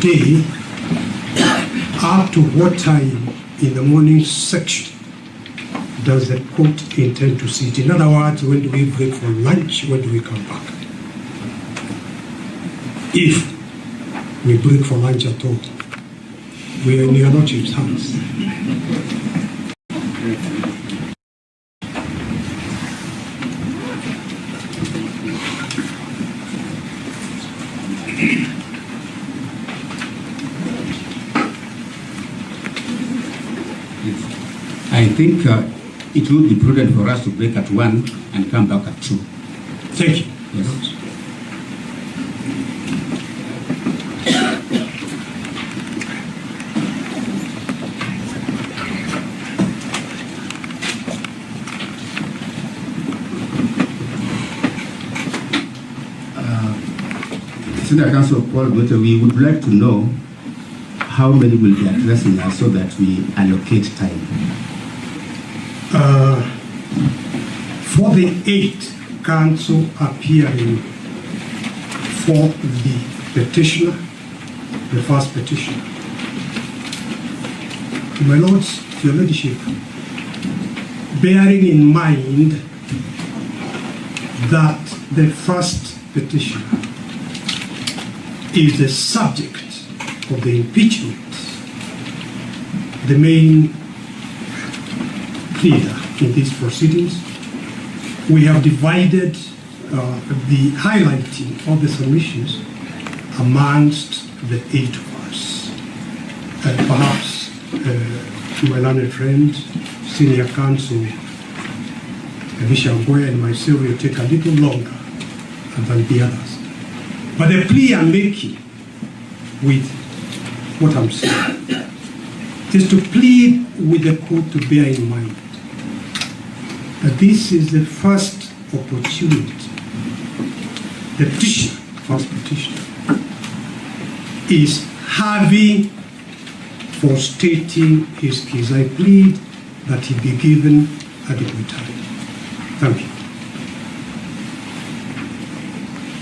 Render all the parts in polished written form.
today, up to what time in the morning section does the court intend to sit? In other words, when do we break for lunch? When do we come back? If we break for lunch at all, we are in your lordship's hands. I think it would be prudent for us to break at 1 and come back at 2. Thank you. Yes. Senior Counsel Paul Gote, we would like to know how many will be addressing us so that we allocate time. For the 8 counsel appearing for the petitioner, the first petitioner, my lords, your ladyship, bearing in mind that the first petitioner is the subject of the impeachment, the main pleader in these proceedings, we have divided the highlighting of the submissions amongst the 8 of us. Perhaps my learned friend, Senior Counsel Rigathi Gachagua and myself will take a little longer than the others. But the plea I'm making with what I'm saying is to plead with the court to bear in mind that this is the first opportunity. The petitioner, first petitioner, is having for stating his case. I plead that he be given adequate time. Thank you.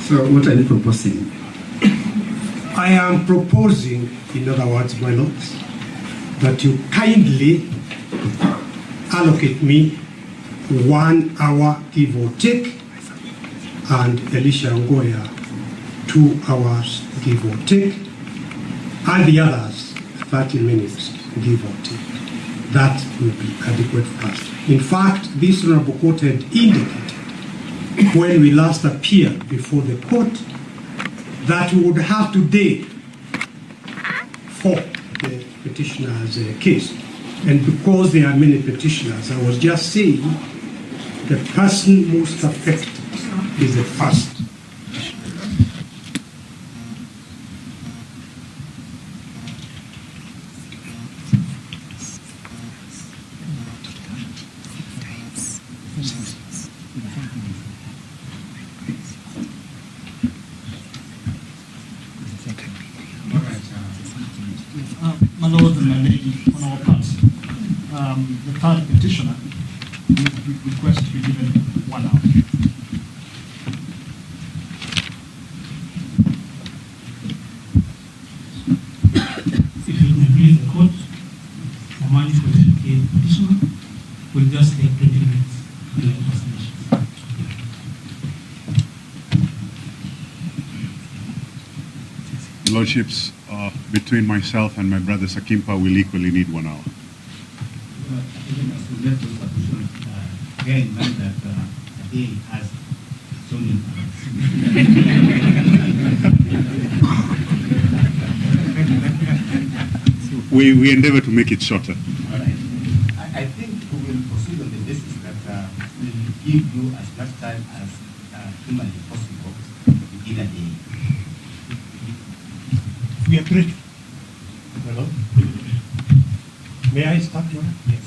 So what are you proposing? I am proposing, in other words, my lords, that you kindly allocate me 1 hour, give or take, and Elisha Ngoya 2 hours, give or take, and the others 30 minutes, give or take. That will be adequate for us. In fact, this Honorable Court had indicated when we last appeared before the court that we would have today for the petitioner's case. And because there are many petitioners, I was just saying the person most affected is the first. My lord and my lady, on our part, the third petitioner would request to be given 1 hour. If you will please the court, the money for the petitioner will just take 20 minutes to the investigation. Lordships, between myself and my brother Sakimpa, will equally need 1 hour. Bear in mind that a day has so many We endeavor to make it shorter. All right. I think we will proceed on the basis that we will give you as much time as humanly possible within a day. We agree. Hello? May I start, Your Honor? Yes.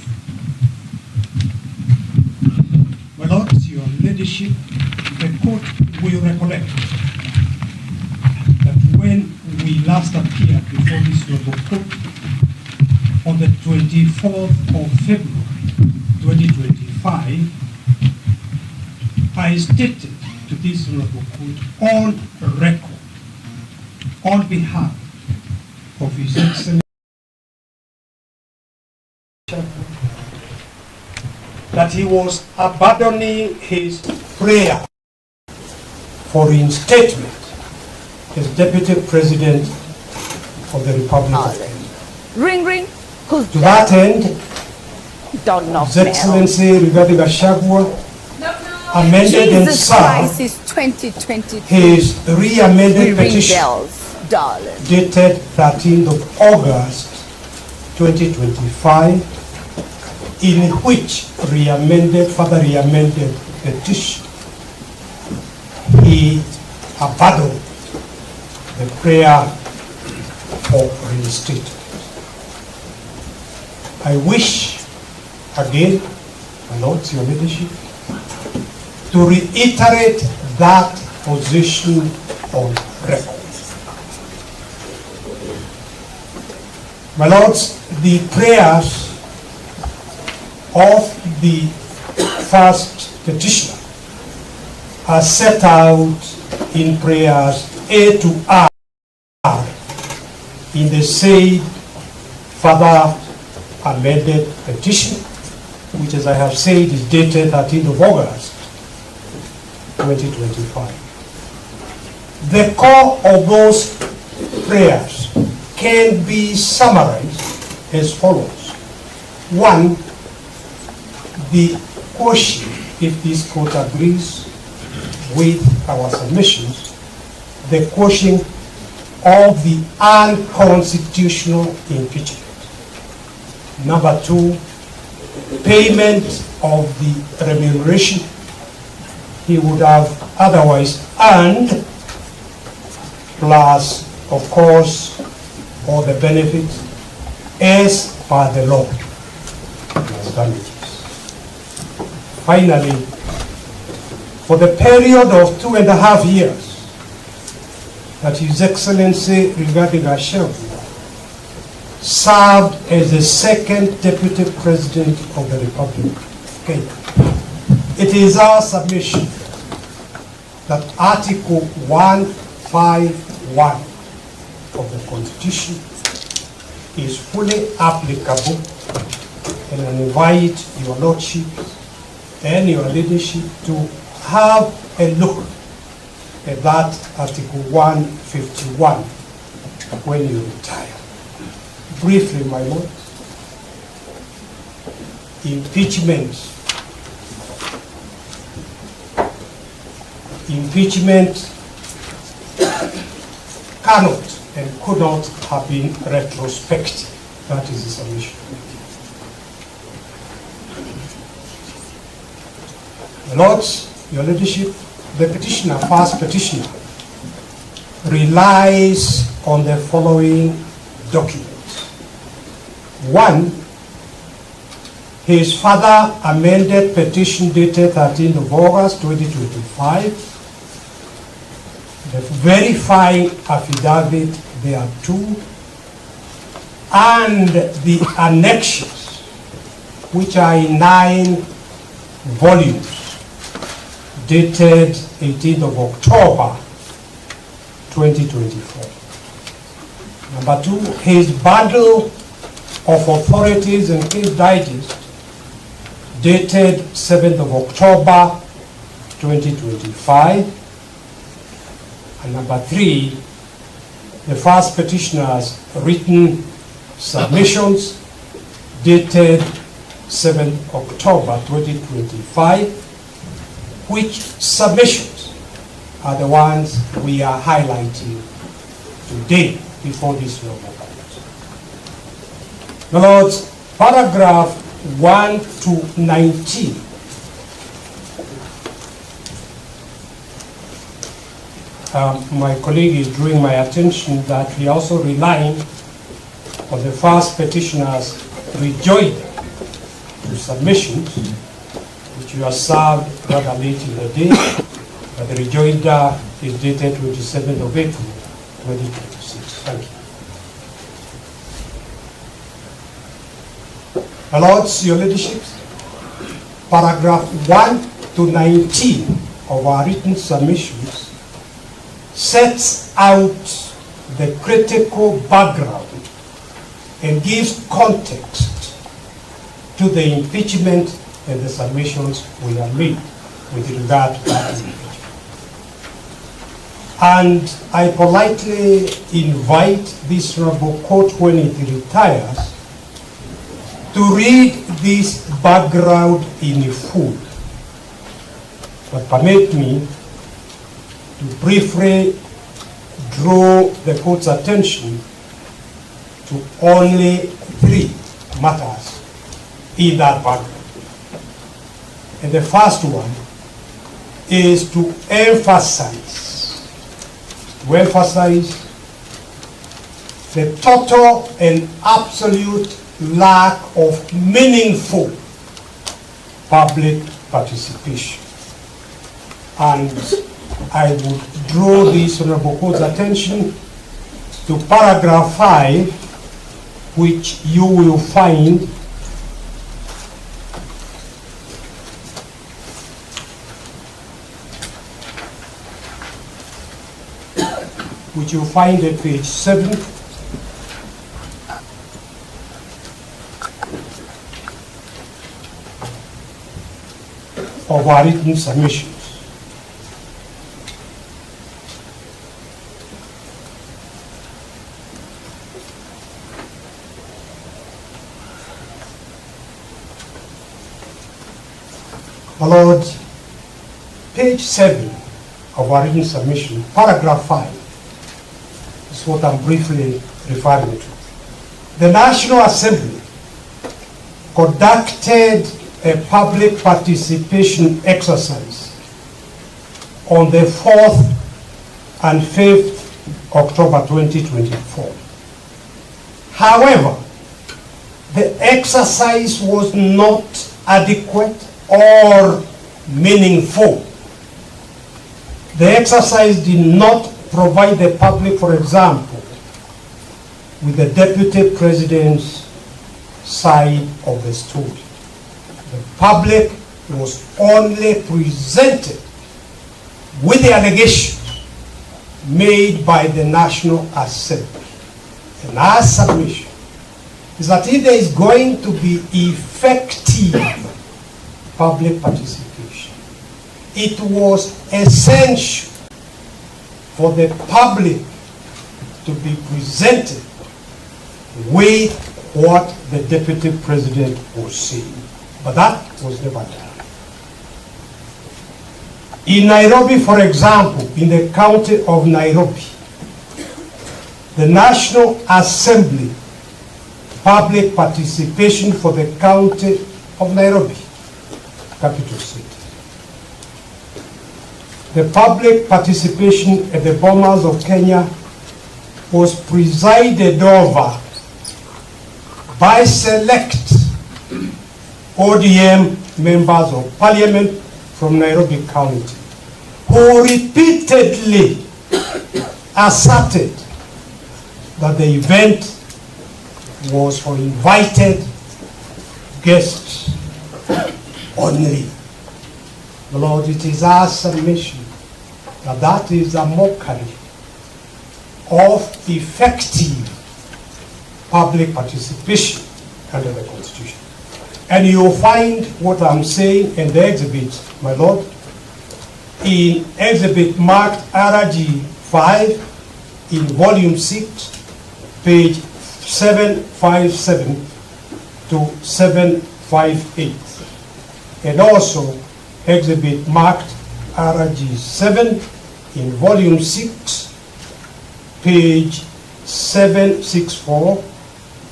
My lords, your ladyship, the court will recollect that when we last appeared before this noble court on the 24th of February 2025, I stated to this honorable court on record, on behalf of His Excellency that he was abandoning his prayer for reinstatement as Deputy President of the Republic of Kenya. Ring, ring. Who's To that end, Don't knock His me out. Excellency Rigathi Gachagua amended and Jesus served Christ is 2022. his We re-amended ring petition bells, darling. dated 13th of August 2025, in which further re-amended petition, he abandoned the prayer for reinstatement. I wish, again, my lords, your leadership, to reiterate that position on record. My lords, the prayers of the first petitioner are set out in prayers A to R in the said further amended petition, which, as I have said, is dated 13th of August 2025. The core of those prayers can be summarized as follows. One, the question, if this court agrees with our submissions, the question of the unconstitutional impeachment. Number two, payment of the remuneration he would have otherwise earned, plus, of course, all the benefits as per the law, plus damages. Finally, for the period of 2.5 years that His Excellency Rigathi Gachagua served as the second Deputy President of the Republic of Kenya, it is our submission that Article 151 of the Constitution is fully applicable, and I invite your Lordship and your leadership to have a look at that Article 151 when you retire. Briefly, my lord, impeachment cannot and could not have been retrospective. That is the submission. My lords, your leadership, the petitioner, first petitioner, relies on the following documents. One, his further amended petition dated 13th of August 2025, the verifying affidavit thereto, and the annexures, which are in 9 volumes, dated 18th of October 2024. Number two, his bundle of authorities and case digest, dated 7th of October 2025. And number three, the first petitioner's written submissions, dated 7th October 2025, which submissions are the ones we are highlighting today before this noble court. My lords, paragraph 1 to 19 my colleague is drawing my attention that we also relying on the first petitioner's rejoinder to submissions, which you are served rather late in the day, but the rejoinder is dated 27th of April 2026. Thank you. My lords, your leadership, paragraph 1 to 19 of our written submissions sets out the critical background and gives context to the impeachment and the submissions we have made with regard to that impeachment. And I politely invite this honorable court, when it retires, to read this background in full. But permit me to briefly draw the court's attention to only 3 matters in that background. And the first one is to emphasize the total and absolute lack of meaningful public participation. And I would draw this honorable court's attention to paragraph 5, which you will find at page 7 of our written submissions. My Lord, page 7 of our written submission, paragraph 5, is what I'm briefly referring to. The National Assembly conducted a public participation exercise on the 4th and 5th October 2024. However, the exercise was not adequate or meaningful. The exercise did not provide the public, for example, with the Deputy President's side of the story. The public was only presented with the allegations made by the National Assembly. And our submission is that if there is going to be effective public participation, it was essential for the public to be presented with what the Deputy President was saying. But that was never done. In Nairobi, for example, in the county of Nairobi, the National Assembly public participation for the county of Nairobi, capital city. The public participation at the Bomas of Kenya was presided over by select ODM members of parliament from Nairobi County, who repeatedly asserted that the event was for invited guests only. Lord, it is our submission that that is a mockery of effective public participation under the Constitution. And you'll find what I'm saying in the exhibit, my Lord, in exhibit marked RG 5 in volume 6, page 757 to 758. And also exhibit marked RG 7 in volume 6, page 764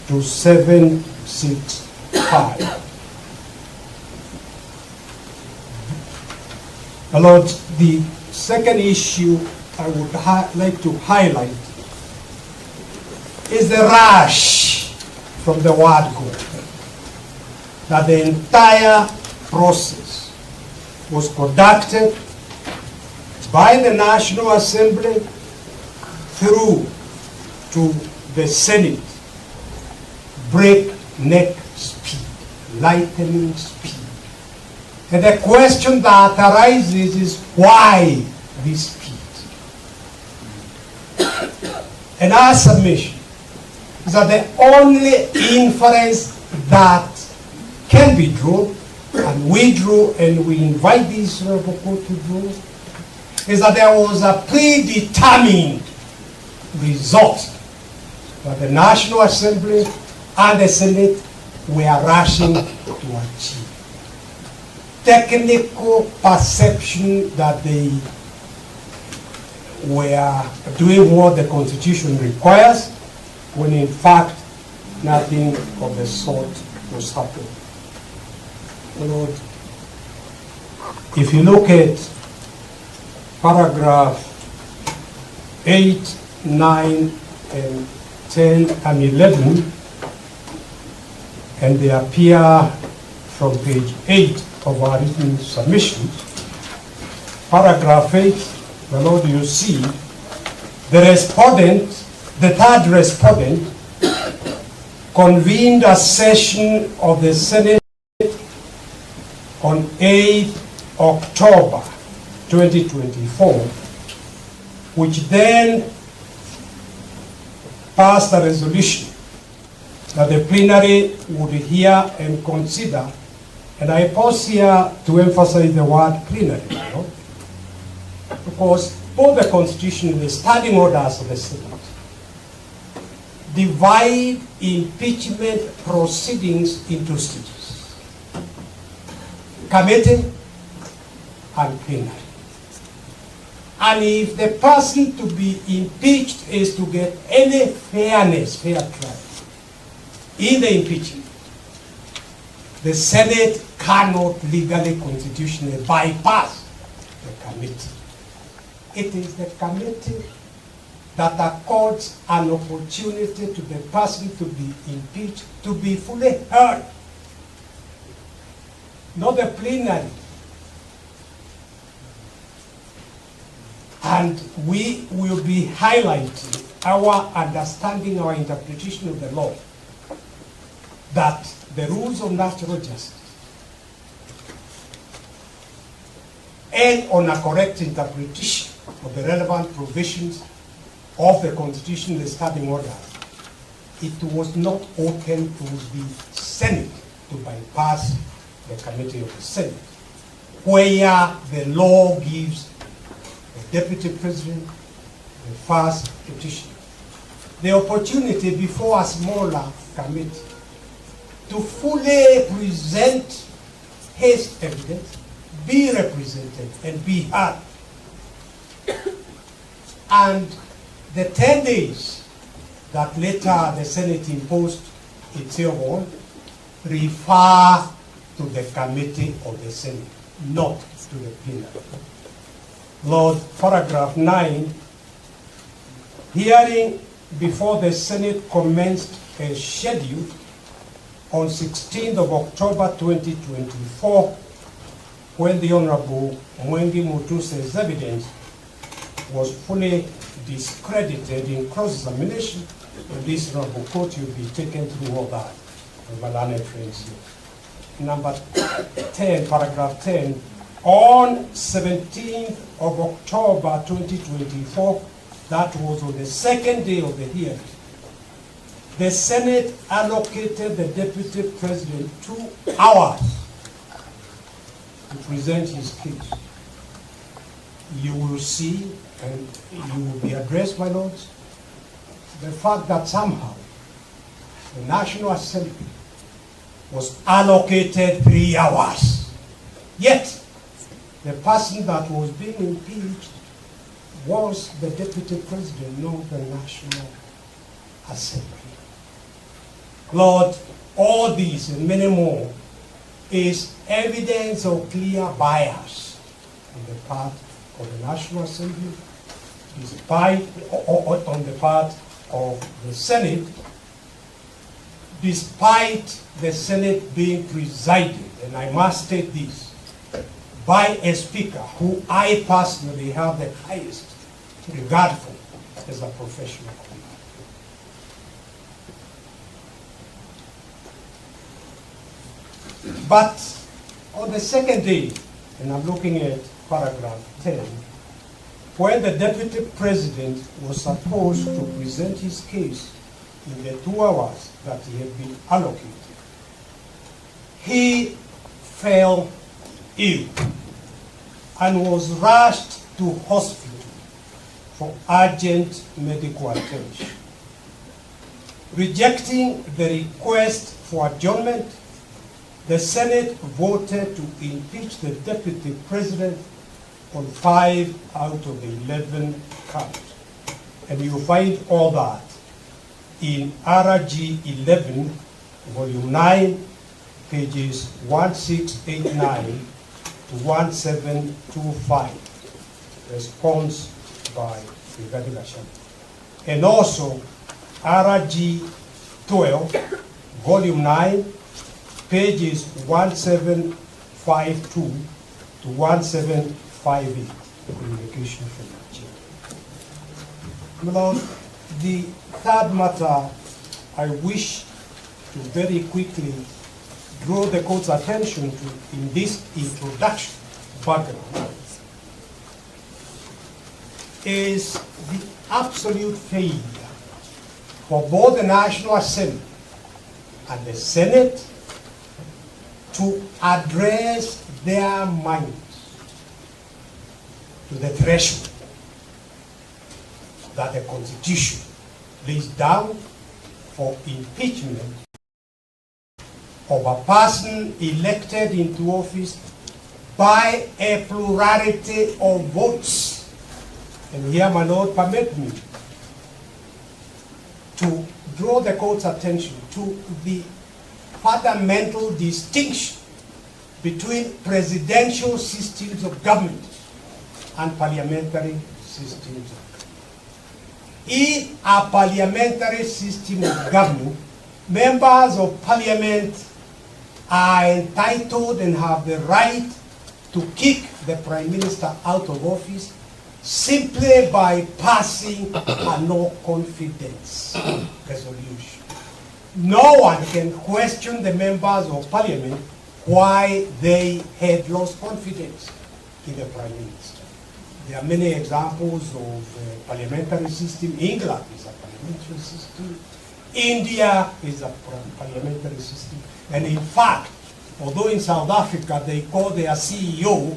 to 765. My Lord, the second issue I would like to highlight is the rush from the word go, that the entire process was conducted by the National Assembly through to the Senate, breakneck speed, lightning speed. And the question that arises is why this speed? And our submission is that the only inference that can be drawn, and we drew, and we invite this report to draw, is that there was a predetermined result that the National Assembly and the Senate were rushing to achieve. Technical perception that they were doing what the Constitution requires, when in fact nothing of the sort was happening. Lord, if you look at paragraph 8, 9, and 10 and 11, and they appear from page 8 of our written submission. Paragraph 8, the Lord, you see, the respondent, the third respondent, convened a session of the Senate on 8th October 2024, which then passed a resolution that the plenary would hear and consider, and I pause here to emphasize the word plenary, because both the Constitution and the standing orders of the Senate divide impeachment proceedings into stages: committee and plenary. And if the person to be impeached is to get any fair trial in the impeachment, the Senate cannot legally, constitutionally bypass the committee. It is the committee that accords an opportunity to the person to be impeached to be fully heard, not the plenary. And we will be highlighting our understanding, our interpretation of the law, that the rules of natural justice and on a correct interpretation of the relevant provisions of the Constitution and the standing order, it was not open to the Senate to bypass the committee of the Senate, where the law gives the Deputy President, the first petitioner, the opportunity before a smaller committee to fully present his evidence, be represented, and be heard. And the 10 days that later the Senate imposed itself on refer to the committee of the Senate, not to the plenary. Lord, paragraph 9, hearing before the Senate commenced as scheduled on 16th of October 2024, when the Honorable Mwengi Mutuse's evidence was fully discredited in cross-examination. In this Honorable Court, you'll be taken through all that with my learned friends here. Number 10, paragraph 10, on 17th of October 2024, that was on the second day of the hearing, the Senate allocated the Deputy President 2 hours to present his case. You will see, and you will be addressed, my lords, the fact that somehow the National Assembly was allocated 3 hours. Yet, the person that was being impeached was the Deputy President, not the National Assembly. Lord, all these and many more is evidence of clear bias on the part of the National Assembly, despite on the part of the Senate, despite the Senate being presided, and I must state this, by a speaker who I personally have the highest regard for as a professional. But on the second day, and I'm looking at paragraph 10, when the deputy president was supposed to present his case in the 2 hours that he had been allocated, he fell ill and was rushed to hospital for urgent medical attention. Rejecting the request for adjournment, the Senate voted to impeach the deputy president on 5 out of the 11 counts. And you find all that in RG 11, volume 9, pages 1689 to 1725, response by Rigathi Gachagua. And also RG 12, volume 9, pages 1752 to 1758, communication from Nigeria. My Lord, the third matter I wish to very quickly draw the court's attention to in this introduction background is the absolute failure for both the National Assembly and the Senate to address their minds to the threshold that the Constitution lays down for impeachment of a person elected into office by a plurality of votes. And here, my Lord, permit me to draw the court's attention to the fundamental distinction between presidential systems of government and parliamentary systems of government. In a parliamentary system of government, members of parliament are entitled and have the right to kick the prime minister out of office simply by passing a no confidence resolution. No one can question the members of parliament why they had lost confidence in the prime minister. There are many examples of parliamentary system. England is a parliamentary system. India is a parliamentary system. And in fact, although in South Africa they call their CEO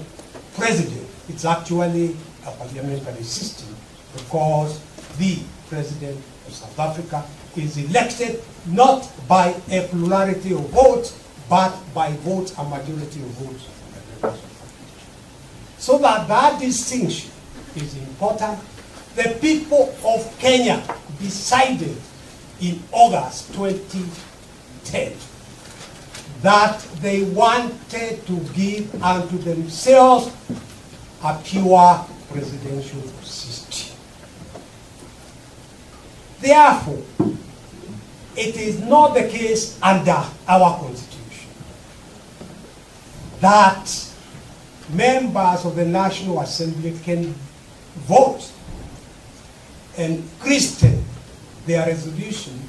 president, it's actually a parliamentary system because the president of South Africa is elected not by a plurality of votes, but by votes, a majority of votes. So that distinction is important. The people of Kenya decided in August 2010 that they wanted to give unto themselves a pure presidential system. Therefore, it is not the case under our Constitution that members of the National Assembly can vote and christen their resolution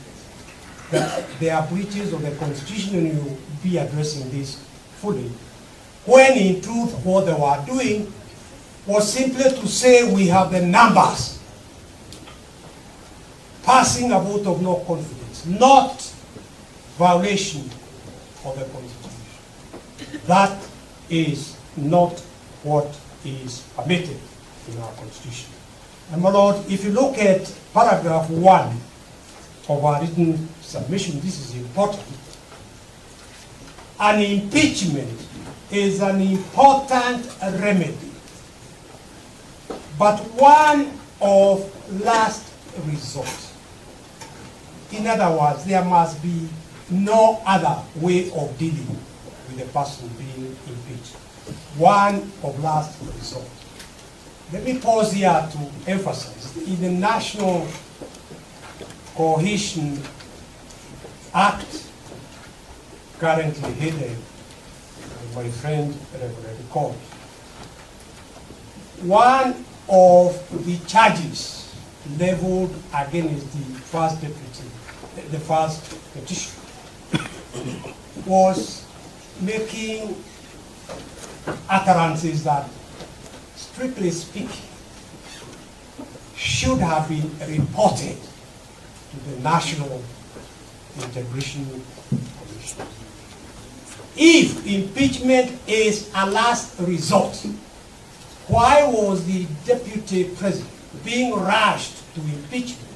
that they are breaches of the Constitution, and you will be addressing this fully, when in truth what they were doing was simply to say we have the numbers, passing a vote of no confidence, not violation of the Constitution. That is not what is permitted in our Constitution. And my Lord, if you look at paragraph 1 of our written submission, this is important. An impeachment is an important remedy, but one of last resort. In other words, there must be no other way of dealing with the person being impeached. One of last resort. Let me pause here to emphasize, in the National Cohesion Act, currently headed by my friend Reverend Court, one of the charges leveled against the first deputy, the first petition, was making utterances that, strictly speaking, should have been reported to the National Integration Commission. If impeachment is a last resort, why was the deputy president being rushed to impeachment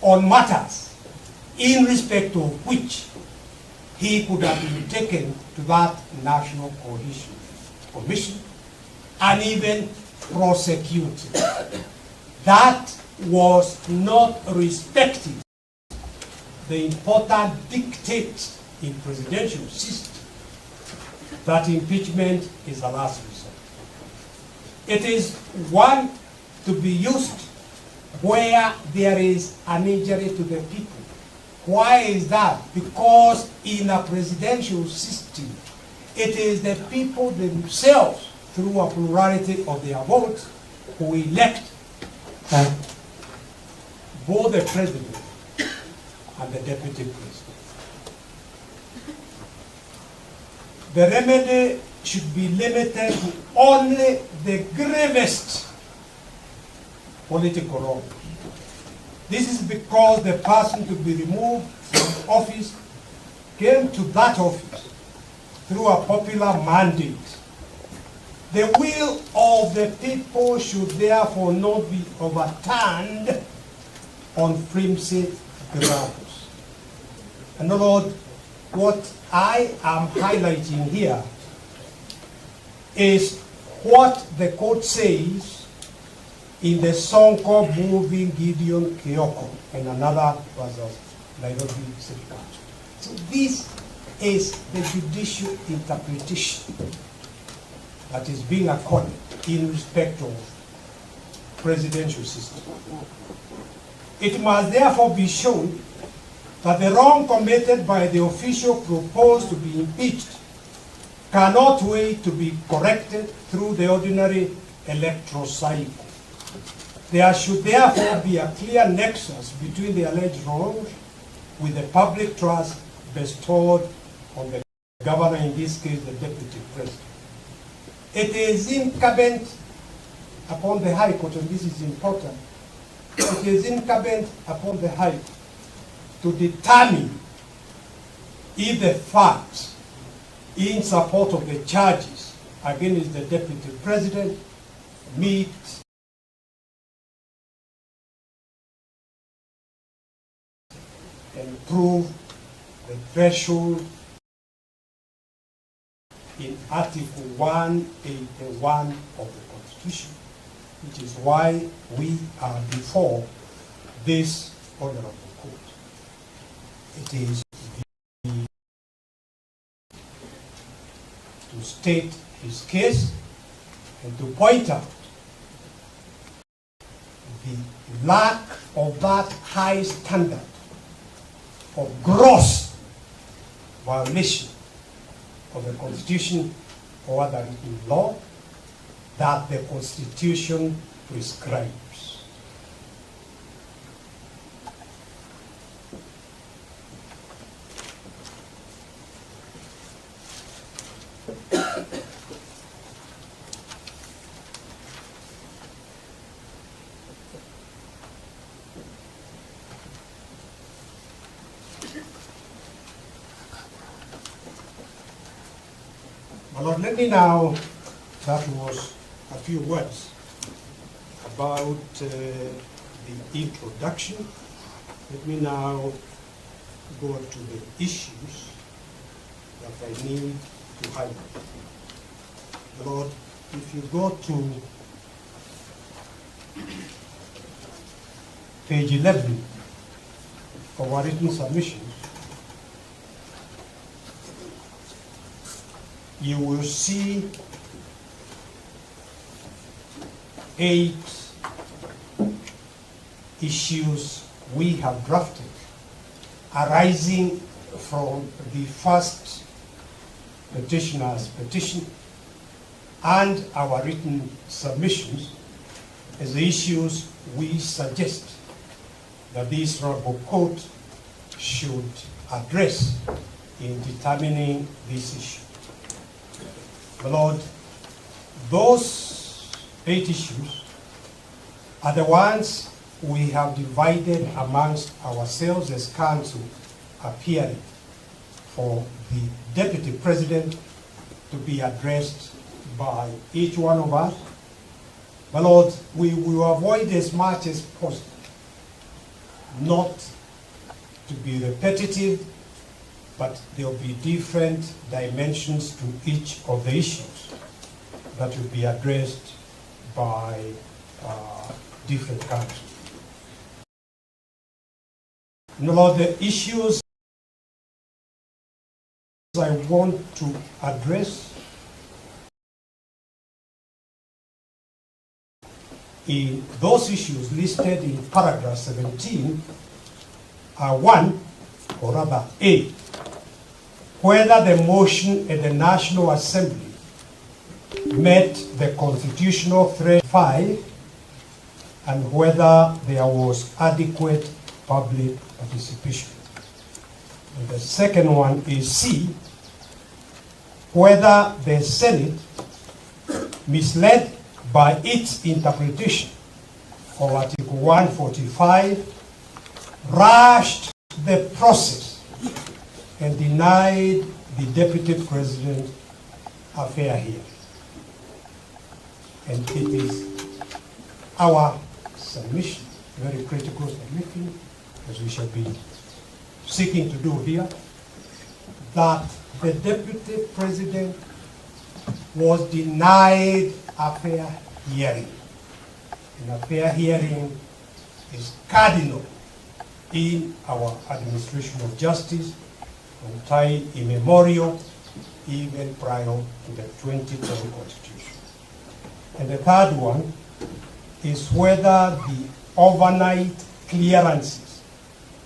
on matters in respect of which he could have been taken to that National Coalition Commission and even prosecuted? That was not respecting the important dictate in presidential system that impeachment is a last resort. It is one to be used where there is an injury to the people. Why is that? Because in a presidential system, it is the people themselves, through a plurality of their votes, who elect both the president and the deputy president. The remedy should be limited to only the gravest political wrong. This is because the person to be removed from office came to that office through a popular mandate. The will of the people should therefore not be overturned on flimsy grounds. In other words, what I am highlighting here is what the court says in the song called Moving Gideon Kyoko and another versus Nairobi City Council. So this is the judicial interpretation that is being accorded in respect of presidential system. It must therefore be shown that the wrong committed by the official proposed to be impeached cannot wait to be corrected through the ordinary electoral cycle. There should therefore be a clear nexus between the alleged wrongs with the public trust bestowed on the governor, in this case the deputy president. It is incumbent upon the High Court, and this is important, it is incumbent upon the High Court to determine if the facts in support of the charges against the deputy president meet and prove the threshold in Article 181 of the Constitution, which is why we are before this honorable court. It is to state his case and to point out the lack of that high standard of gross violation of the Constitution or other written law that the Constitution prescribes. My Lord, let me now, that was a few words about the introduction. Let me now go to the issues that I need to highlight. My Lord, if you go to page 11 of our written submissions, you will see 8 issues we have drafted arising from the first petitioner's petition and our written submissions as the issues we suggest that this honorable court should address in determining this issue. My Lord, those 8 issues are the ones we have divided amongst ourselves as council, appearing for the deputy president to be addressed by each one of us. My Lord, we will avoid as much as possible not to be repetitive, but there will be different dimensions to each of the issues that will be addressed by different countries. My Lord, the issues I want to address in those issues listed in paragraph 17 are one, or rather A, whether the motion at the National Assembly met the constitutional threshold 5 and whether there was adequate public participation. And the second one is C, whether the Senate, misled by its interpretation of Article 145, rushed the process and denied the Deputy President a fair hearing. And it is our submission, very critical submission, as we shall be seeking to do here, that the Deputy President was denied a fair hearing. And a fair hearing is cardinal in our administration of justice from time immemorial, even prior to the 2010 Constitution. And the third one is whether the overnight clearances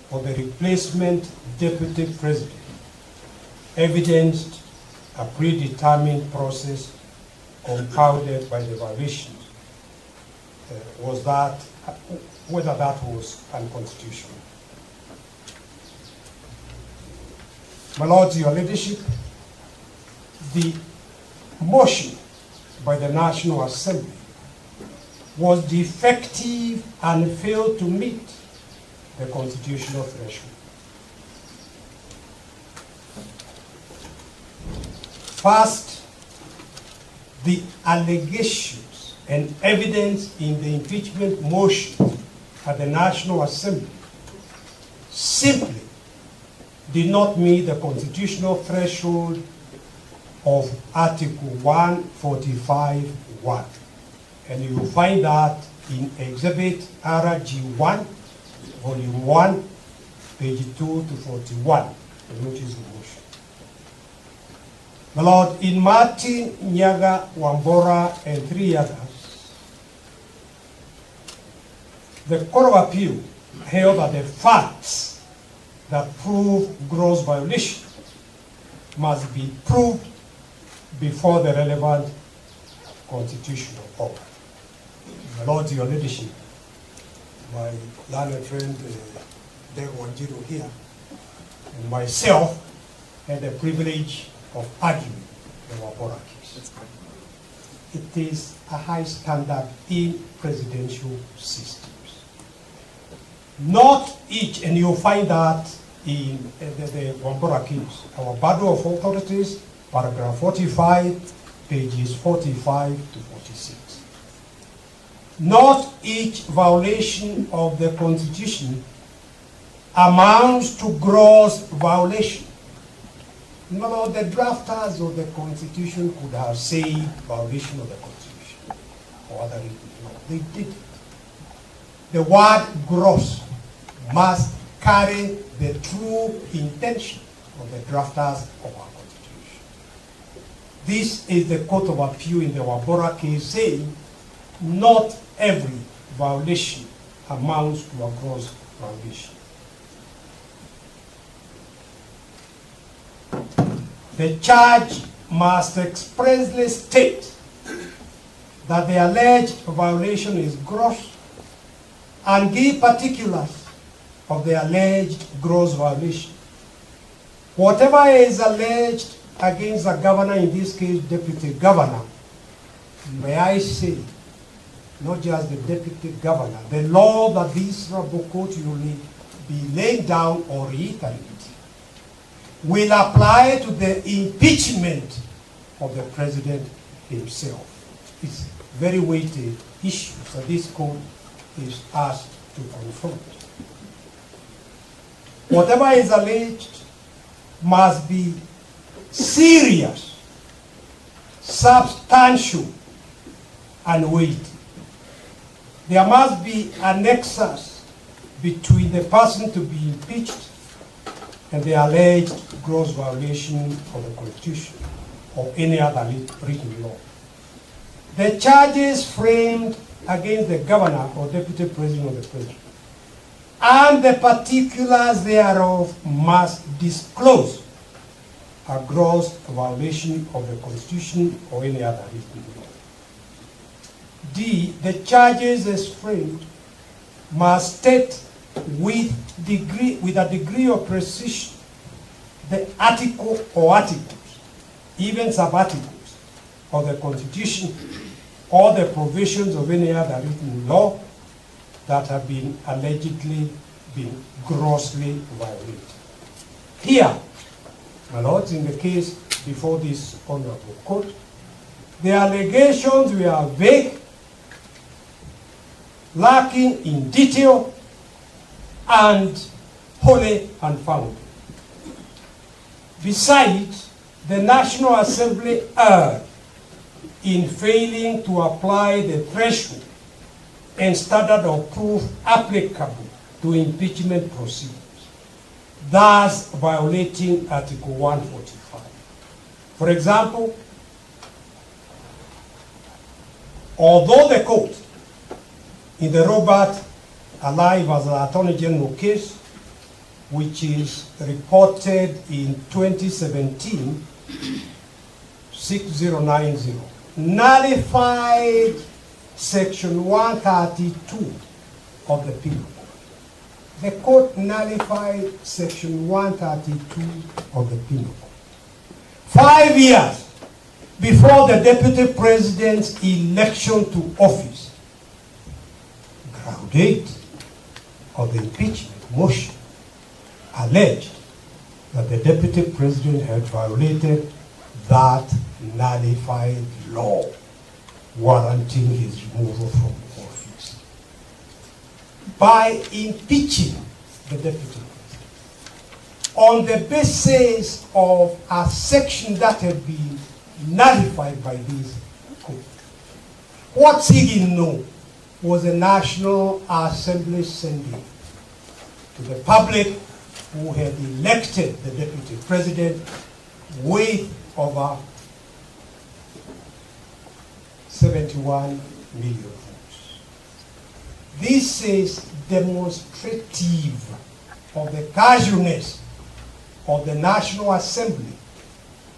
for the replacement Deputy President evidenced a predetermined process compounded by the violations, whether that was unconstitutional. My Lord, your leadership, the motion by the National Assembly was defective and failed to meet the constitutional threshold. First, the allegations and evidence in the impeachment motion at the National Assembly simply did not meet the constitutional threshold of Article 145(1). And you will find that in Exhibit RG1, Volume 1, page 2 to 41, which is the motion. My Lord, in Martin, Nyaga, Wambora, and 3 others, the Court of Appeal held that the facts that prove gross violation must be proved before the relevant constitutional order. My Lord, your leadership, my learned friend Dave Wanjiru here, and myself had the privilege of arguing the Wabora case. It is a high standard in presidential systems. Not each, and you'll find that in the Wabora case, our Battle of Authorities, paragraph 45, pages 45 to 46. Not each violation of the Constitution amounts to gross violation. No, the drafters of the Constitution could have said violation of the Constitution or other reasons. No, they didn't. The word gross must carry the true intention of the drafters of our Constitution. This is the Court of Appeal in the Wabora case saying not every violation amounts to a gross violation. The charge must expressly state that the alleged violation is gross and give particulars of the alleged gross violation. Whatever is alleged against the governor, in this case deputy governor, may I say, not just the deputy governor, the law that this honorable court will be laid down or reiterate will apply to the impeachment of the president himself. It's very weighty issue that this court is asked to confront. Whatever is alleged must be serious, substantial, and weighty. There must be a nexus between the person to be impeached and the alleged gross violation of the Constitution or any other written law. The charges framed against the governor or deputy president of the president and the particulars thereof must disclose a gross violation of the Constitution or any other written law. D, the charges as framed must state with a degree of precision the article or articles, even sub-articles of the Constitution or the provisions of any other written law that have been allegedly been grossly violated. Here, my lords, in the case before this honorable court, the allegations were vague, lacking in detail, and wholly unfounded. Besides, the National Assembly erred in failing to apply the threshold and standard of proof applicable to impeachment proceedings, thus violating Article 145. For example, although the court in the Robert Alive as an Attorney General case, which is reported in 2017, 6090, nullified Section 132 of the Penal Code. The court nullified Section 132 of the Penal Code. 5 years before the Deputy President's election to office, ground 8 of the impeachment motion alleged that the Deputy President had violated that nullified law warranting his removal from office. By impeaching the Deputy President on the basis of a section that had been nullified by this court, what seeking no was the National Assembly sending to the public who had elected the Deputy President with over 71 million votes. This is demonstrative of the casualness of the National Assembly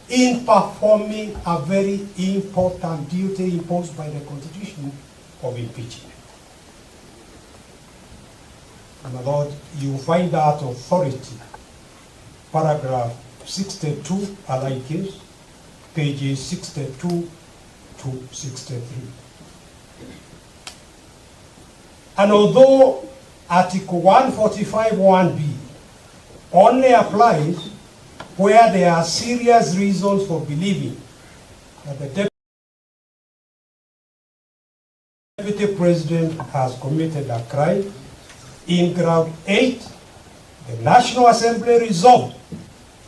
in performing a very important duty imposed by the Constitution of impeachment. My Lord, you find that authority, paragraph 62, allied case, pages 62 to 63. And although Article 145(1)(b) only applies where there are serious reasons for believing that the Deputy President has committed a crime, in ground 8, the National Assembly resolved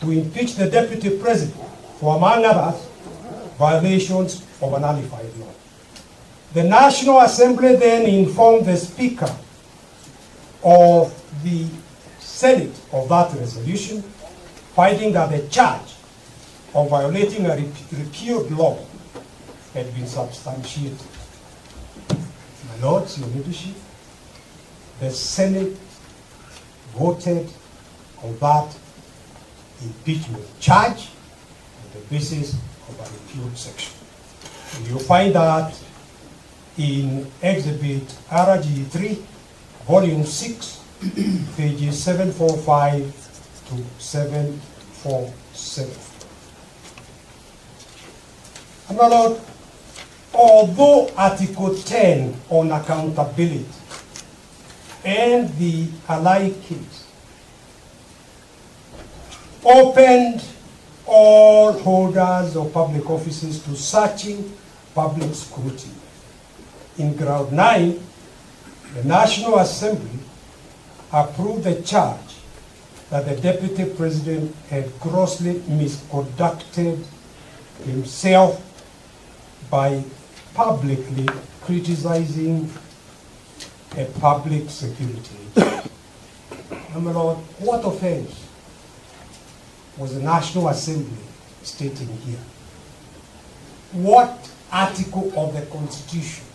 to impeach the Deputy President for, among others, violations of an nullified law. The National Assembly then informed the Speaker of the Senate of that resolution, finding that the charge of violating a repealed law had been substantiated. My Lords, your leadership, the Senate voted on that impeachment charge on the basis of a repealed section. And you'll find that in Exhibit RG3, Volume 6, pages 745 to 747. And my Lord, although Article 10 on accountability and the allied case opened all holders of public offices to searching public scrutiny, in Ground 9, the National Assembly approved the charge that the Deputy President had grossly misconducted himself by publicly criticizing a public security agent. My Lord, what offense was the National Assembly stating here? What article of the Constitution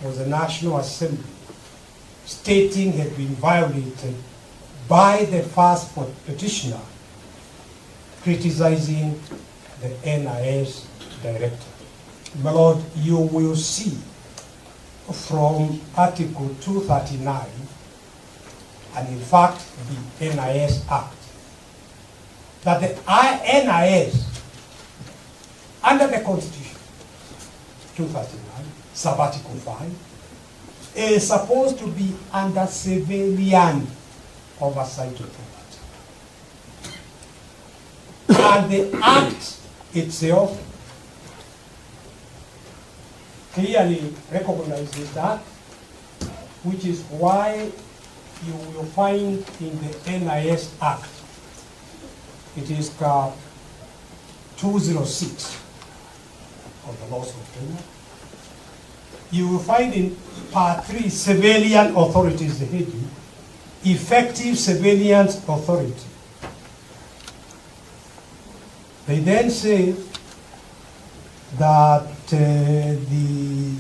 was the National Assembly stating had been violated by the first petitioner criticizing the NIS director? My Lord, you will see from Article 239, and in fact the NIS Act, that the NIS, under the Constitution, 239, sub-article 5, is supposed to be under civilian oversight authority. And the Act itself clearly recognizes that, which is why you will find in the NIS Act, it is 206 of the laws of Kenya. You will find in Part 3, civilian authorities, the heading, effective surveillance authority. They then say that the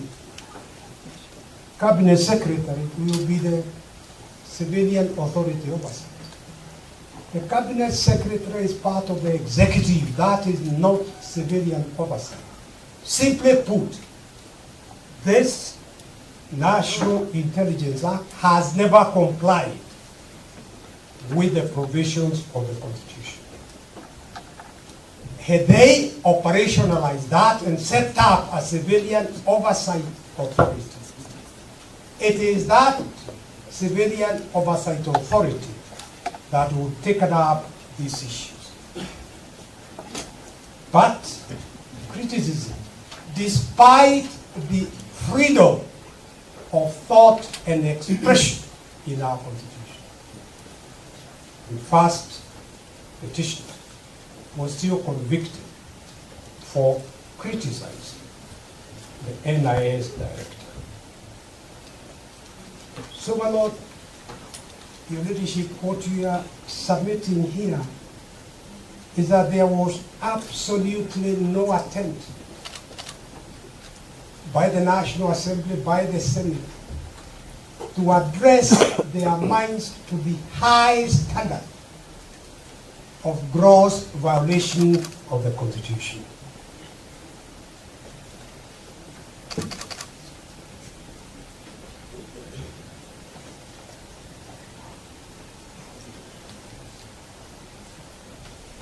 cabinet secretary will be the civilian authority oversight. The cabinet secretary is part of the executive. That is not civilian oversight. Simply put, this National Intelligence Act has never complied with the provisions of the Constitution. Had they operationalized that and set up a civilian oversight authority, it is that civilian oversight authority that would take up these issues. But criticism, despite the freedom of thought and expression in our Constitution, the first petitioner was still convicted for criticizing the NIS director. So, my Lord, Your Leadership, what we are submitting here is that there was absolutely no attempt by the National Assembly, by the Senate, to address their minds to the high standard of gross violation of the Constitution.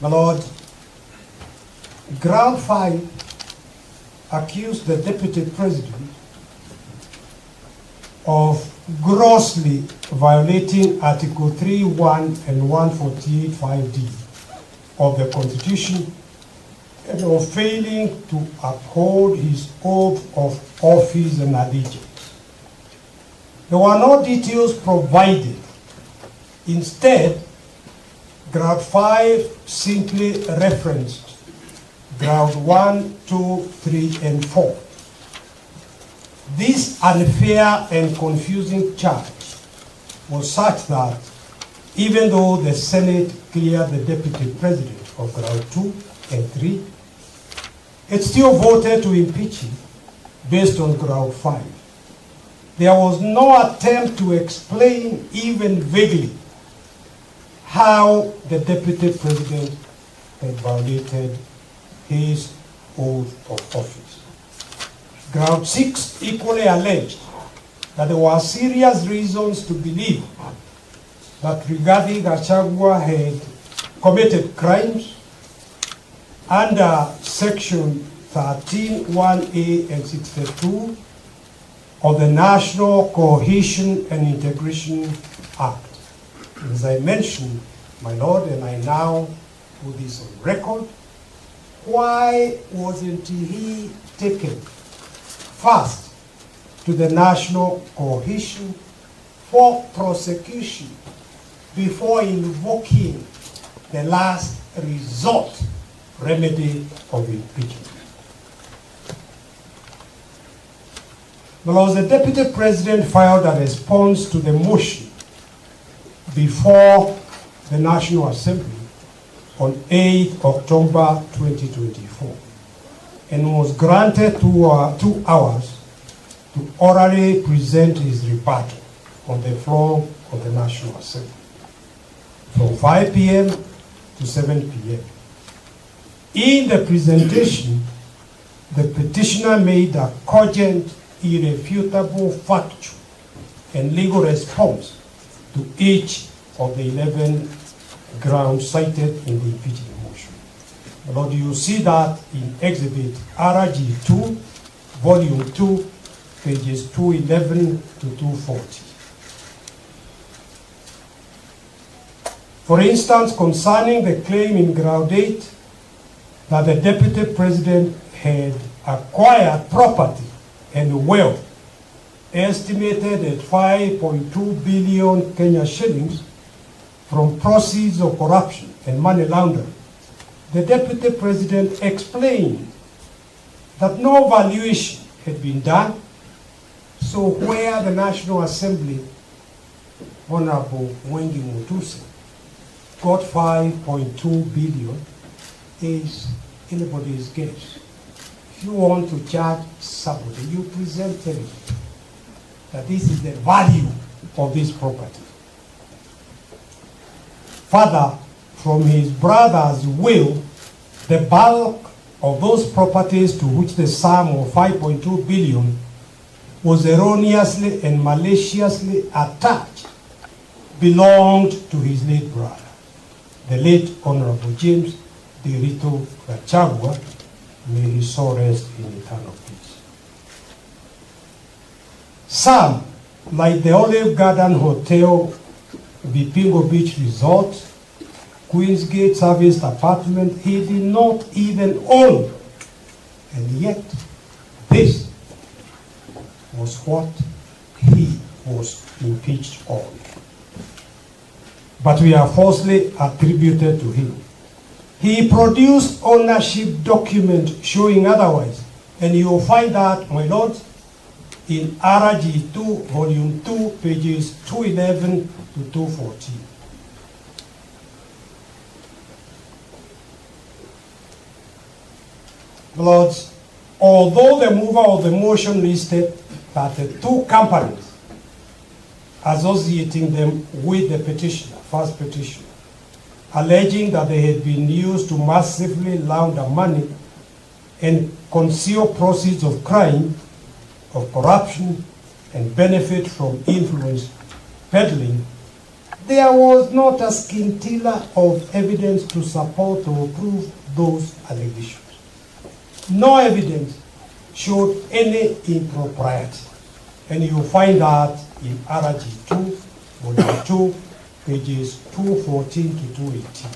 My Lord, Ground 5 accused the Deputy President of grossly violating Article 3(1) and 148(5)(d) of the Constitution and of failing to uphold his oath of office and allegiance. There were no details provided. Instead, Ground 5 simply referenced Ground 1, 2, 3, and 4. This unfair and confusing charge was such that even though the Senate cleared the Deputy President of Ground 2 and 3, it still voted to impeach him based on Ground 5. There was no attempt to explain, even vaguely, how the Deputy President had violated his oath of office. Ground 6 equally alleged that there were serious reasons to believe that Rigathi Gachagua had committed crimes under Section 13(1)(a) and 62 of the National Cohesion and Integration Act. As I mentioned, my Lord, and I now put this on record, why wasn't he taken first to the National Cohesion for prosecution before invoking the last resort remedy of impeachment? Because the Deputy President filed a response to the motion before the National Assembly on 8 October 2024 and was granted 2 hours to orally present his rebuttal on the floor of the National Assembly from 5 p.m. to 7 p.m. In the presentation, the petitioner made a cogent, irrefutable, factual, and legal response to each of the 11 grounds cited in the impeachment motion. Lord, you see that in Exhibit RG2, Volume 2, pages 211 to 240. For instance, concerning the claim in Ground 8 that the Deputy President had acquired property and wealth estimated at 5.2 billion Kenya shillings from proceeds of corruption and money laundering, the Deputy President explained that no valuation had been done, so where the National Assembly, Honorable Wengi Mutuse, got 5.2 billion is anybody's guess. If you want to charge somebody, you present evidence that this is the value of this property. Further, from his brother's will, the bulk of those properties to which the sum of 5.2 billion was erroneously and maliciously attached belonged to his late brother, the late Honorable James Rigathi Gachagua. May his soul rest in eternal peace. Some, like the Olive Garden Hotel, Vipingo Beach Resort, Queensgate Serviced Apartment, he did not even own. And yet, this was what he was impeached on. But we are falsely attributed to him. He produced ownership document showing otherwise, and you will find that, my lord, in RG2, Volume 2, pages 211 to 214. Lords, although the mover of the motion listed that the 2 companies associating them with the petitioner, first petitioner, alleging that they had been used to massively launder money and conceal proceeds of crime, of corruption, and benefit from influence peddling, there was not a scintilla of evidence to support or prove those allegations. No evidence showed any impropriety, and you'll find that in RG2, Volume 2, pages 214 to 218.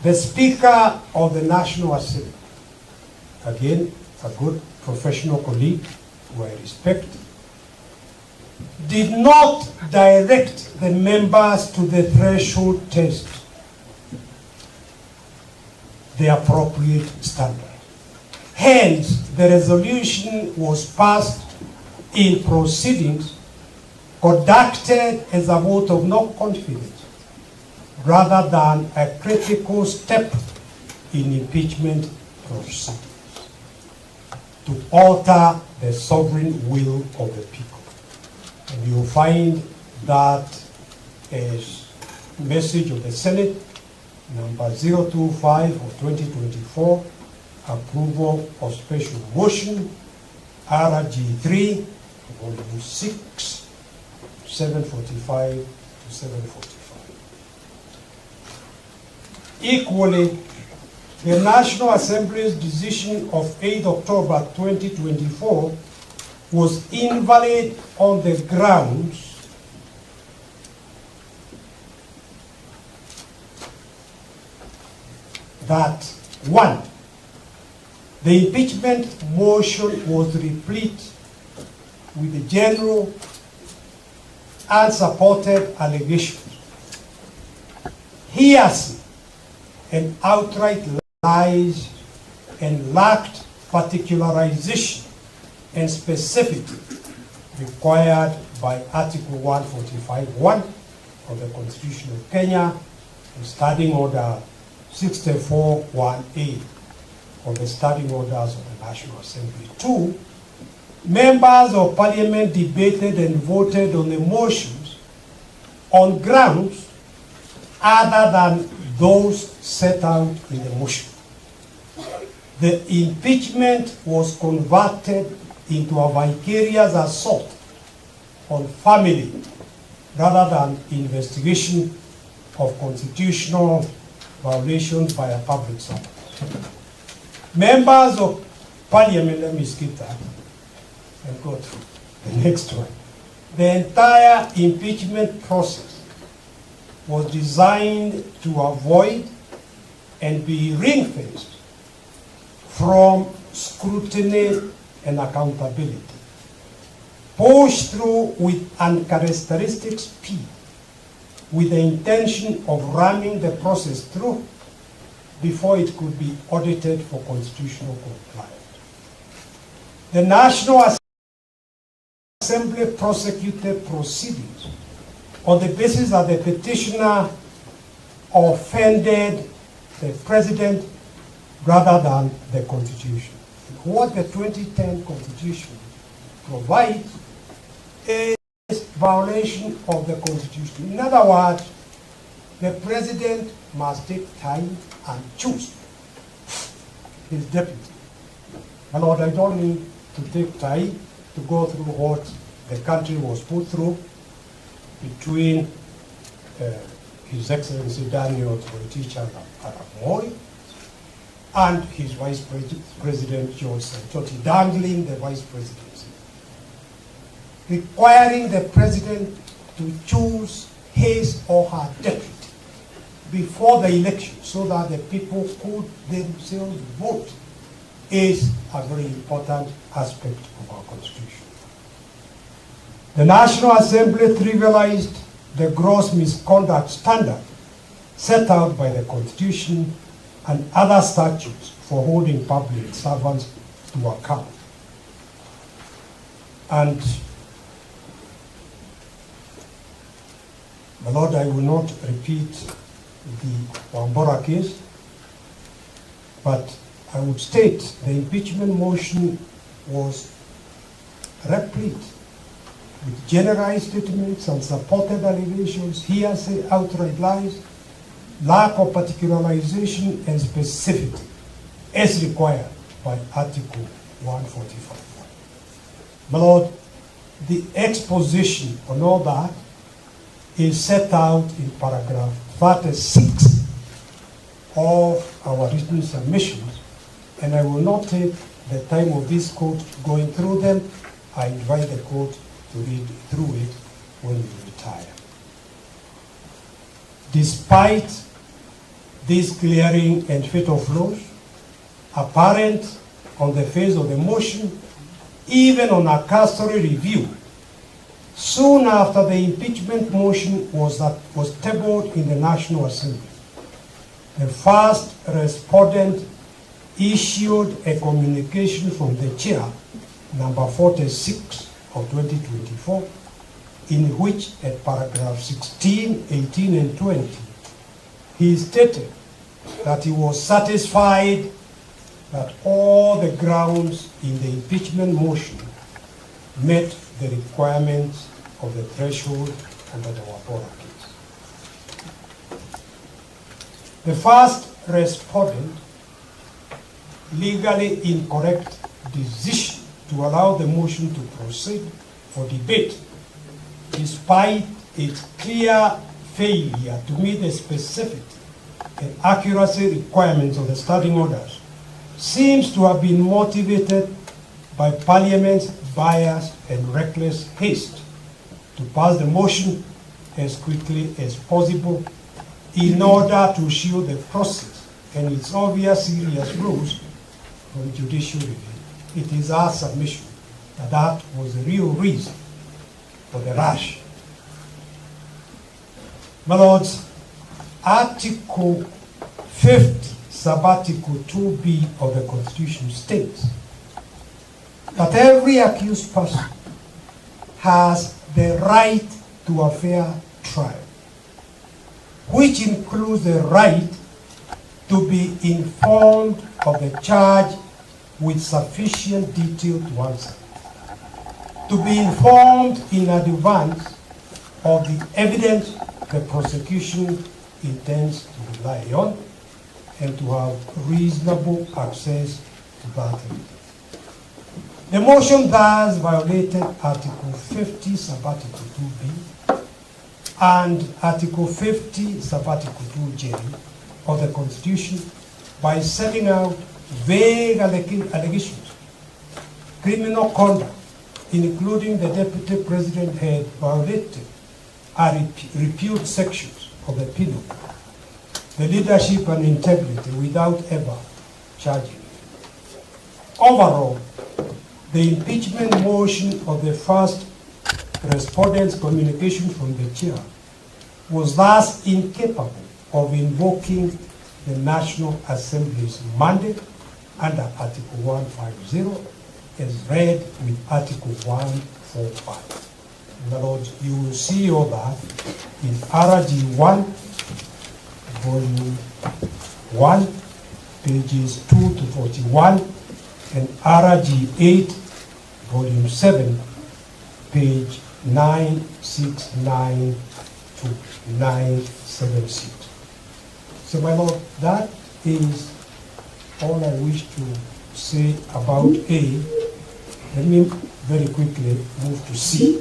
The Speaker of the National Assembly, again, a good professional colleague who I respect, did not direct the members to the threshold test, the appropriate standard. Hence, the resolution was passed in proceedings conducted as a vote of no confidence, rather than a critical step in impeachment proceedings to alter the sovereign will of the people. And you'll find that as message of the Senate, number 025 of 2024, approval of special motion, RG3, Volume 6, 745 to 745. Equally, the National Assembly's decision of 8 October 2024 was invalid on the grounds that, one, the impeachment motion was replete with the general unsupported allegations, hearsay, and outright lies, and lacked particularization and specificity required by Article 145(1) of the Constitution of Kenya and Standing Order 64(1)(a) of the Standing Orders of the National Assembly. 2, members of Parliament debated and voted on the motions on grounds other than those set out in the motion. The impeachment was converted into a vicarious assault on family rather than investigation of constitutional violations by a public servant. Members of Parliament, let me skip that and go through the next one. The entire impeachment process was designed to avoid and be ring-fenced from scrutiny and accountability, pushed through with uncharacteristic speed with the intention of ramming the process through before it could be audited for constitutional compliance. The National Assembly prosecuted proceedings on the basis that the petitioner offended the president rather than the Constitution. What the 2010 Constitution provides is violation of the Constitution. In other words, the president must take time and choose his deputy. My Lord, I don't need to take time to go through what the country was put through between His Excellency Daniel Toroitich Arap Moi and his Vice President George Saitoti dangling the Vice Presidency, requiring the President to choose his or her deputy before the election so that the people could themselves vote is a very important aspect of our Constitution. The National Assembly trivialized the gross misconduct standard set out by the Constitution and other statutes for holding public servants to account. And, my Lord, I will not repeat the Wambora case, but I would state the impeachment motion was replete with generalized statements, unsupported allegations, hearsay, outright lies, lack of particularization and specificity as required by Article 145. My Lord, the exposition on all that is set out in paragraph 36 of our written submissions, and I will not take the time of this court going through them. I invite the court to read through it when you retire. Despite this clearing and fatal flaws apparent on the face of the motion, even on a cursory review, soon after the impeachment motion was tabled in the National Assembly, the first respondent issued a communication from the chair, number 46 of 2024, in which at paragraph 16, 18, and 20, he stated that he was satisfied that all the grounds in the impeachment motion met the requirements of the threshold under the Wambora case. The first respondent legally incorrect decision to allow the motion to proceed for debate, despite its clear failure to meet the specificity and accuracy requirements of the standing orders seems to have been motivated by Parliament's bias and reckless haste to pass the motion as quickly as possible in order to shield the process and its obvious serious rules from judicial review. It is our submission that that was the real reason for the rush. My lords, Article 50, Sub-Article 2B of the Constitution states that every accused person has the right to a fair trial, which includes the right to be informed of the charge with sufficient detail to answer, to be informed in advance of the evidence the prosecution intends to rely on, and to have reasonable access to that evidence. The motion thus violated Article 50, Sub-Article 2B, and Article 50, Sub-Article 2J of the Constitution by setting out vague allegations, criminal conduct, including the Deputy President had violated repealed sections of the penal code, the leadership and integrity without ever charging. Overall, the impeachment motion of the first respondent's communication from the chair was thus incapable of invoking the National Assembly's mandate under Article 150 as read with Article 145. In other words, you will see all that in RG 1, Volume 1, pages 2 to 41, and RG 8, Volume 7, page 969 to 976. So, my lord, that is all I wish to say about A. Let me very quickly move to C.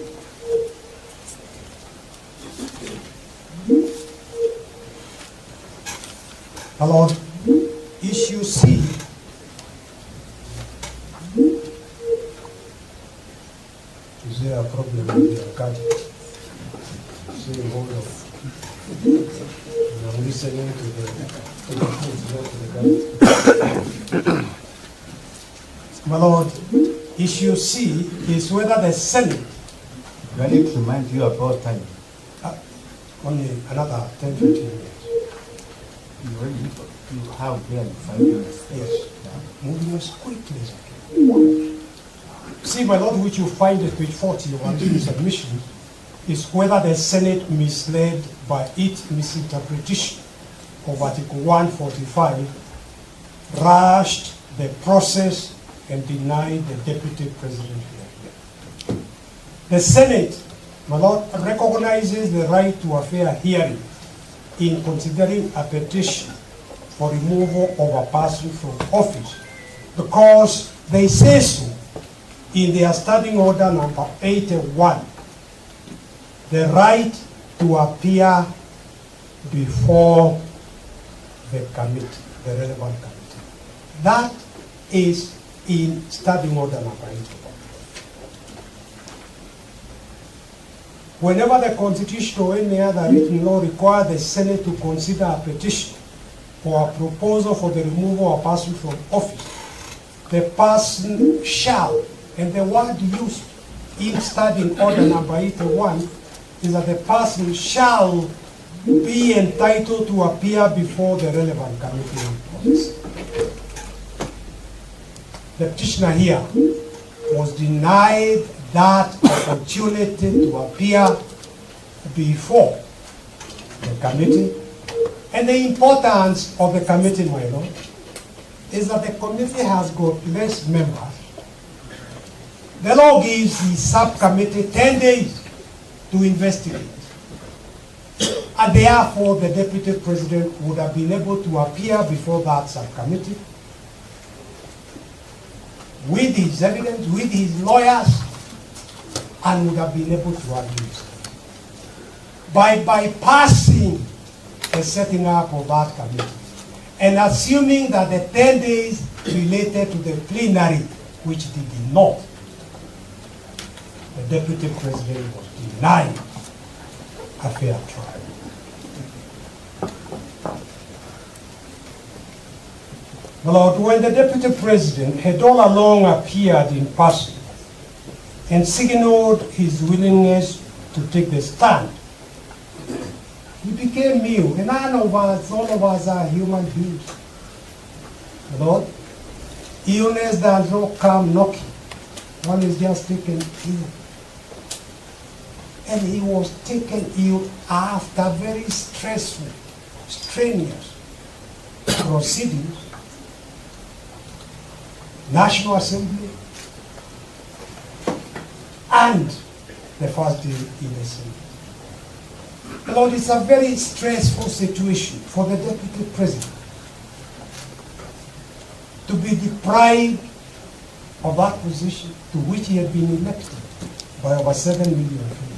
My lord, issue C is there a problem with the gadget? Saying hold of. I'm listening to the gadget. My lord, issue C is whether the Senate. Do I need to remind you about time? Only another 10, 15 minutes. You have barely 5 minutes. Yes. Moving as quickly as I can. See, my lord, which you find at page 40 of our submission is whether the Senate misled by its misinterpretation of Article 145, rushed the process and denied the Deputy President hearing. The Senate, my lord, recognizes the right to a fair hearing in considering a petition for removal of a person from office because they say so in their standing order number 81, the right to appear before the committee, the relevant committee. That is in standing order number 81. Whenever the Constitution or any other written law require the Senate to consider a petition or a proposal for the removal of a person from office, the person shall, and the word used in standing order number 81 is that the person shall be entitled to appear before the relevant committee of office. The petitioner here was denied that opportunity to appear before the committee. And the importance of the committee, my lord, is that the committee has got less members. The law gives the subcommittee 10 days to investigate. And therefore, the Deputy President would have been able to appear before that subcommittee with his evidence, with his lawyers, and would have been able to argue. By bypassing the the setting up of that committee. And assuming that the 10 days related to the plenary, which they did not, the Deputy President was denied a fair trial. My Lord, when the Deputy President had all along appeared in person and signaled his willingness to take the stand, he became mute. And all of us are human beings. My Lord, illness does not come knocking. One is just taken ill. And he was taken ill after very stressful, strenuous proceedings. National Assembly, and the first day in the Senate. Lord, it's a very stressful situation for the Deputy President to be deprived of that position to which he had been elected by over 7 million people.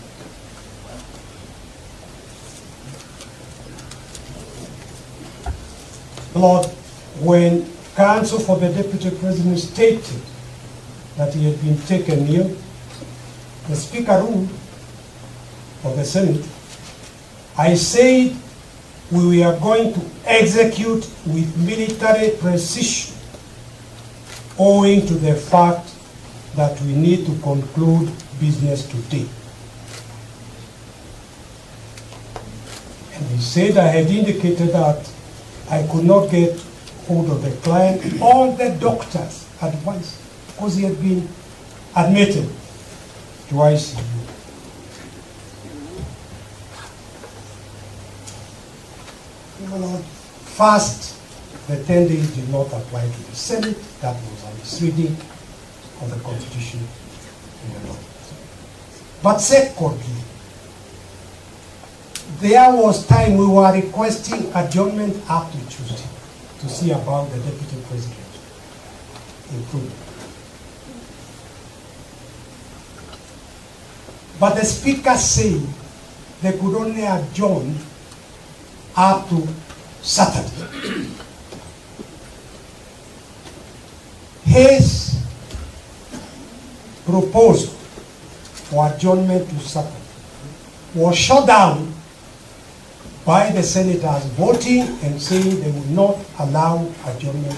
Lord, when counsel for the Deputy President stated that he had been taken ill, the Speaker ruled of the Senate, I said we were going to execute with military precision owing to the fact that we need to conclude business today. And he said I had indicated that I could not get hold of the client or the doctor's advice because he had been admitted to ICU. First, the 10 days did not apply to the Senate. That was a misreading of the Constitution in the law. But secondly, there was time we were requesting adjournment up to Tuesday to see about the Deputy President improvement. But the Speaker said they could only adjourn up to Saturday. His proposal for adjournment to Saturday was shut down by the senators voting and saying they would not allow adjournment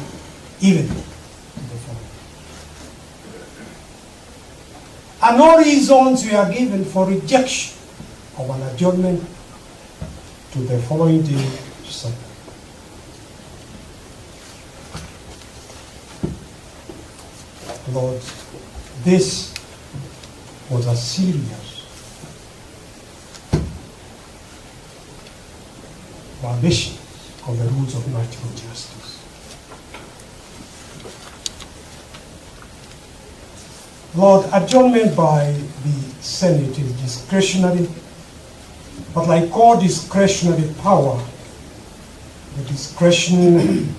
even to the following. And no reasons were given for rejection of an adjournment to the following day, Saturday. Lord, this was a serious violation of the rules of natural justice. Lord, adjournment by the Senate is discretionary, but like all discretionary power, the discretion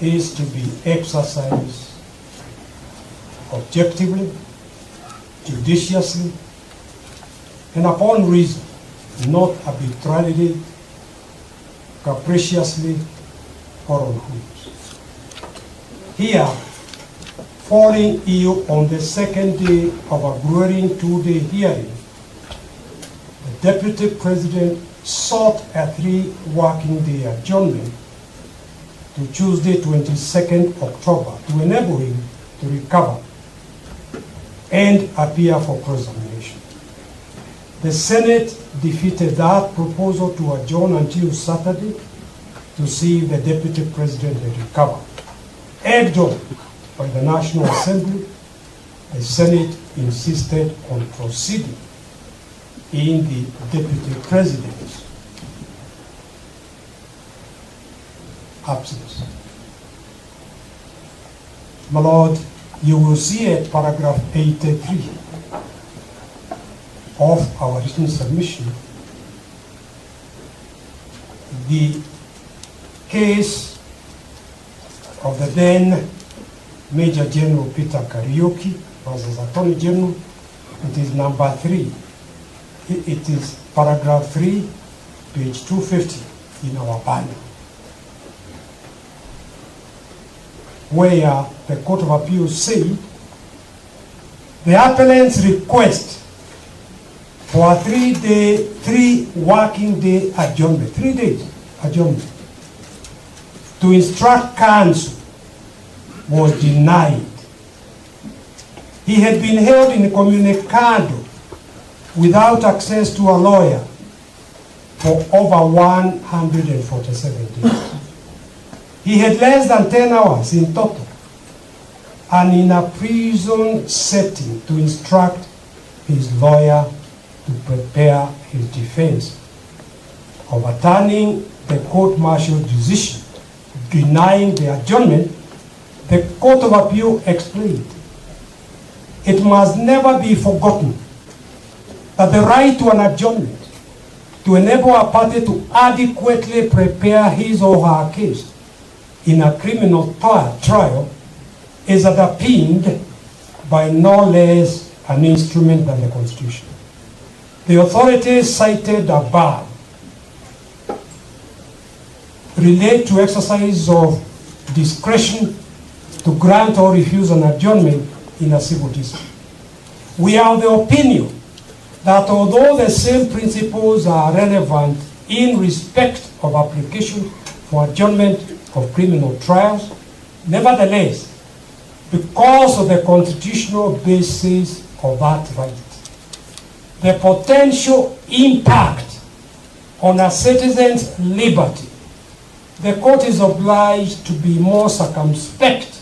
is to be exercised objectively, judiciously, and upon reason, not arbitrarily, capriciously, or on whims. Here, falling ill on the second day of a grueling 2-day hearing, the Deputy President sought a 3-working-day adjournment to Tuesday, 22nd October, to enable him to recover and appear for cross-examination. The Senate defeated that proposal to adjourn until Saturday to see if the Deputy President had recovered. Egged on by the National Assembly, the Senate insisted on proceeding in the Deputy President's absence. My Lord, you will see at paragraph 83 of our written submission the case of the then Major General Peter Kariuki versus Attorney General. It is number 3. It is paragraph 3, page 250 in our banner, where the Court of Appeal said the appellant's request for a 3 working day adjournment, 3 days adjournment, to instruct counsel was denied. He had been held incommunicado without access to a lawyer for over 147 days. He had less than 10 hours in total, and in a prison setting to instruct his lawyer to prepare his defense. Overturning the court-martial decision denying the adjournment, the Court of Appeal explained, it must never be forgotten that the right to an adjournment to enable a party to adequately prepare his or her case in a criminal trial is underpinned by no less an instrument than the Constitution. The authorities cited above relate to exercise of discretion to grant or refuse an adjournment in a civil dispute. We are of the opinion that although the same principles are relevant in respect of application for adjournment of criminal trials, nevertheless, because of the constitutional basis of that right, the potential impact on a citizen's liberty, the court is obliged to be more circumspect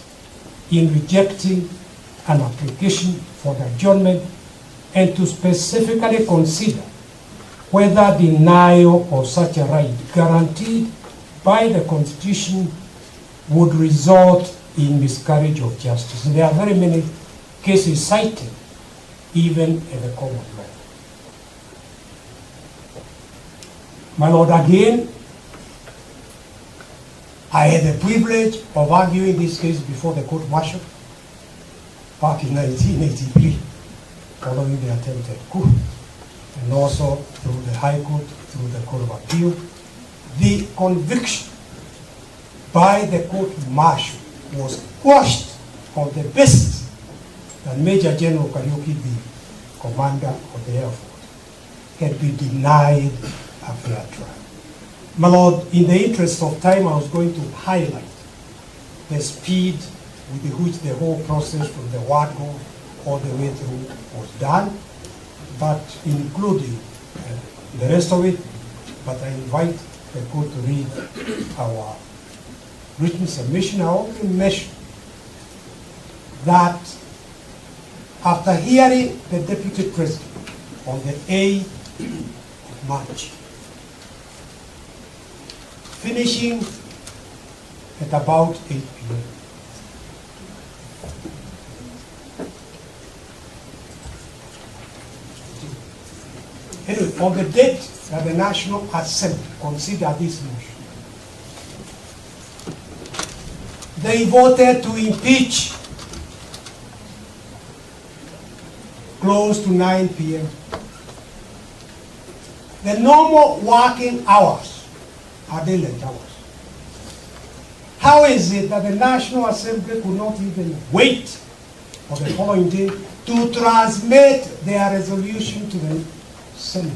in rejecting an application for the adjournment and to specifically consider whether denial of such a right guaranteed by the Constitution would result in miscarriage of justice. And there are very many cases cited, even in the common law. My Lord, again, I had the privilege of arguing this case before the court-martial back in 1983, following the attempted coup, and also through the High Court, through the Court of Appeal. The conviction by the court-martial was quashed on the basis that Major General Kariuki, the commander of the Air Force, had been denied a fair trial. My Lord, in the interest of time, I was going to highlight the speed with which the whole process from the word-go all the way through was done, but including the rest of it. But I invite the court to read our written submission. I only mention that after hearing the Deputy President on the 8th of March, finishing at about 8 p.m. Anyway, on the date that the National Assembly considered this motion, they voted to impeach close to 9 p.m. The normal working hours are daylight hours. How is it that the National Assembly could not even wait for the following day to transmit their resolution to the Senate?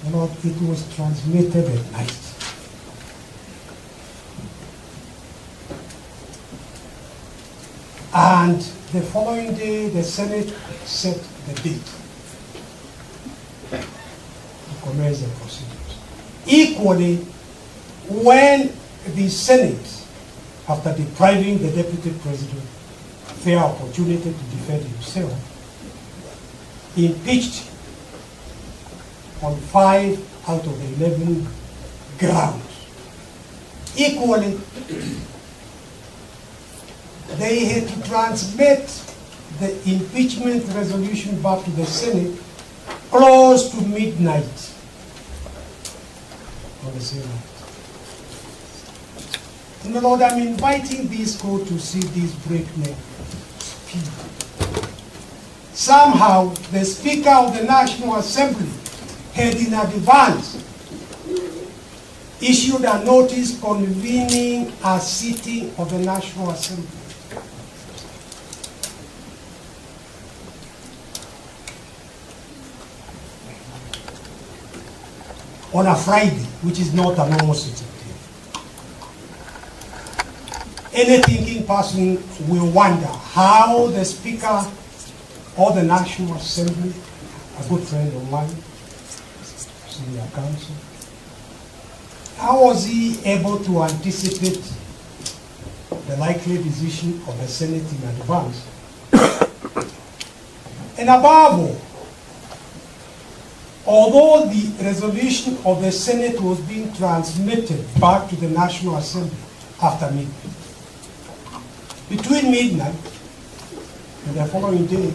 You know, it was transmitted at night. And the following day, the Senate set the date to commence the procedures. Equally, when the Senate, after depriving the Deputy President a fair opportunity to defend himself, impeached on 5 out of the 11 grounds. Equally, they had to transmit the impeachment resolution back to the Senate close to midnight on the same night. My Lord, I'm inviting this court to see this breakneck speed. Somehow, the Speaker of the National Assembly had in advance issued a notice convening a sitting of the National Assembly. On a Friday, which is not a normal sitting day. Any thinking person will wonder how the Speaker of the National Assembly, a good friend of mine, senior counsel, how was he able to anticipate the likely decision of the Senate in advance? And above all, although the resolution of the Senate was being transmitted back to the National Assembly after midnight, between midnight and the following day,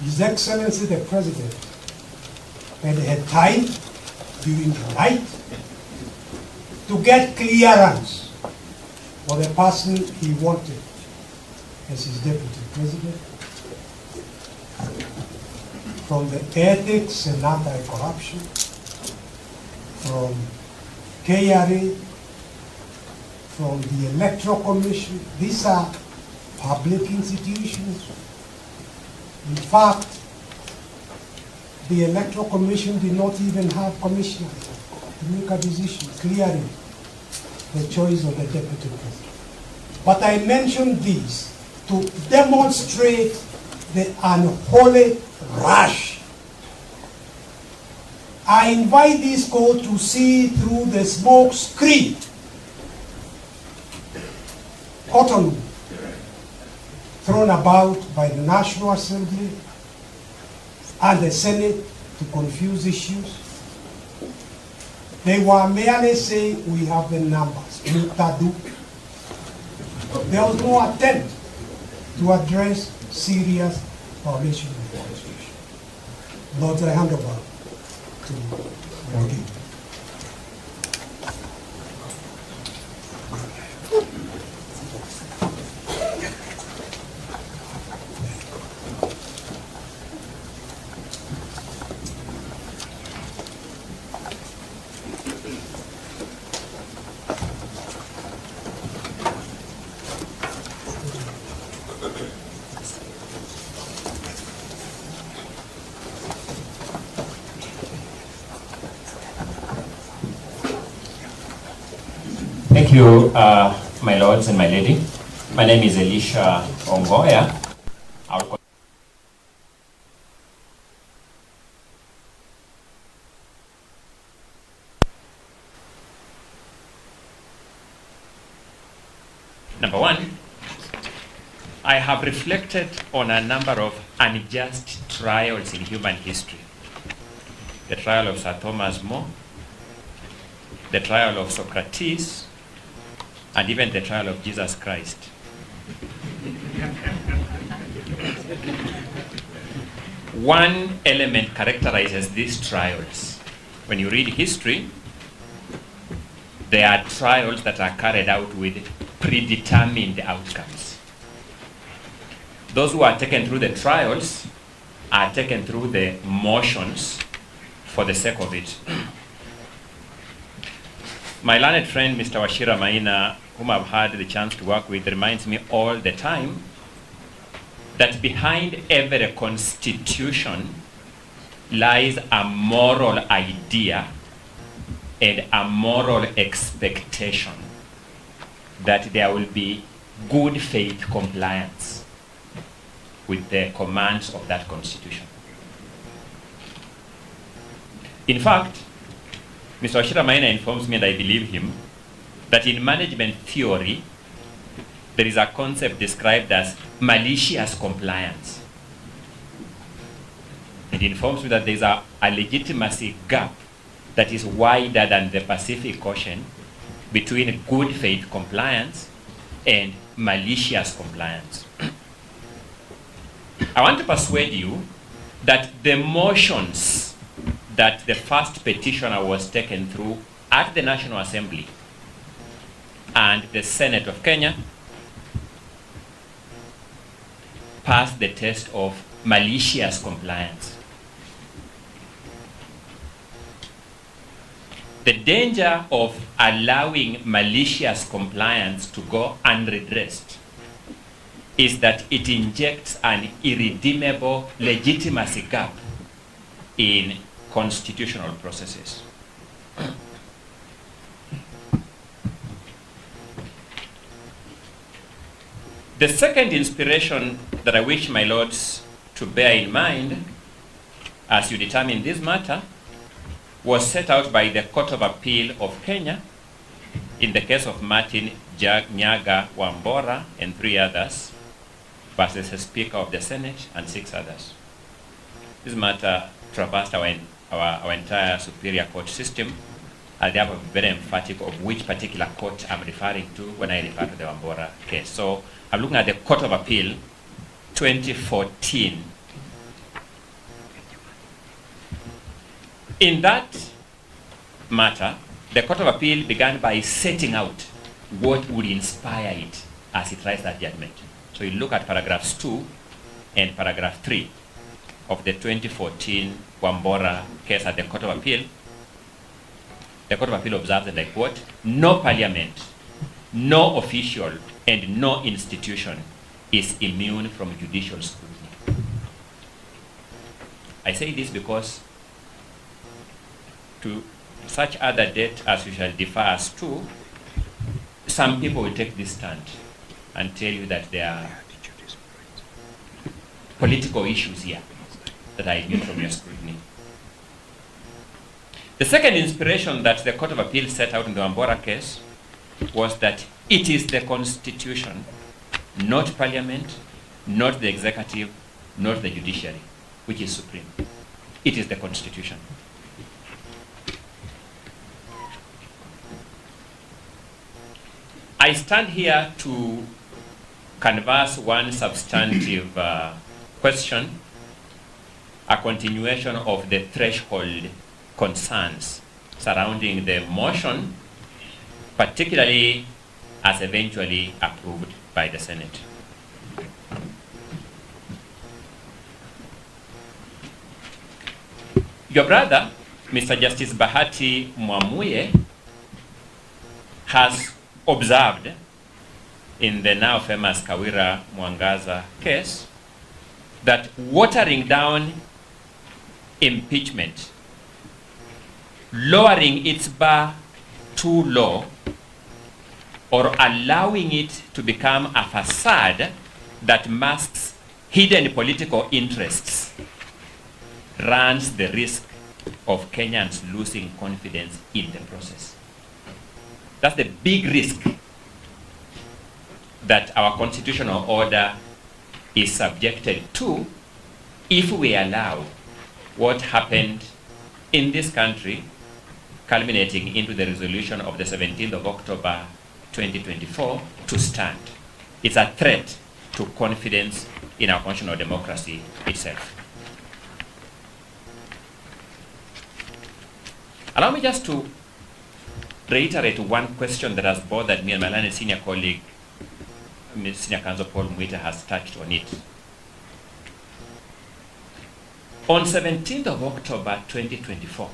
His Excellency the President had time during the night to get clearance for the person he wanted as his deputy president from the ethics and anti-corruption, from KRA, from the Electoral Commission. These are public institutions. In fact, the Electoral Commission did not even have commissioners to make a decision clearing the choice of the deputy president. But I mentioned this to demonstrate the unholy rush. I invite this court to see through the smoke screen cotton thrown about by the National Assembly and the Senate to confuse issues. They were merely saying we have the numbers. There was no attempt to address serious violations of the Constitution. Lord, I hand over to Morgan. Thank you, my lords and my lady. My name is Elisha Ongoya. Number one, I have reflected on a number of unjust trials in human history. The trial of Sir Thomas More, the trial of Socrates, and even the trial of Jesus Christ. One element characterizes these trials. When you read history, there are trials that are carried out with predetermined outcomes. Those who are taken through the trials are taken through the motions for the sake of it. My learned friend, Mr. Wachira Maina, whom I've had the chance to work with, reminds me all the time that behind every constitution lies a moral idea and a moral expectation that there will be good faith compliance with the commands of that constitution. In fact, Mr. Wachira Maina informs me, and I believe him, that in management theory, there is a concept described as malicious compliance. It informs me that there is a legitimacy gap that is wider than the Pacific Ocean between good faith compliance and malicious compliance. I want to persuade you that the motions that the first petitioner was taken through at the National Assembly and the Senate of Kenya passed the test of malicious compliance. The danger of allowing malicious compliance to go unredressed is that it injects an irredeemable legitimacy gap in constitutional processes. The second inspiration that I wish my lords to bear in mind as you determine this matter was set out by the Court of Appeal of Kenya in the case of Martin Nyaga Wambora and 3 others versus the Speaker of the Senate and 6 others. This matter traversed our entire superior court system. I'll have a very emphatic of which particular court I'm referring to when I refer to the Wambora case. So I'm looking at the Court of Appeal 2014. In that matter, the Court of Appeal began by setting out what would inspire it as it writes that judgment. So you look at paragraphs 2 and paragraph 3 of the 2014 Wambora case at the Court of Appeal. The Court of Appeal observes that, like what? No parliament, no official, and no institution is immune from judicial scrutiny. I say this because to such other debt as we shall defer us to, some people will take this stand and tell you that there are political issues here that are immune from your scrutiny. The second inspiration that the Court of Appeal set out in the Wambora case was that it is the Constitution, not Parliament, not the executive, not the judiciary, which is supreme. It is the Constitution. I stand here to canvass one substantive question, a continuation of the threshold concerns surrounding the motion, particularly as eventually approved by the Senate. Your brother, Mr. Justice Bahati Mwamuye, has observed in the now famous Kawira Mwangaza case that watering down impeachment, lowering its bar too low, or allowing it to become a facade that masks hidden political interests runs the risk of Kenyans losing confidence in the process. That's the big risk that our constitutional order is subjected to if we allow what happened in this country, culminating into the resolution of the 17th of October 2024, to stand. It's a threat to confidence in our constitutional democracy itself. Allow me just to reiterate one question that has bothered me, and my learned senior colleague, Senior Counsel Paul Mwita, has touched on it. On 17th of October 2024,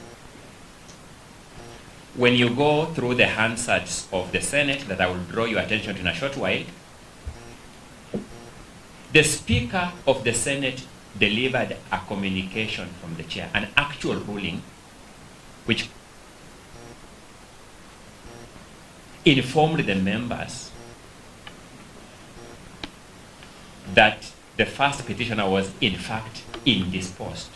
when you go through the Hansards of the Senate that I will draw your attention to in a short while, the Speaker of the Senate delivered a communication from the chair, an actual ruling, which informed the members that the first petitioner was in fact indisposed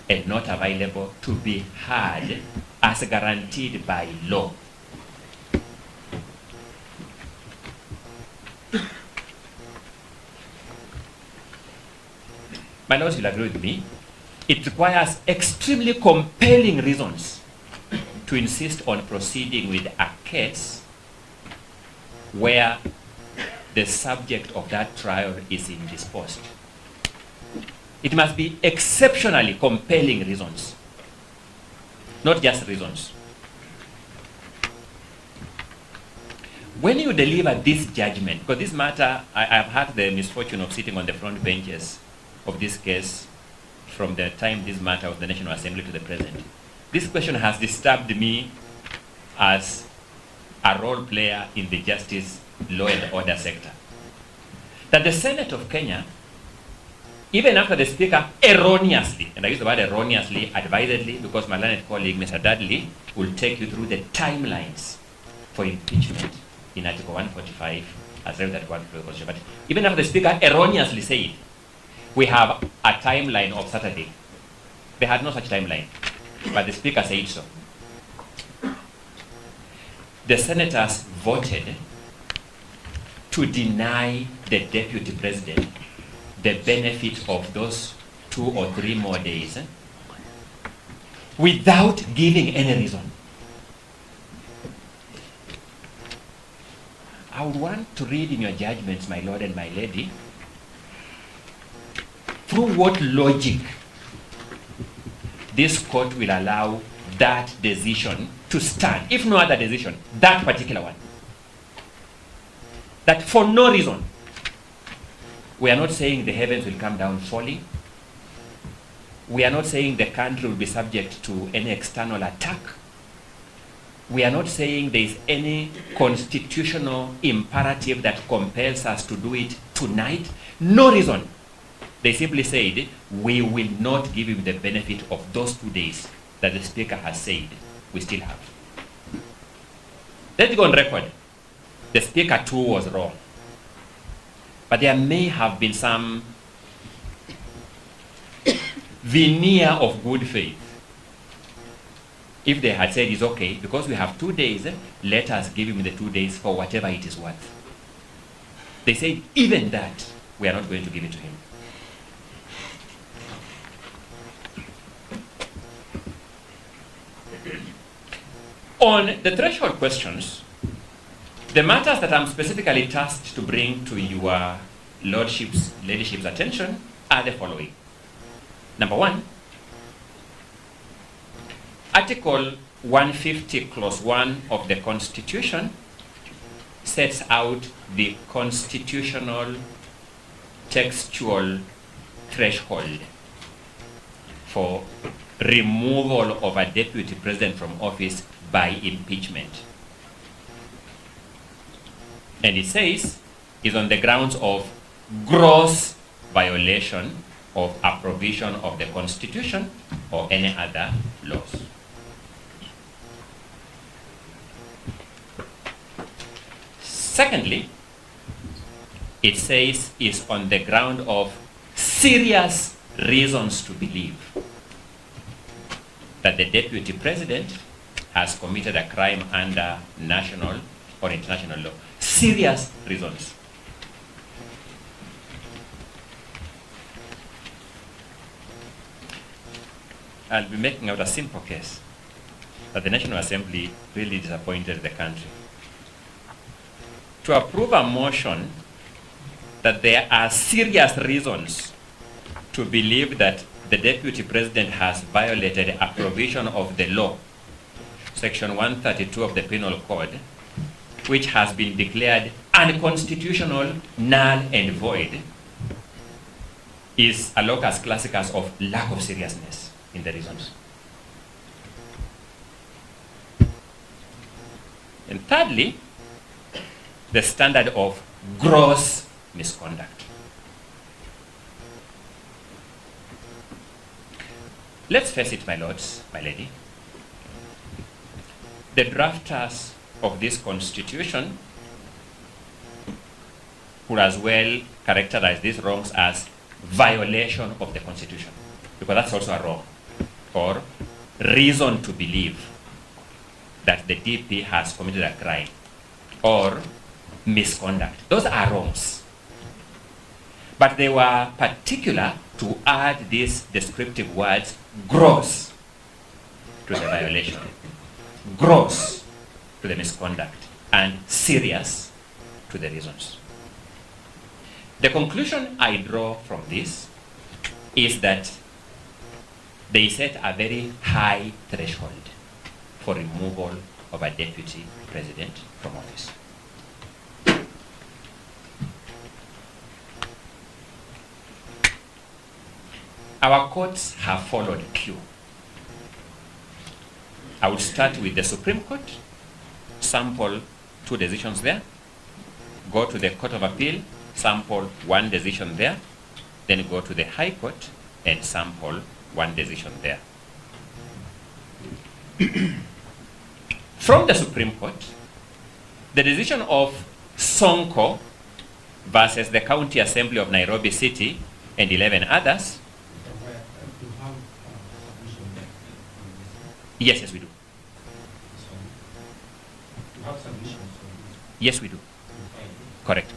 and not available to be heard as guaranteed by law. My lords will agree with me. It requires extremely compelling reasons to insist on proceeding with a case where the subject of that trial is indisposed. It must be exceptionally compelling reasons, not just reasons. When you deliver this judgment, because this matter, I've had the misfortune of sitting on the front benches of this case from the time this matter of the National Assembly to the present. This question has disturbed me as a role player in the justice, law and order sector. That the Senate of Kenya, even after the Speaker erroneously, and I use the word erroneously, advisedly, because my learned colleague, Mr. Dudley, will take you through the timelines for impeachment in Article 145, as read that one for the Constitution. But even after the Speaker erroneously said, we have a timeline of Saturday. They had no such timeline, but the Speaker said so. The senators voted to deny the Deputy President the benefit of those 2 or 3 more days without giving any reason. I would want to read in your judgments, my lord and my lady, through what logic this court will allow that decision to stand, if no other decision, that particular one. That for no reason, we are not saying the heavens will come down falling. We are not saying the country will be subject to any external attack. We are not saying there is any constitutional imperative that compels us to do it tonight. No reason. They simply said, we will not give him the benefit of those 2 days that the Speaker has said we still have. Let's go on record. The Speaker too was wrong. But there may have been some veneer of good faith. If they had said it's okay, because we have 2 days, let us give him the 2 days for whatever it is worth. They said, even that, we are not going to give it to him. On the threshold questions, the matters that I'm specifically tasked to bring to your lordship's, ladyship's attention are the following. Number 1, Article 150, Clause 1 of the Constitution sets out the constitutional textual threshold for removal of a deputy president from office by impeachment. And it says is on the grounds of gross violation of a provision of the Constitution or any other laws. Secondly, it says is on the ground of serious reasons to believe that the deputy president has committed a crime under national or international law. Serious reasons. I'll be making out a simple case that the National Assembly really disappointed the country. To approve a motion that there are serious reasons to believe that the Deputy President has violated a provision of the law, Section 132 of the Penal Code, which has been declared unconstitutional, null and void, is a locus classicus of lack of seriousness in the reasons. And thirdly, the standard of gross misconduct. Let's face it, my lords, my lady. The drafters of this constitution could as well characterize these wrongs as violation of the constitution, because that's also a wrong, or reason to believe that the DP has committed a crime, or misconduct. Those are wrongs. But they were particular to add these descriptive words, gross, to the violation, gross to the misconduct, and serious to the reasons. The conclusion I draw from this is that they set a very high threshold for removal of a deputy president from office. Our courts have followed cue. I would start with the Supreme Court sample 2 decisions there, go to the Court of Appeal, sample 1 decision there, then go to the High Court and sample 1 decision there. From the Supreme Court, the decision of Sonko versus the County Assembly of Nairobi City and 11 others. Yes, yes, we do. Yes, we do. Correct.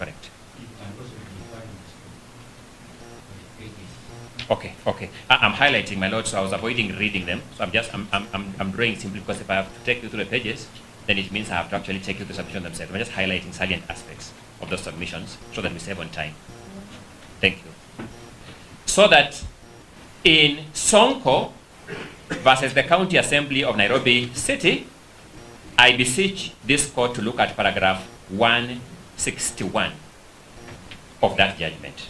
Okay. I'm highlighting, my lord, so I was avoiding reading them. So I'm drawing simply because if I have to take you through the pages, then it means I have to actually take you through the submission themselves. I'm just highlighting salient aspects of those submissions so that we save on time. Thank you. So that in Sonko versus the County Assembly of Nairobi City, I beseech this court to look at paragraph 161 of that judgment.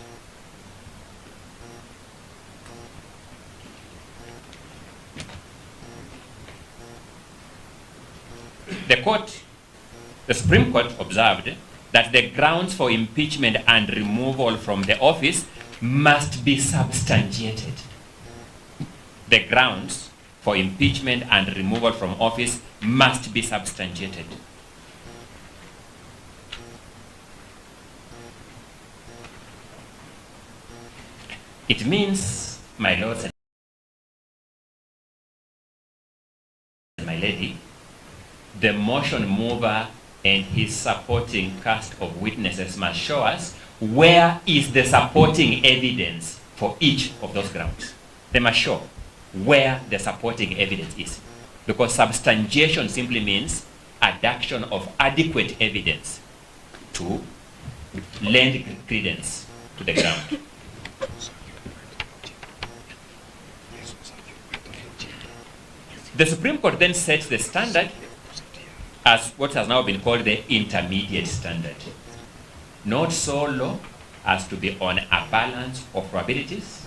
The Supreme Court observed that the grounds for impeachment and removal from the office must be substantiated. The grounds for impeachment and removal from office must be substantiated. It means, my lords and my lady, the motion mover and his supporting cast of witnesses must show us where is the supporting evidence for each of those grounds. They must show where the supporting evidence is. Because substantiation simply means adduction of adequate evidence to lend credence to the ground. The Supreme Court then sets the standard as what has now been called the intermediate standard. Not so low as to be on a balance of probabilities,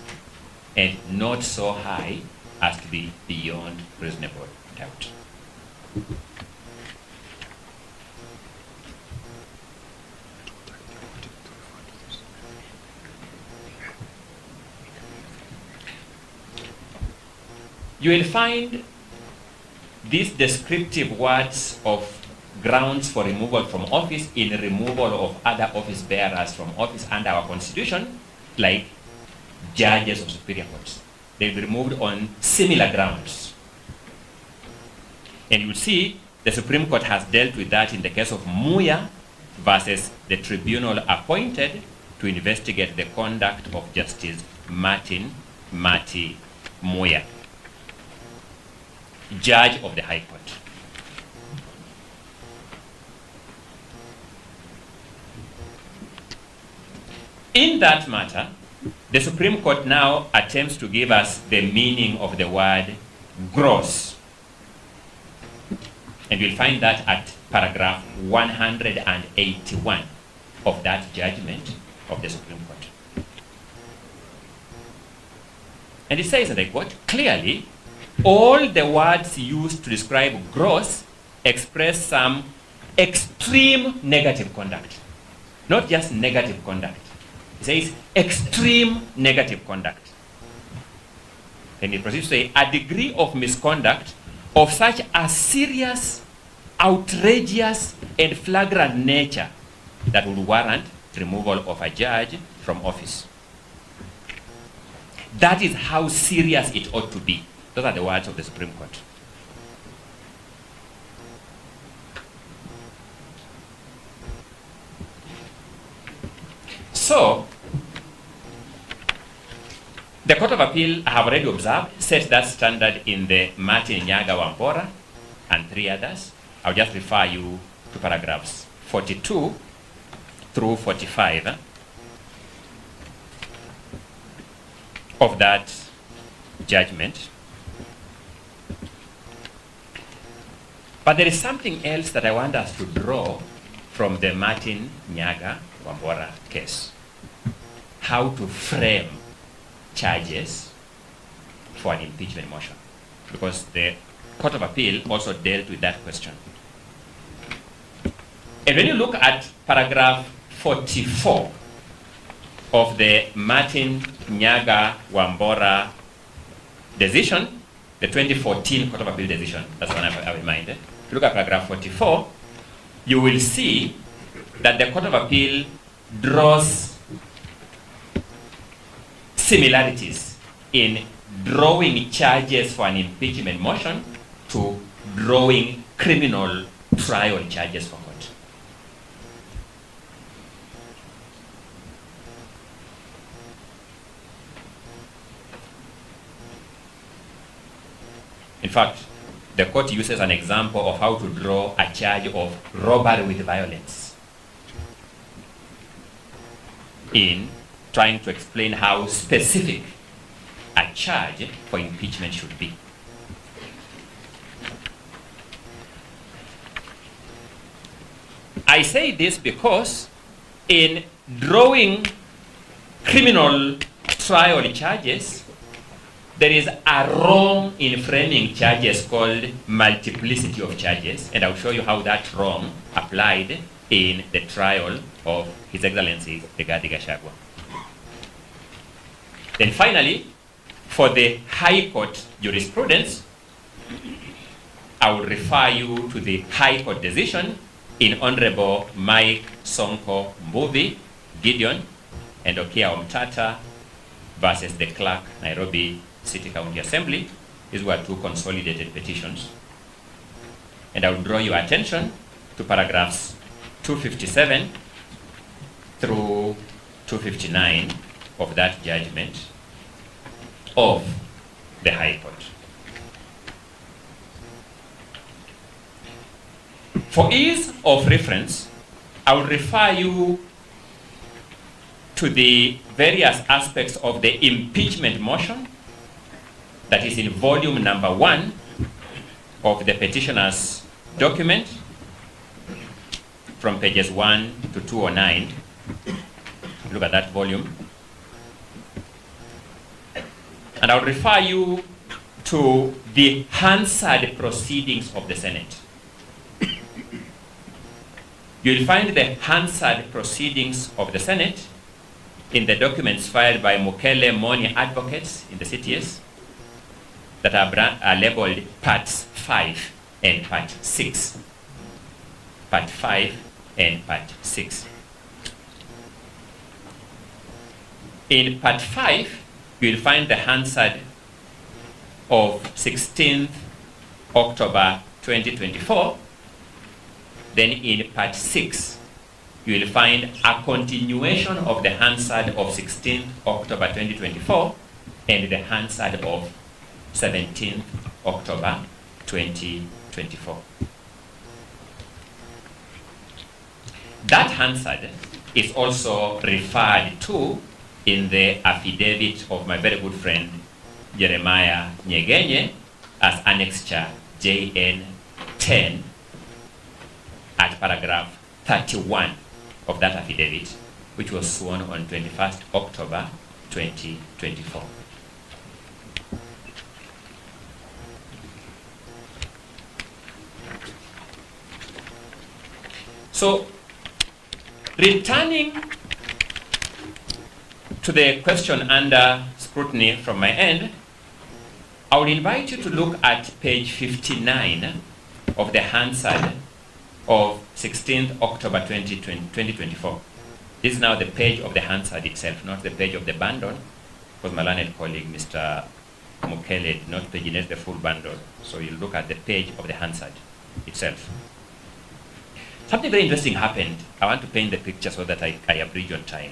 and not so high as to be beyond reasonable doubt. You will find these descriptive words of grounds for removal from office in removal of other office bearers from office under our constitution, like judges of superior courts. They'll be removed on similar grounds. And you'll see the Supreme Court has dealt with that in the case of Muya versus the tribunal appointed to investigate the conduct of Justice Martin Mati Muya, Judge of the High Court. In that matter, the Supreme Court now attempts to give us the meaning of the word gross. And you'll find that at paragraph 181 of that judgment of the Supreme Court. And it says, and I quote, clearly, all the words used to describe gross express some extreme negative conduct. Not just negative conduct. It says extreme negative conduct. And it proceeds to say a degree of misconduct of such a serious, outrageous, and flagrant nature that would warrant removal of a judge from office. That is how serious it ought to be. Those are the words of the Supreme Court. So, the Court of Appeal, I have already observed, sets that standard in the Martin Nyaga Wambora and 3 others. I'll just refer you to paragraphs 42 through 45 of that judgment. But there is something else that I want us to draw from the Martin Nyaga Wambora case. How to frame charges for an impeachment motion. Because the Court of Appeal also dealt with that question. And when you look at paragraph 44 of the Martin Nyaga Wambora decision, the 2014 Court of Appeal decision, that's the one I have in mind. If you look at paragraph 44, you will see that the Court of Appeal draws similarities in drawing charges for an impeachment motion to drawing criminal trial charges for court. In fact, the court uses an example of how to draw a charge of robbery with violence in trying to explain how specific a charge for impeachment should be. I say this because in drawing criminal trial charges, there is a wrong in framing charges called multiplicity of charges, and I'll show you how that wrong applied in the trial of His Excellency Rigathi Gachagua. Then finally, for the High Court jurisprudence, I will refer you to the High Court decision in Honorable Mike Sonko Mbuvi, Gideon, and Okia Omtata versus the Clerk, Nairobi City County Assembly. These were two consolidated petitions. And I will draw your attention to paragraphs 257 through 259 of that judgment of the High Court. For ease of reference, I will refer you to the various aspects of the impeachment motion that is in volume number 1 of the petitioner's document from pages 1 to 209. Look at that volume. And I'll refer you to the Hansard proceedings of the Senate. You'll find the Hansard proceedings of the Senate in the documents filed by Mukele Moni advocates in the CTS that are labeled Parts 5 and Part 6. Part 5 and Part 6. In Part 5, you'll find the Hansard of 16th October 2024. Then in Part 6, you will find a continuation of the Hansard of 16th October 2024 and the Hansard of 17th October 2024. That Hansard is also referred to in the affidavit of my very good friend Jeremiah Nyegenye as Annexure JN 10 at paragraph 31 of that affidavit, which was sworn on 21st October 2024. So, returning to the question under scrutiny from my end, I would invite you to look at page 59 of the Hansard of 16th October 2024. This is now the page of the Hansard itself, not the page of the bundle, because my learned colleague, Mr. Mukele, did not paginate the full bundle. So you look at the page of the Hansard itself. Something very interesting happened. I want to paint the picture so that I abridge on time.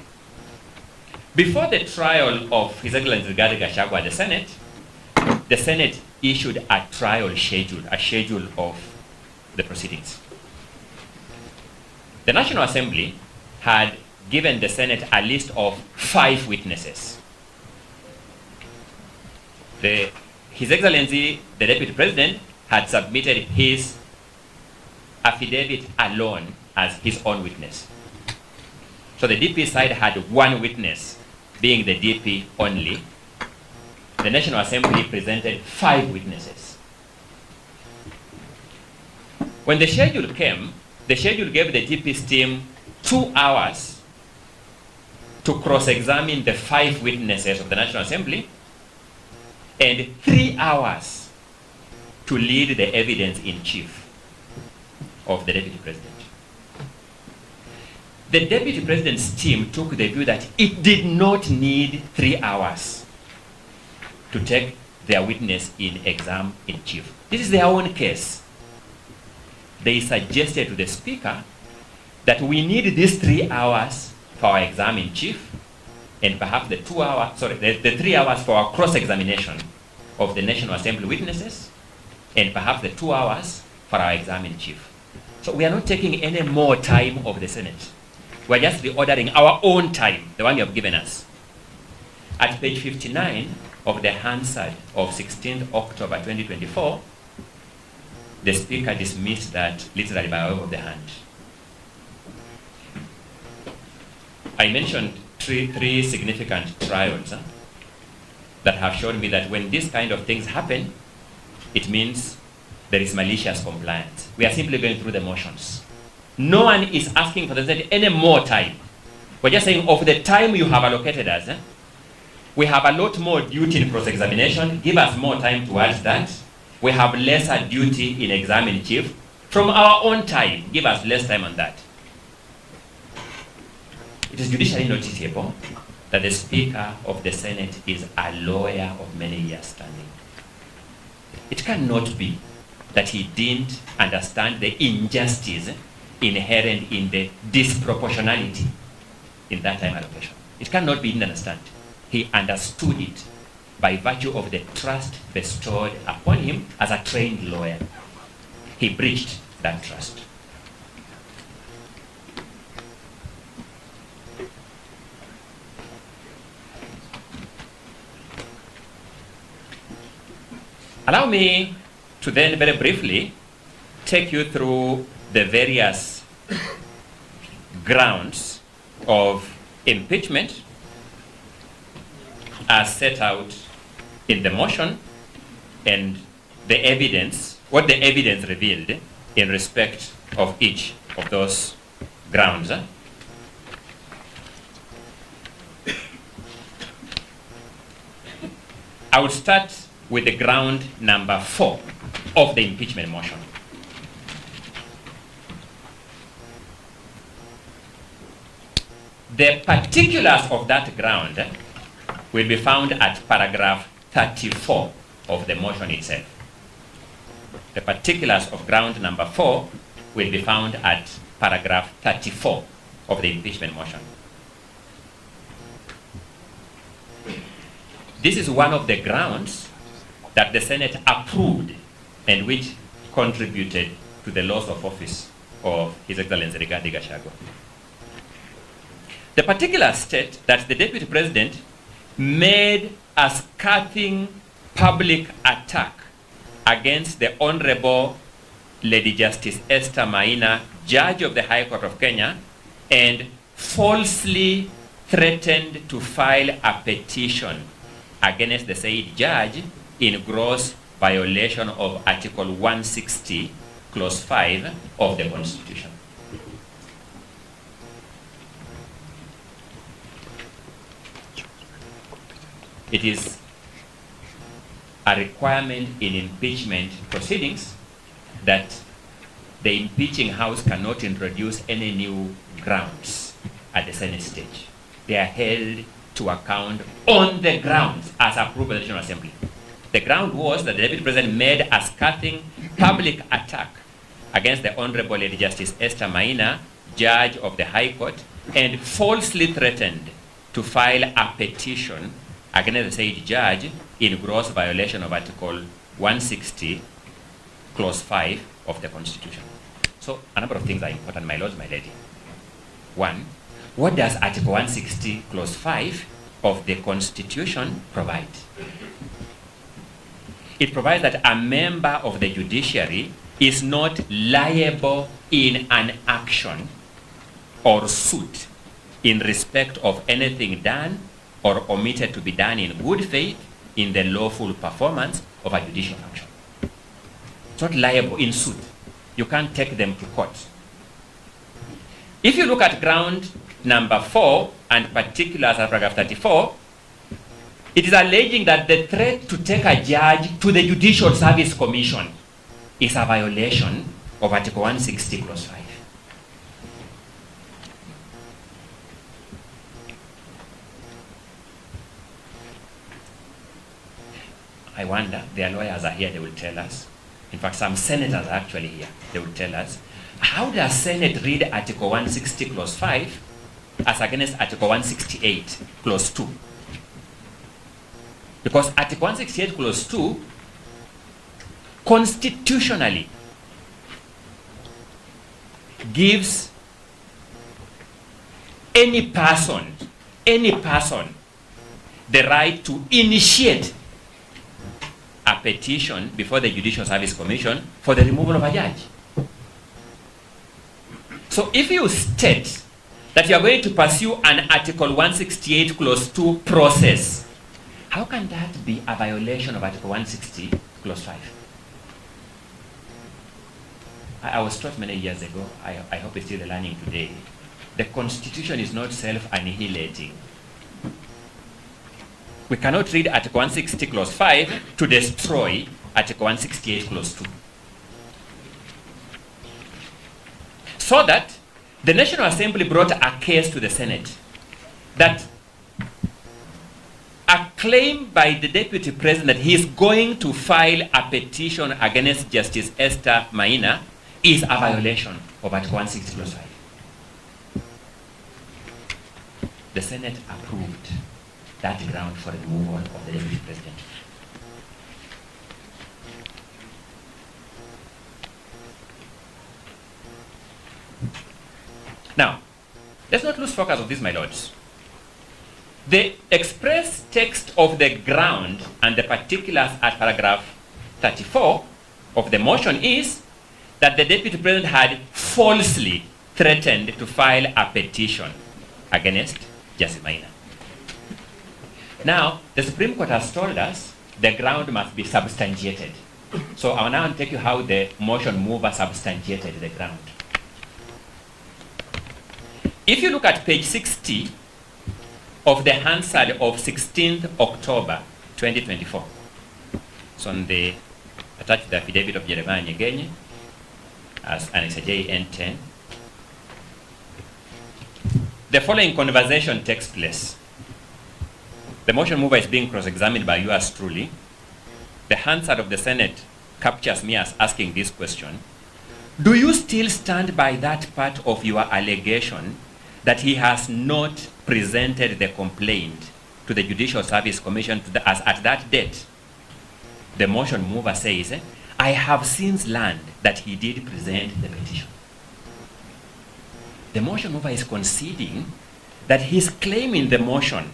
Before the trial of His Excellency Rigathi Gachagua at the Senate issued a trial schedule, a schedule of the proceedings. The National Assembly had given the Senate a list of 5 witnesses. His Excellency, the Deputy President, had submitted his affidavit alone as his own witness. So the DP side had 1 witness, being the DP only. The National Assembly presented 5 witnesses. When the schedule came, The schedule gave the TP's team 2 hours to cross-examine the 5 witnesses of the National Assembly and 3 hours to lead the evidence in chief of the Deputy President. The Deputy President's team took the view that it did not need 3 hours to take their witness in exam in chief. This is their own case. They suggested to the Speaker that we need these 3 hours for our exam in chief and perhaps the 3 hours for our cross-examination of the National Assembly witnesses and perhaps the 2 hours for our exam in chief. So we are not taking any more time of the Senate. We're just reordering our own time, the one you have given us. At page 59 of the Hansard of 16th October 2024, the Speaker dismissed that literally by wave of the hand. I mentioned three significant trials that have shown me that when these kind of things happen, it means there is malicious compliance. We are simply going through the motions. No one is asking for the Senate any more time. We're just saying of the time you have allocated us, we have a lot more duty in cross-examination. Give us more time towards that. We have lesser duty in exam in chief. From our own time, give us less time on that. It is judicially noticeable that the Speaker of the Senate is a lawyer of many years standing. It cannot be that he didn't understand the injustice inherent in the disproportionality in that time allocation. It cannot be he didn't understand. He understood it by virtue of the trust bestowed upon him as a trained lawyer. He breached that trust. Allow me to then very briefly take you through the various grounds of impeachment as set out in the motion and the evidence, what the evidence revealed in respect of each of those grounds. I will start with the ground number 4 of the impeachment motion. The particulars of that ground will be found at paragraph 34 of the motion itself. The particulars of ground number 4 will be found at paragraph 34 of the impeachment motion. This is one of the grounds that the Senate approved and which contributed to the loss of office of His Excellency Rigathi Gachagua. The particulars state that the Deputy President made a scathing public attack against the Honorable Lady Justice Esther Maina, Judge of the High Court of Kenya, and falsely threatened to file a petition against the said judge in gross violation of Article 160, Clause 5 of the Constitution. It is a requirement in impeachment proceedings that the impeaching house cannot introduce any new grounds at the Senate stage. They are held to account on the grounds as approved by the National Assembly. The ground was that the Deputy President made a scathing public attack against the Honorable Lady Justice Esther Maina, Judge of the High Court, and falsely threatened to file a petition against the said judge in gross violation of Article 160, Clause 5 of the Constitution. So a number of things are important, my lords, my lady. One, what does Article 160, Clause 5 of the Constitution provide? It provides that a member of the judiciary is not liable in an action or suit in respect of anything done or omitted to be done in good faith in the lawful performance of a judicial function. It's not liable in suit. You can't take them to court If you look at ground number 4 and particulars of paragraph 34, it is alleging that the threat to take a judge to the Judicial Service Commission is a violation of Article 160 clause 5. I wonder, their lawyers are here, they will tell us. In fact, some senators are actually here, they will tell us. How does Senate read Article 160 clause 5 as against Article 168 clause 2? Because Article 168 clause 2 constitutionally gives any person the right to initiate a petition before the Judicial Service Commission for the removal of a judge. So if you state that you are going to pursue an Article 168 clause 2 process, how can that be a violation of Article 160 clause 5? I was taught many years ago, I hope it's still learning today, the Constitution is not self-annihilating. We cannot read Article 160 clause 5 to destroy Article 168 clause 2. So that the National Assembly brought a case to the Senate that a claim by the Deputy President that he is going to file a petition against Justice Esther Maina is a violation of Article 160 clause 5. The Senate approved that ground for removal of the Deputy President. Now, let's not lose focus of this, my lords. The express text of the ground and the particulars at paragraph 34 of the motion is that the Deputy President had falsely threatened to file a petition against Justice Maina. Now, the Supreme Court has told us the ground must be substantiated. So I will now take you how the motion mover substantiated the ground. If you look at page 60 of the Hansard of 16th October 2024, it's on the attached to the affidavit of Jeremiah Nyegenye as Annex JN10. The following conversation takes place. The motion mover is being cross-examined by yours truly. The Hansard of the Senate captures me as asking this question. Do you still stand by that part of your allegation that he has not presented the complaint to the Judicial Service Commission as at that date? The motion mover says, I have since learned that he did present the petition. The motion mover is conceding that he's claiming the motion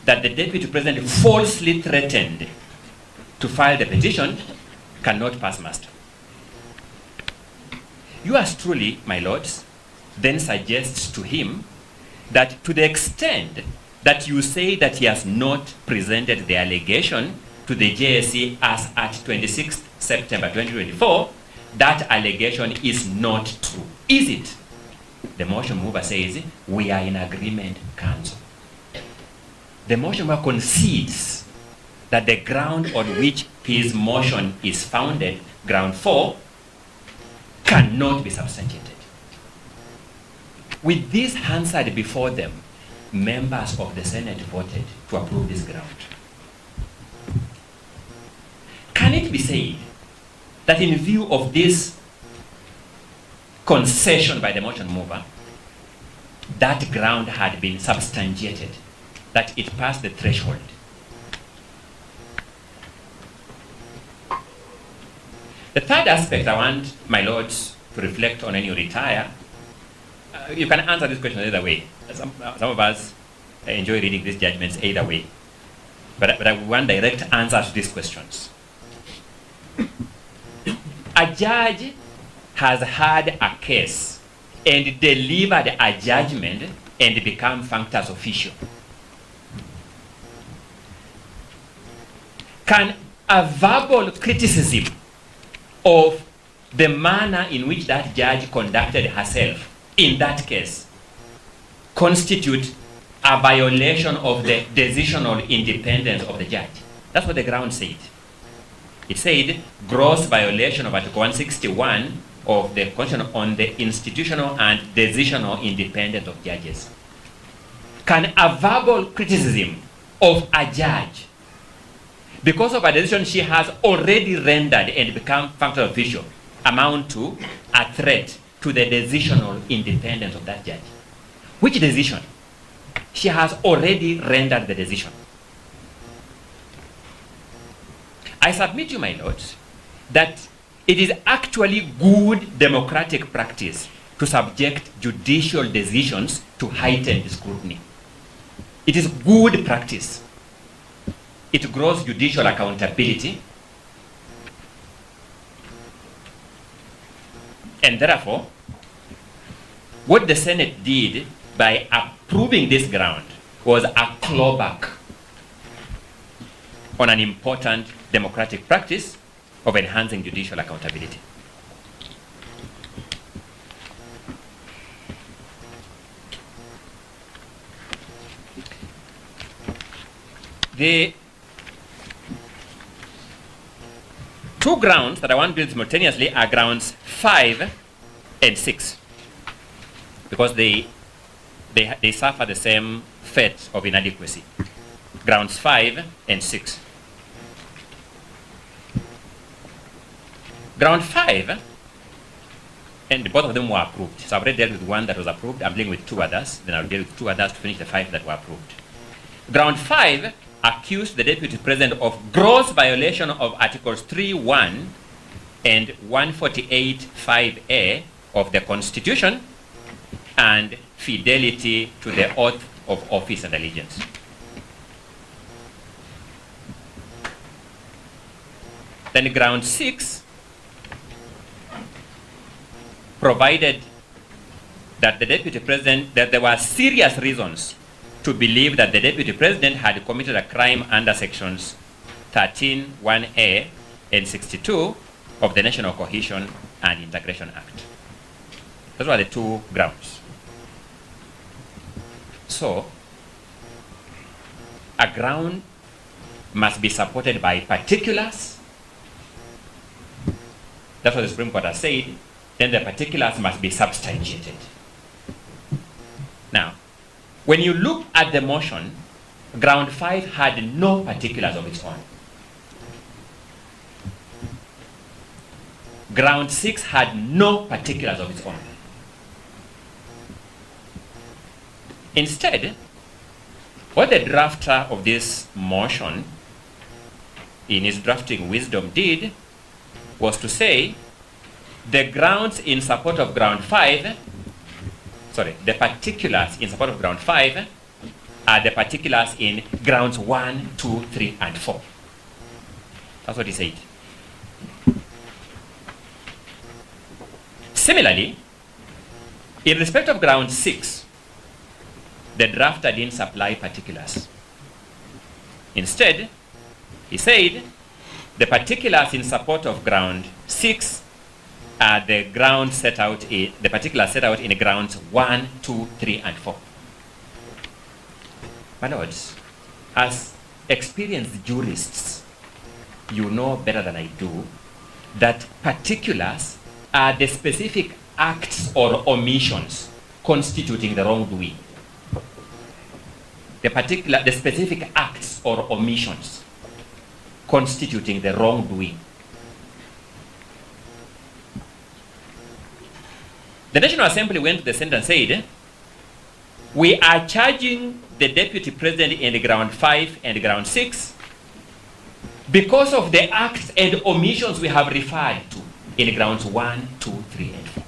that the Deputy President falsely threatened to file the petition cannot pass muster. Yours truly, my lords, then suggests to him that to the extent that you say that he has not presented the allegation to the JSC as at 26th September 2024, that allegation is not true. Is it? The motion mover says, we are in agreement, counsel. The motion mover concedes that the ground on which his motion is founded, ground 4, cannot be substantiated. With this Hansard before them, members of the Senate voted to approve this ground. Can it be said that in view of this concession by the motion mover, that ground had been substantiated, that it passed the threshold? The third aspect I want my lords to reflect on when you retire, you can answer this question either way. Some of us enjoy reading these judgments either way. But I want direct answers to these questions. A judge has had a case and delivered a judgment and become functus officio. Can a verbal criticism of the manner in which that judge conducted herself in that case constitute a violation of the decisional independence of the judge. That's what the ground said. It said gross violation of Article 161 of the Constitution on the institutional and decisional independence of judges. Can a verbal criticism of a judge because of a decision she has already rendered and become functional official amount to a threat to the decisional independence of that judge? Which decision? She has already rendered the decision. I submit to you, my lords, that it is actually good democratic practice to subject judicial decisions to heightened scrutiny. It is good practice. It grows judicial accountability. And therefore, what the Senate did by approving this ground was a clawback on an important democratic practice of enhancing judicial accountability. The two grounds that I want to deal simultaneously are grounds 5 and 6, because they suffer the same fate of inadequacy. Grounds 5 and 6. Ground 5, and both of them were approved. So I've already dealt with one that was approved. I'm dealing with two others. Then I'll deal with two others to finish the 5 that were approved. Ground 5 accused the Deputy President of gross violation of Articles 3.1 and 148.5a of the Constitution and fidelity to the oath of office and allegiance. Then ground 6 provided that the Deputy President, that there were serious reasons to believe that the Deputy President had committed a crime under sections 13(1)(a) and 62 of the National Cohesion and Integration Act. Those were the two grounds. So, a ground must be supported by particulars. That's what the Supreme Court has said. Then the particulars must be substantiated. Now, when you look at the motion, ground 5 had no particulars of its own. Ground 6 had no particulars of its own. Instead, what the drafter of this motion, in his drafting wisdom, did was to say the grounds in support of ground 5, the particulars in support of ground 5 are the particulars in grounds 1, 2, 3, and 4. That's what he said. Similarly, in respect of ground 6, the drafter didn't supply particulars. Instead, he said the particulars in support of ground 6 are the grounds set out in the particulars set out in grounds 1, 2, 3, and 4. My lords, as experienced jurists, you know better than I do that particulars are the specific acts or omissions constituting the wrongdoing. The specific acts or omissions constituting the wrongdoing. The National Assembly went to the Senate and said, we are charging the Deputy President in ground 5 and ground 6 because of the acts and omissions we have referred to in grounds 1, 2, 3, and 4.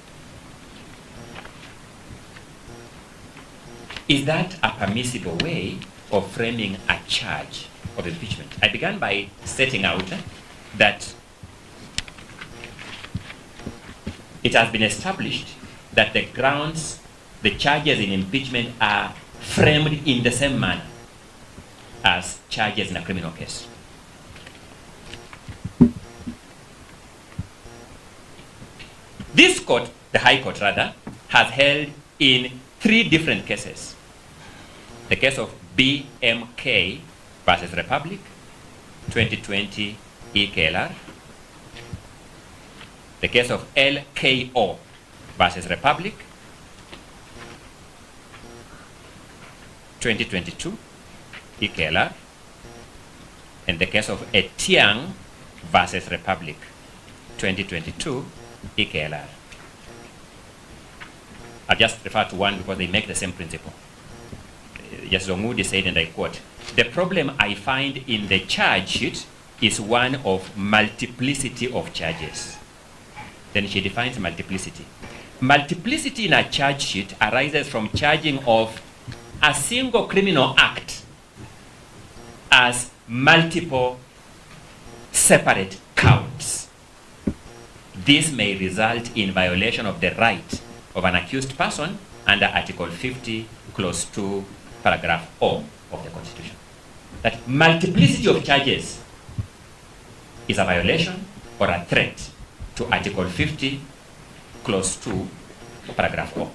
Is that a permissible way of framing a charge of impeachment? I began by setting out that it has been established that the grounds, the charges in impeachment are framed in the same manner as charges in a criminal case. This court, the High Court rather, has held in 3 different cases. The case of BMK versus Republic, 2020 EKLR. The case of LKO versus Republic, 2022 EKLR. And the case of Etiang versus Republic, 2022 EKLR. I'll just refer to one because they make the same principle. Justice Ongudi said, and I quote, "The problem I find in the charge sheet is one of multiplicity of charges." Then she defines multiplicity. Multiplicity in a charge sheet arises from charging of a single criminal act as multiple separate counts. This may result in violation of the right of an accused person under Article 50, Clause 2, Paragraph O of the Constitution. That multiplicity of charges is a violation or a threat to Article 50, Clause 2, Paragraph O.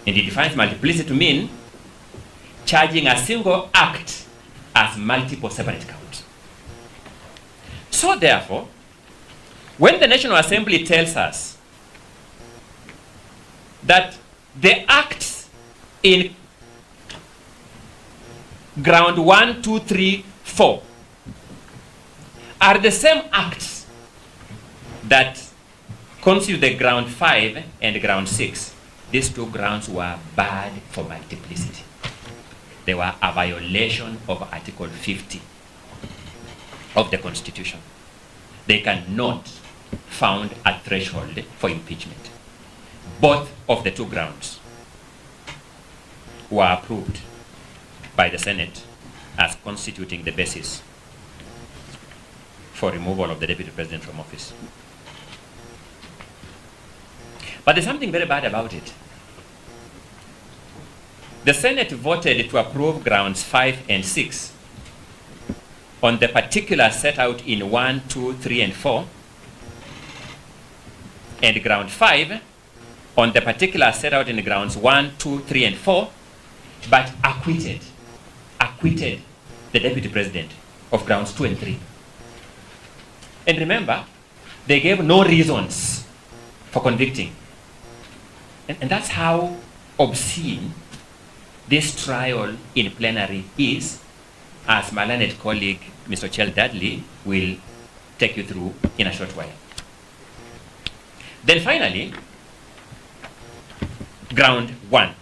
And it defines multiplicity to mean charging a single act as multiple separate counts. So therefore, when the National Assembly tells us that the acts in ground 1, 2, 3, 4 are the same acts that constitute the ground 5 and ground 6, these 2 grounds were bad for multiplicity. They were a violation of Article 50 of the Constitution. They cannot found a threshold for impeachment. Both of the 2 grounds were approved by the Senate as constituting the basis for removal of the Deputy President from office. But there's something very bad about it. The Senate voted to approve grounds 5 and 6 on the particulars set out in 1, 2, 3, and 4, and ground 5 on the particulars set out in grounds 1, 2, 3, and 4, but acquitted the Deputy President of grounds 2 and 3. And remember, they gave no reasons for convicting. And that's how obscene this trial in plenary is, as my learned colleague, Mr. Chell Dudley, will take you through in a short while. Then finally, ground 1.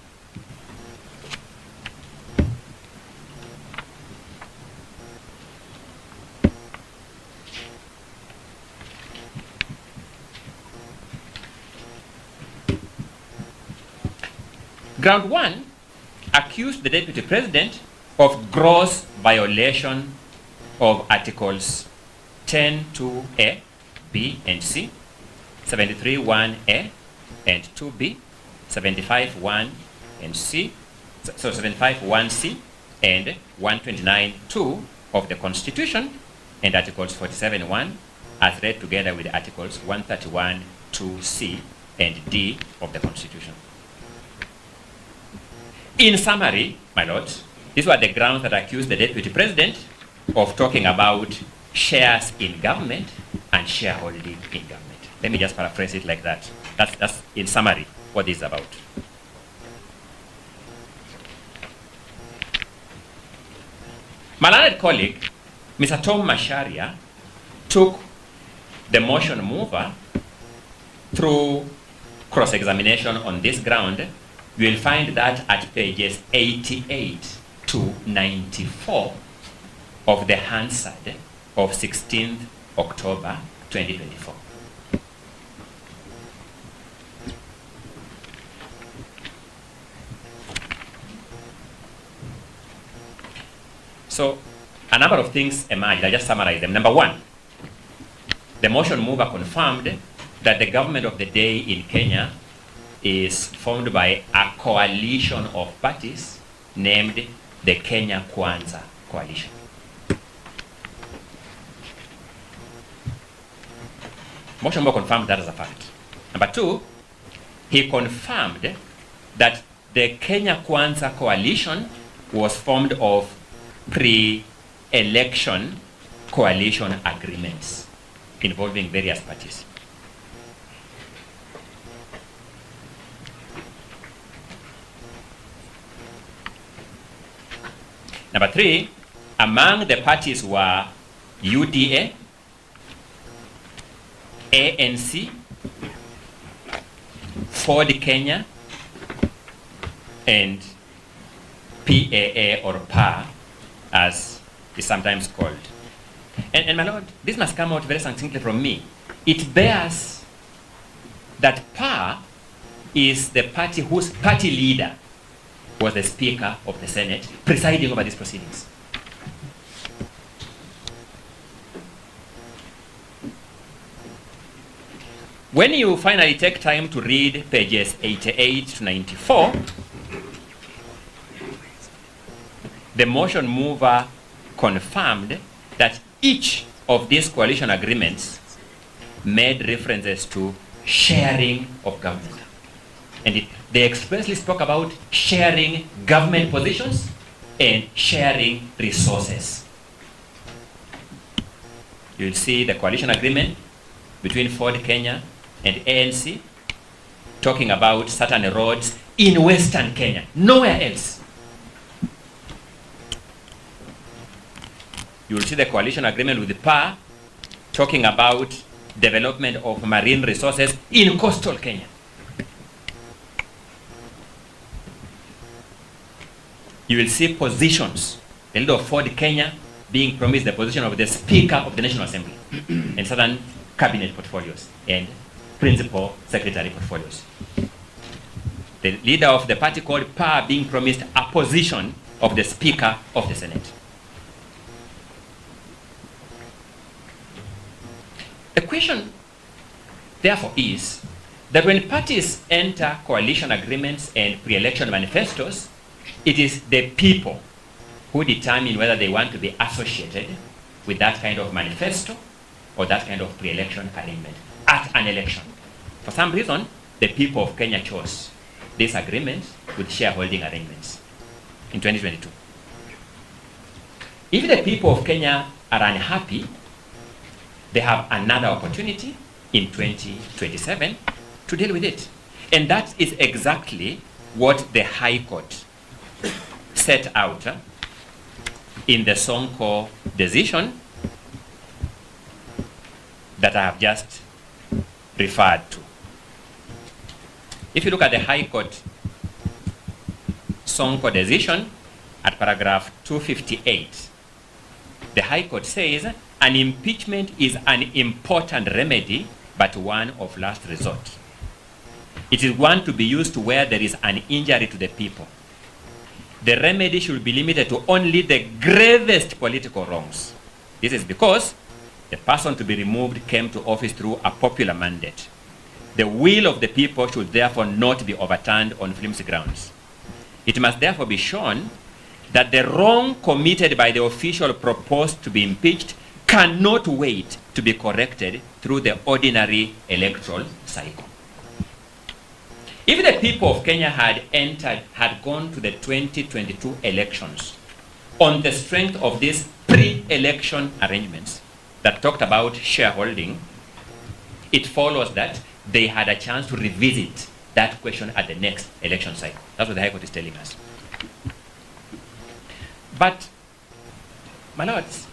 Ground 1 accused the Deputy President of gross violation of Articles 10(2)(a), B, and C, 73(1)(a) and 2B, 75(1) and C, so 75(1)(c) and 129(2) of the Constitution, and Articles 47(1) as read together with Articles 131(2)(c) and D of the Constitution. In summary, my lords, these were the grounds that accused the Deputy President of talking about shares in government and shareholding in government. Let me just paraphrase it like that. That's in summary what this is about. My learned colleague, Mr. Tom Macharia, took the motion mover through cross-examination on this ground. You will find that at pages 88 to 94 of the Hansard of 16th October 2024. So a number of things emerged. I just summarize them. Number 1, the motion mover confirmed that the government of the day in Kenya is formed by a coalition of parties named the Kenya Kwanza Coalition. Motion mover confirmed that as a fact. Number 2, he confirmed that the Kenya Kwanza coalition was formed of pre-election coalition agreements involving various parties. Number 3, among the parties were UDA, ANC, Ford Kenya, and PAA or PA, as is sometimes called. And my lord, this must come out very succinctly from me. It bears that PA is the party whose party leader was the Speaker of the Senate presiding over these proceedings. When you finally take time to read pages 88 to 94, the motion mover confirmed that each of these coalition agreements made references to sharing of government. And they expressly spoke about sharing government positions and sharing resources. You'll see the coalition agreement between Ford Kenya and ANC talking about certain roads in Western Kenya, nowhere else. You will see the coalition agreement with the PA talking about development of marine resources in coastal Kenya. You will see positions, the leader of Ford Kenya being promised the position of the Speaker of the National Assembly and certain cabinet portfolios and principal secretary portfolios. The leader of the party called PA being promised a position of the Speaker of the Senate. The question, therefore, is that when parties enter coalition agreements and pre-election manifestos, it is the people who determine whether they want to be associated with that kind of manifesto or that kind of pre-election arrangement at an election. For some reason, the people of Kenya chose this agreement with shareholding arrangements in 2022. If the people of Kenya are unhappy, they have another opportunity in 2027 to deal with it. And that is exactly what the High Court set out in the Sonko decision that I have just referred to. If you look at the High Court Sonko decision at paragraph 258, the High Court says, an impeachment is an important remedy, but one of last resort. It is one to be used where there is an injury to the people. The remedy should be limited to only the gravest political wrongs. This is because the person to be removed came to office through a popular mandate. The will of the people should therefore not be overturned on flimsy grounds. It must therefore be shown that the wrong committed by the official proposed to be impeached cannot wait to be corrected through the ordinary electoral cycle. If the people of Kenya had gone to the 2022 elections on the strength of these pre-election arrangements that talked about shareholding, it follows that they had a chance to revisit that question at the next election cycle. That's what the High Court is telling us. But, my lords,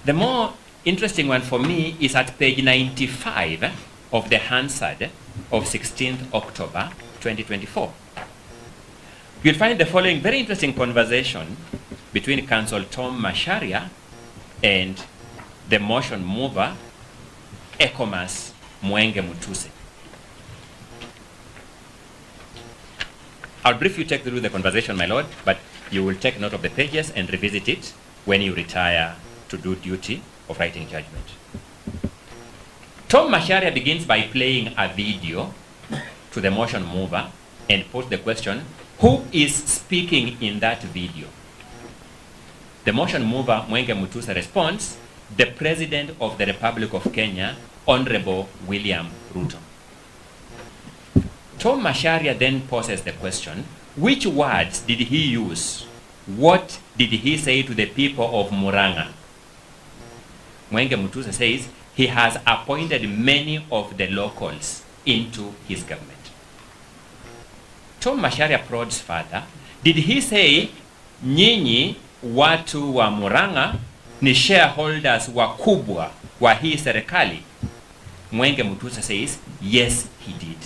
the more interesting one for me is at page 95 of the Hansard of 16th October 2024. You'll find the following very interesting conversation between Counsel Tom Macharia and the motion mover, Ecomas Mwenge Mutuse. I'll briefly take through the conversation, my lord, but you will take note of the pages and revisit it when you retire to do duty of writing judgment. Tom Macharia begins by playing a video to the motion mover and posed the question, who is speaking in that video? The motion mover, Mwenge Mutuse, responds, the President of the Republic of Kenya, Honorable William Ruto. Tom Macharia then poses the question, which words did he use? What did he say to the people of Murang'a? Mwenge Mutusa says he has appointed many of the locals into his government. Tom Macharia prods further. Did he say, nyinyi watu wa Murang'a ni shareholders wakubwa wa hii serikali? Mwenge Mutusa says, yes, he did.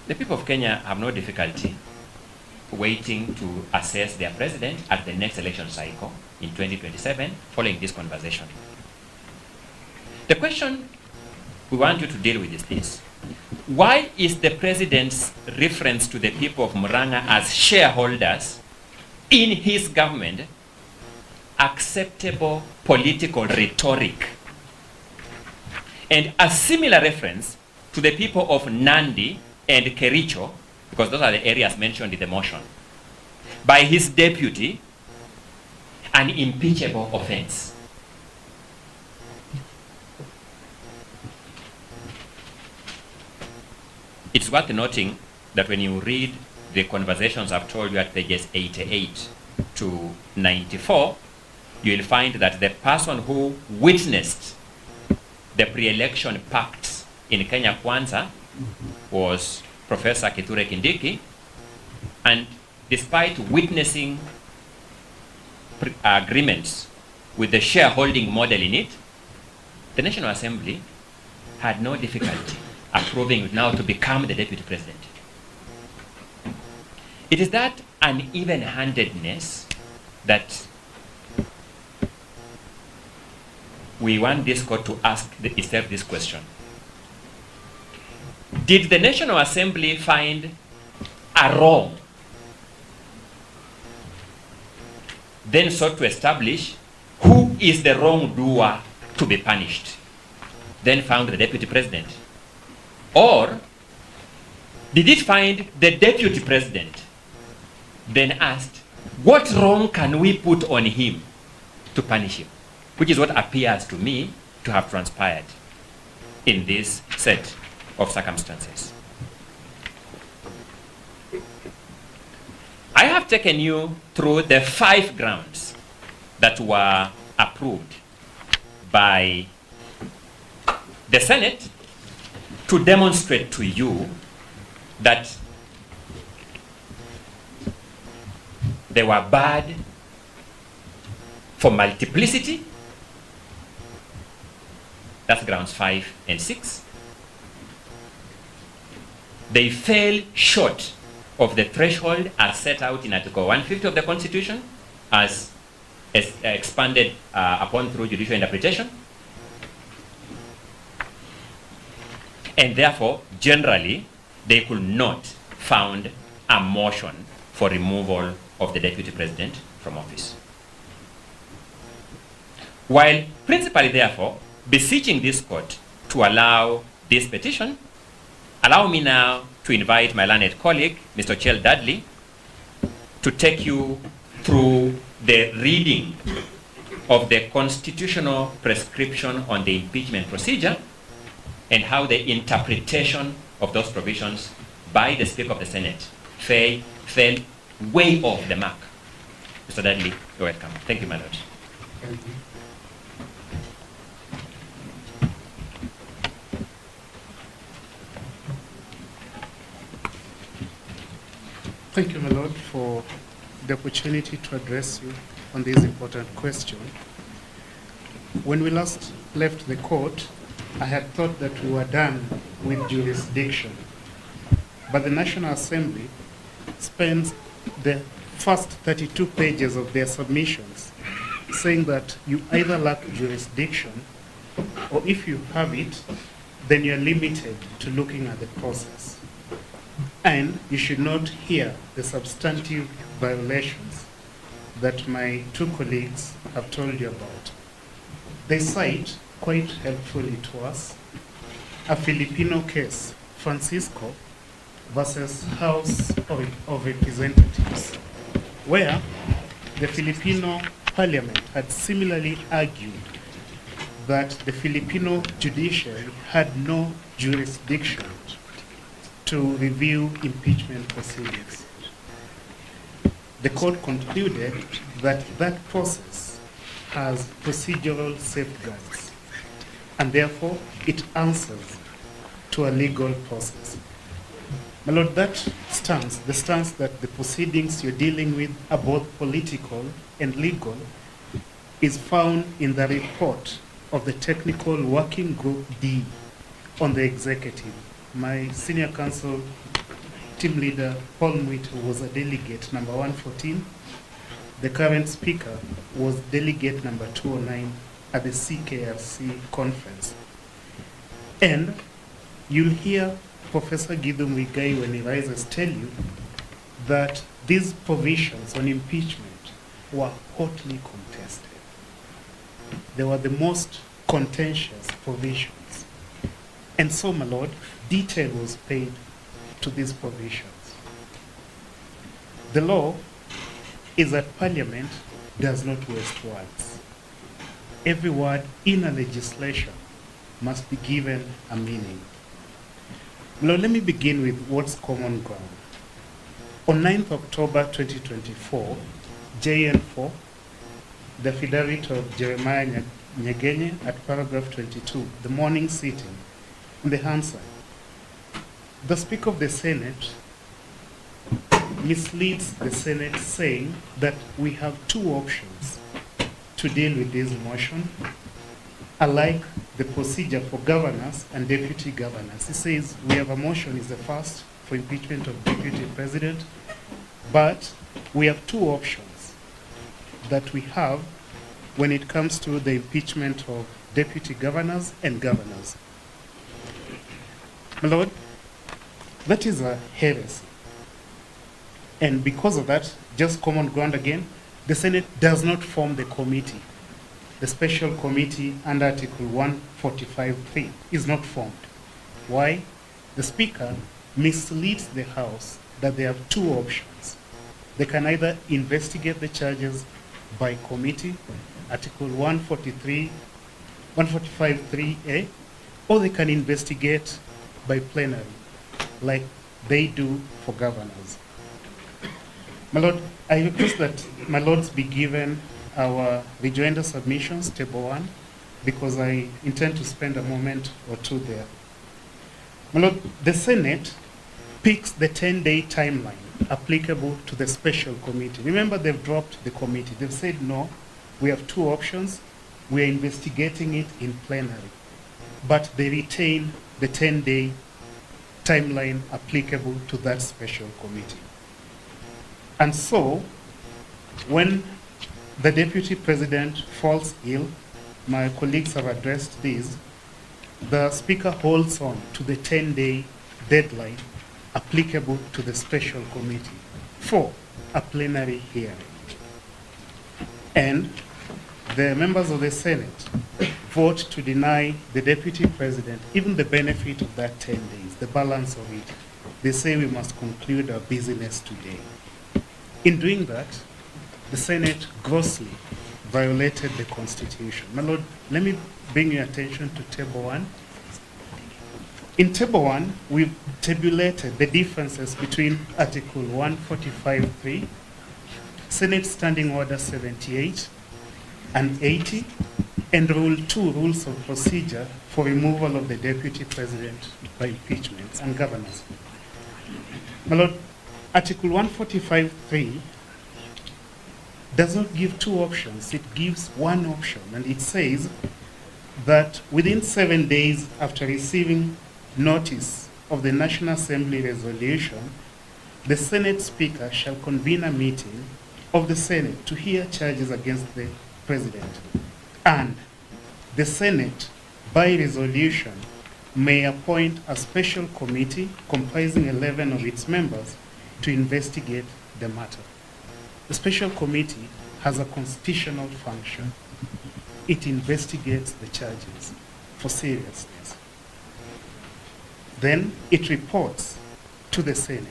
The people of Kenya have no difficulty waiting to assess their president at the next election cycle in 2027 following this conversation. The question we want you to deal with is this. Why is the president's reference to the people of Murang'a as shareholders in his government acceptable political rhetoric? And a similar reference to the people of Nandi and Kericho, because those are the areas mentioned in the motion, by his deputy, an impeachable offense. It's worth noting that when you read the conversations I've told you at pages 88 to 94, you'll find that the person who witnessed the pre-election pacts in Kenya Kwanza was Professor Kithure Kindiki, and despite witnessing agreements with the shareholding model in it, the National Assembly had no difficulty approving now to become the deputy president. It is that uneven-handedness that we want this court to ask itself this question. Did the National Assembly find a wrong, then sought to establish who is the wrongdoer to be punished, then found the deputy president? Or did it find the deputy president, then asked, what wrong can we put on him to punish him? Which is what appears to me to have transpired in this set of circumstances. I have taken you through the 5 grounds that were approved by the Senate to demonstrate to you that they were bad for multiplicity. That's grounds 5 and 6. They fell short of the threshold as set out in Article 150 of the Constitution, as expanded upon through judicial interpretation. And therefore, generally, they could not found a motion for removal of the deputy president from office. While principally, therefore, beseeching this court to allow this petition, allow me now to invite my learned colleague, Mr. Chell Dudley, to take you through the reading of the constitutional prescription on the impeachment procedure and how the interpretation of those provisions by the Speaker of the Senate fell way off the mark. Mr. Dudley, you're welcome. Thank you, my lord. Thank you. Thank you, my lord, for the opportunity to address you on this important question. When we last left the court, I had thought that we were done with jurisdiction, but the National Assembly spends the first 32 pages of their submissions saying that you either lack jurisdiction, or if you have it, then you're limited to looking at the process. And you should not hear the substantive violations that my 2 colleagues have told you about. They cite, quite helpfully to us, a Filipino case, Francisco versus House of Representatives, where the Filipino Parliament had similarly argued that the Filipino judiciary had no jurisdiction to review impeachment proceedings. The court concluded that that process has procedural safeguards, and therefore it answers to a legal process. My Lord, that stance, the stance that the proceedings you're dealing with are both political and legal, is found in the report of the Technical Working Group D on the executive. My senior counsel team leader, Paul Mwito, was a delegate number 114. The current speaker was delegate number 209 at the CKRC conference. And you'll hear Professor Githu Muigai, when he rises, tell you that these provisions on impeachment were hotly contested. They were the most contentious provisions. And so, my Lord, detail was paid to these provisions. The law is that Parliament does not waste words. Every word in a legislation must be given a meaning. Now, let me begin with what's common ground. On 9th October 2024, JN4, the affidavit of Jeremiah Nyegenye at paragraph 22, the morning sitting, in the Hansard, the Speaker of the Senate misleads the Senate, saying that we have two options to deal with this motion, alike the procedure for governors and deputy governors. He says we have a motion, is the first, for impeachment of deputy president, but we have two options that we have when it comes to the impeachment of deputy governors and governors. My Lord, that is a heresy. And because of that, just common ground again, the Senate does not form the committee. The special committee under Article 145(3) is not formed. Why? The Speaker misleads the House that they have two options. They can either investigate the charges by committee, Article 145(3)(a), or they can investigate by plenary, like they do for governors. My Lord, I request that my Lords be given our rejoinder submissions, table 1, because I intend to spend a moment or two there. My Lord, the Senate picks the 10-day timeline applicable to the special committee. Remember, they've dropped the committee. They've said, no, we have two options. We are investigating it in plenary. But they retain the 10-day timeline applicable to that special committee. And so, when the deputy president falls ill, my colleagues have addressed this, the Speaker holds on to the 10-day deadline applicable to the special committee for a plenary hearing. And the members of the Senate vote to deny the deputy president even the benefit of that 10 days, the balance of it. They say we must conclude our business today. In doing that, the Senate grossly violated the Constitution. My Lord, let me bring your attention to Table 1. In Table 1, we've tabulated the differences between Article 145(3), Senate Standing Order 78 and 80, and Rule 2, Rules of Procedure for removal of the Deputy President by impeachment and governors. My Lord, Article 145(3) does not give two options. It gives one option, and it says that within 7 days after receiving notice of the National Assembly resolution, the Senate Speaker shall convene a meeting of the Senate to hear charges against the President. And the Senate, by resolution, may appoint a special committee comprising 11 of its members to investigate the matter. The special committee has a constitutional function. It investigates the charges for seriousness. Then it reports to the Senate.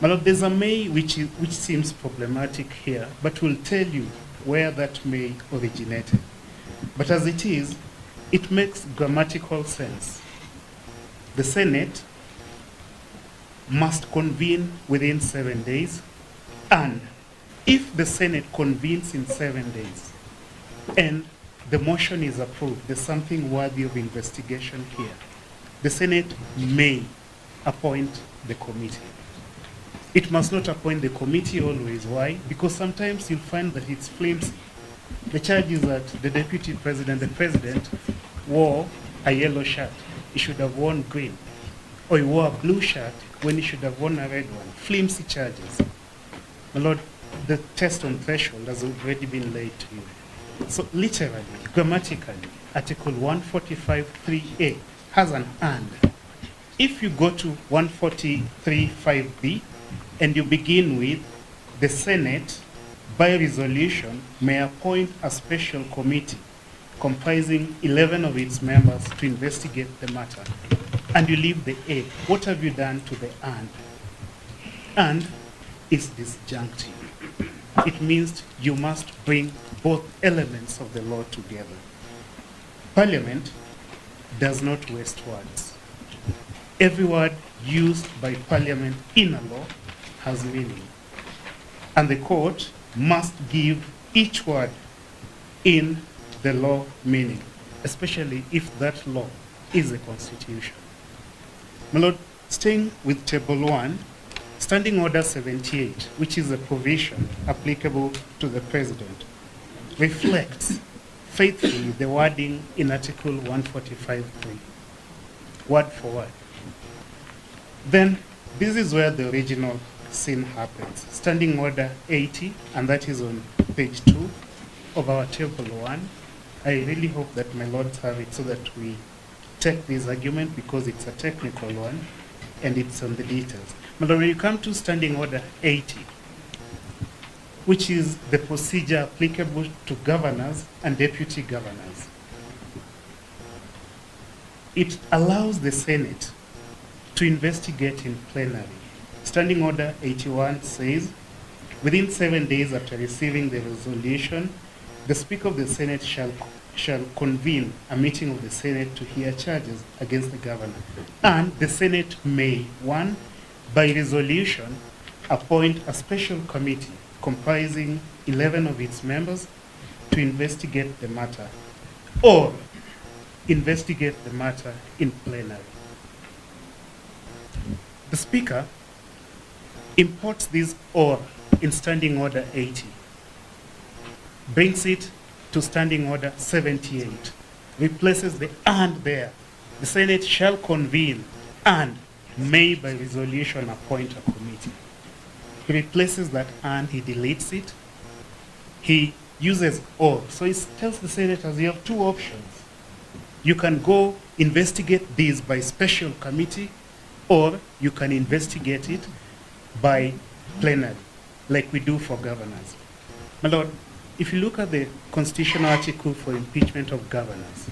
My Lord, there's a may which seems problematic here, but we'll tell you where that may originated. But as it is, it makes grammatical sense. The Senate must convene within 7 days, and if the Senate convenes in 7 days and the motion is approved, there's something worthy of investigation here. The Senate may appoint the committee. It must not appoint the committee always. Why? Because sometimes you'll find that it's flimsy. The charge is that the deputy president, the president, wore a yellow shirt. He should have worn green. Or he wore a blue shirt when he should have worn a red one. Flimsy charges. My Lord, the test on threshold has already been laid to you. So literally, grammatically, Article 145.3a has an and. If you go to 143.5b and you begin with the Senate by resolution may appoint a special committee comprising 11 of its members to investigate the matter, and you leave the A, what have you done to the and? And is disjunctive. It means you must bring both elements of the law together. Parliament does not waste words. Every word used by Parliament in a law has meaning. And the court must give each word in the law meaning, especially if that law is a constitution. My Lord, staying with Table 1, Standing Order 78, which is a provision applicable to the President, reflects faithfully the wording in Article 145.3, word for word. Then, this is where the original sin happens. Standing Order 80, and that is on page 2 of our Table 1. I really hope that my lords have it so that we take this argument because it's a technical one and it's on the details. But when you come to Standing Order 80, which is the procedure applicable to governors and deputy governors, it allows the Senate to investigate in plenary. Standing Order 81 says, within 7 days after receiving the resolution, the Speaker of the Senate shall convene a meeting of the Senate to hear charges against the governor. And the Senate may, 1, by resolution, appoint a special committee comprising 11 of its members to investigate the matter, or investigate the matter in plenary. The Speaker imports this or in Standing Order 80, brings it to Standing Order 78, replaces the and there. The Senate shall convene and may by resolution appoint a committee. He replaces that and, he deletes it. He uses or. So he tells the senators, you have two options. You can go investigate this by special committee, or you can investigate it by plenary, like we do for governors. My Lord, if you look at the constitutional article for impeachment of governors,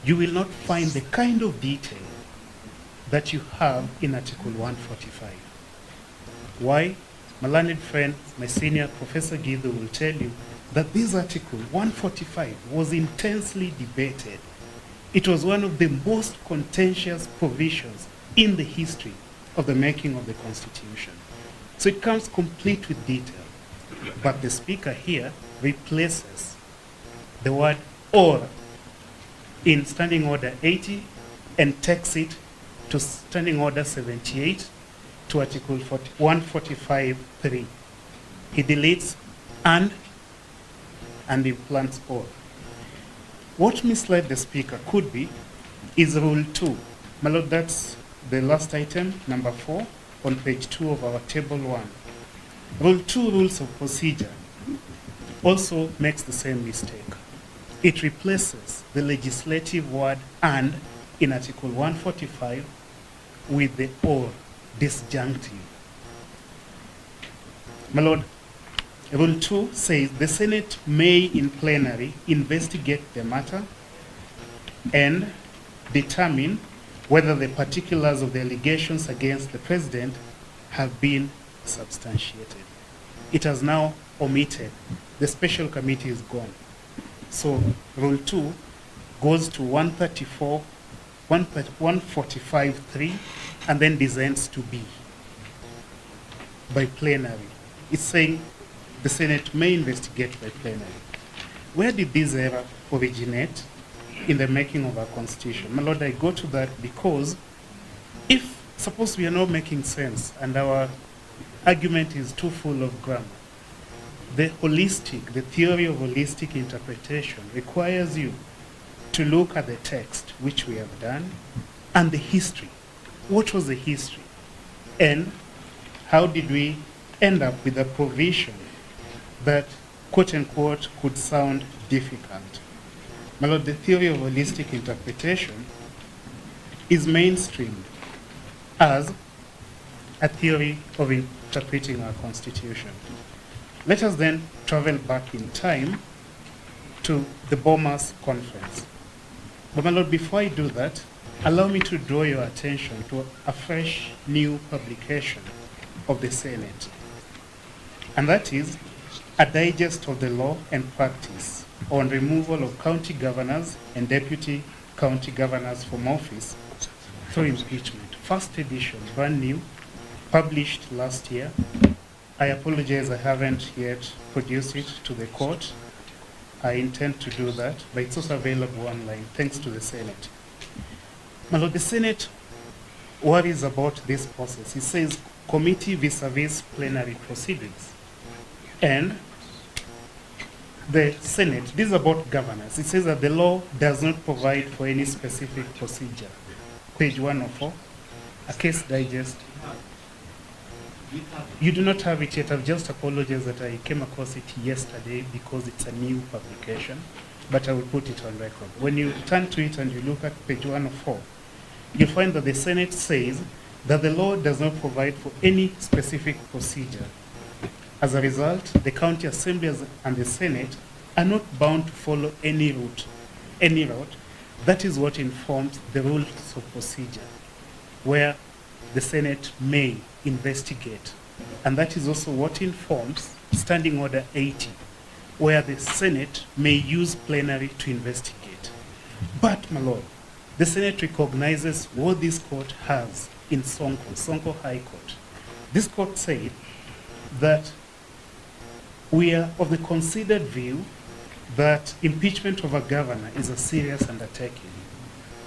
you will not find the kind of detail that you have in Article 145. Why? My learned friend, my senior Professor Guido will tell you that this Article 145 was intensely debated. It was one of the most contentious provisions in the history of the making of the Constitution. So it comes complete with detail. But the Speaker here replaces the word or in Standing Order 80 and takes it to Standing Order 78 to Article 145.3. He deletes and implants or. What misled the Speaker could be is Rule 2. My Lord, that's the last item, number 4, on page 2 of our Table 1. Rule 2, Rules of Procedure, also makes the same mistake. It replaces the legislative word and in Article 145 with the or, disjunctive. My Lord, Rule 2 says the Senate may in plenary investigate the matter and determine whether the particulars of the allegations against the President have been substantiated. It has now omitted. The special committee is gone. So Rule 2 goes to 134, 145.3, and then descends to B by plenary. It's saying the Senate may investigate by plenary. Where did this error originate in the making of our Constitution? My Lord, I go to that because if, suppose we are not making sense and our argument is too full of grammar, the theory of holistic interpretation requires you to look at the text, which we have done, and the history. What was the history? And how did we end up with a provision that, quote unquote, could sound difficult? My Lord, the theory of holistic interpretation is mainstreamed as a theory of interpreting our Constitution. Let us then travel back in time to the Bomas Conference. But my Lord, before I do that, allow me to draw your attention to a fresh new publication of the Senate. And that is a digest of the law and practice on removal of county governors and deputy county governors from office through impeachment. First edition, brand new, published last year. I apologize, I haven't yet produced it to the court. I intend to do that, but it's also available online, thanks to the Senate. My Lord, the Senate worries about this process. It says committee vis-a-vis plenary proceedings. And the Senate, this is about governance. It says that the law does not provide for any specific procedure. Page 104, a case digest. You do not have it yet. I've just apologized that I came across it yesterday because it's a new publication, but I will put it on record. When you turn to it and you look at page 104, you'll find that the Senate says that the law does not provide for any specific procedure. As a result, the county assemblies and the Senate are not bound to follow any route. That is what informs the rules of procedure, where the Senate may investigate. And that is also what informs Standing Order 80, where the Senate may use plenary to investigate. But, my Lord, the Senate recognizes what this court has in Sonko High Court. This court said that we are of the considered view that impeachment of a governor is a serious undertaking.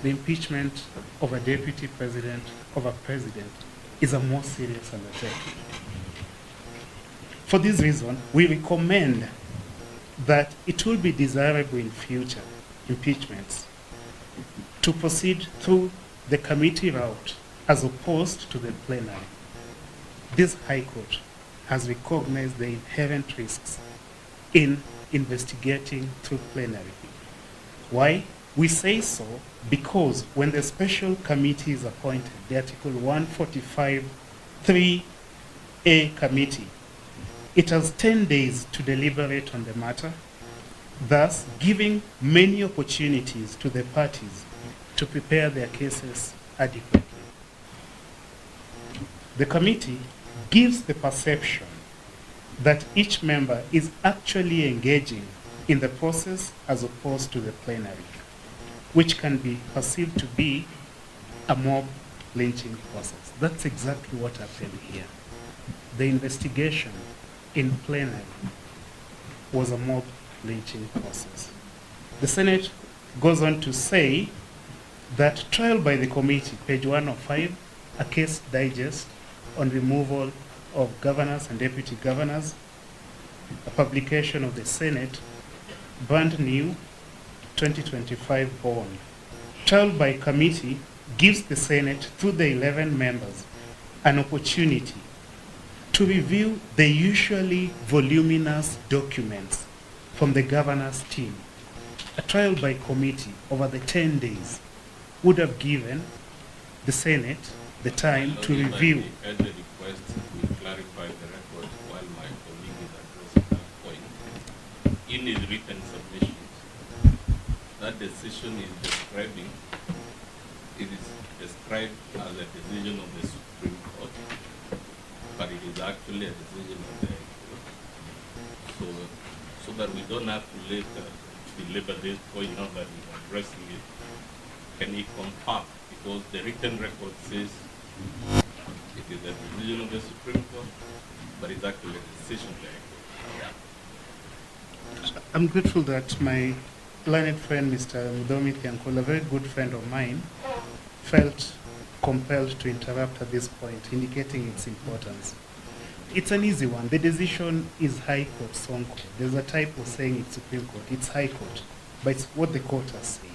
The impeachment of a deputy president, of a president, is a more serious undertaking. For this reason, we recommend that it will be desirable in future impeachments to proceed through the committee route as opposed to the plenary. This High Court has recognized the inherent risks in investigating through plenary. Why? We say so because when the special committee is appointed, the Article 145(3)(a) committee, it has 10 days to deliberate on the matter, thus giving many opportunities to the parties to prepare their cases adequately. The committee gives the perception that each member is actually engaging in the process as opposed to the plenary, which can be perceived to be a mob lynching process. That's exactly what happened here. The investigation in plenary was a mob lynching process. The Senate goes on to say that trial by the committee, page 105, a case digest on removal of governors and deputy governors, a publication of the Senate, brand new, 2025 bond. Trial by committee gives the Senate, through the 11 members, an opportunity to review the usually voluminous documents from the governor's team. A trial by committee over the 10 days would have given the Senate the time to review. At the request, we clarify the record while my colleague is addressing that point. In his written submissions, that decision is describing, it is described as a decision of the Supreme Court, but it is actually a decision of the High Court. So that we don't have to later belabor this point now that we're addressing it. Can he confirm? Because the written record says it is a decision of the Supreme Court, but it's actually a decision of the High Court. I'm grateful that my learned friend, Mr. Mudomi Thiankol, a very good friend of mine, felt compelled to interrupt at this point, indicating its importance. It's an easy one. The decision is High Court, Sonko. There's a typo saying it's Supreme Court. It's High Court, but it's what the court has said.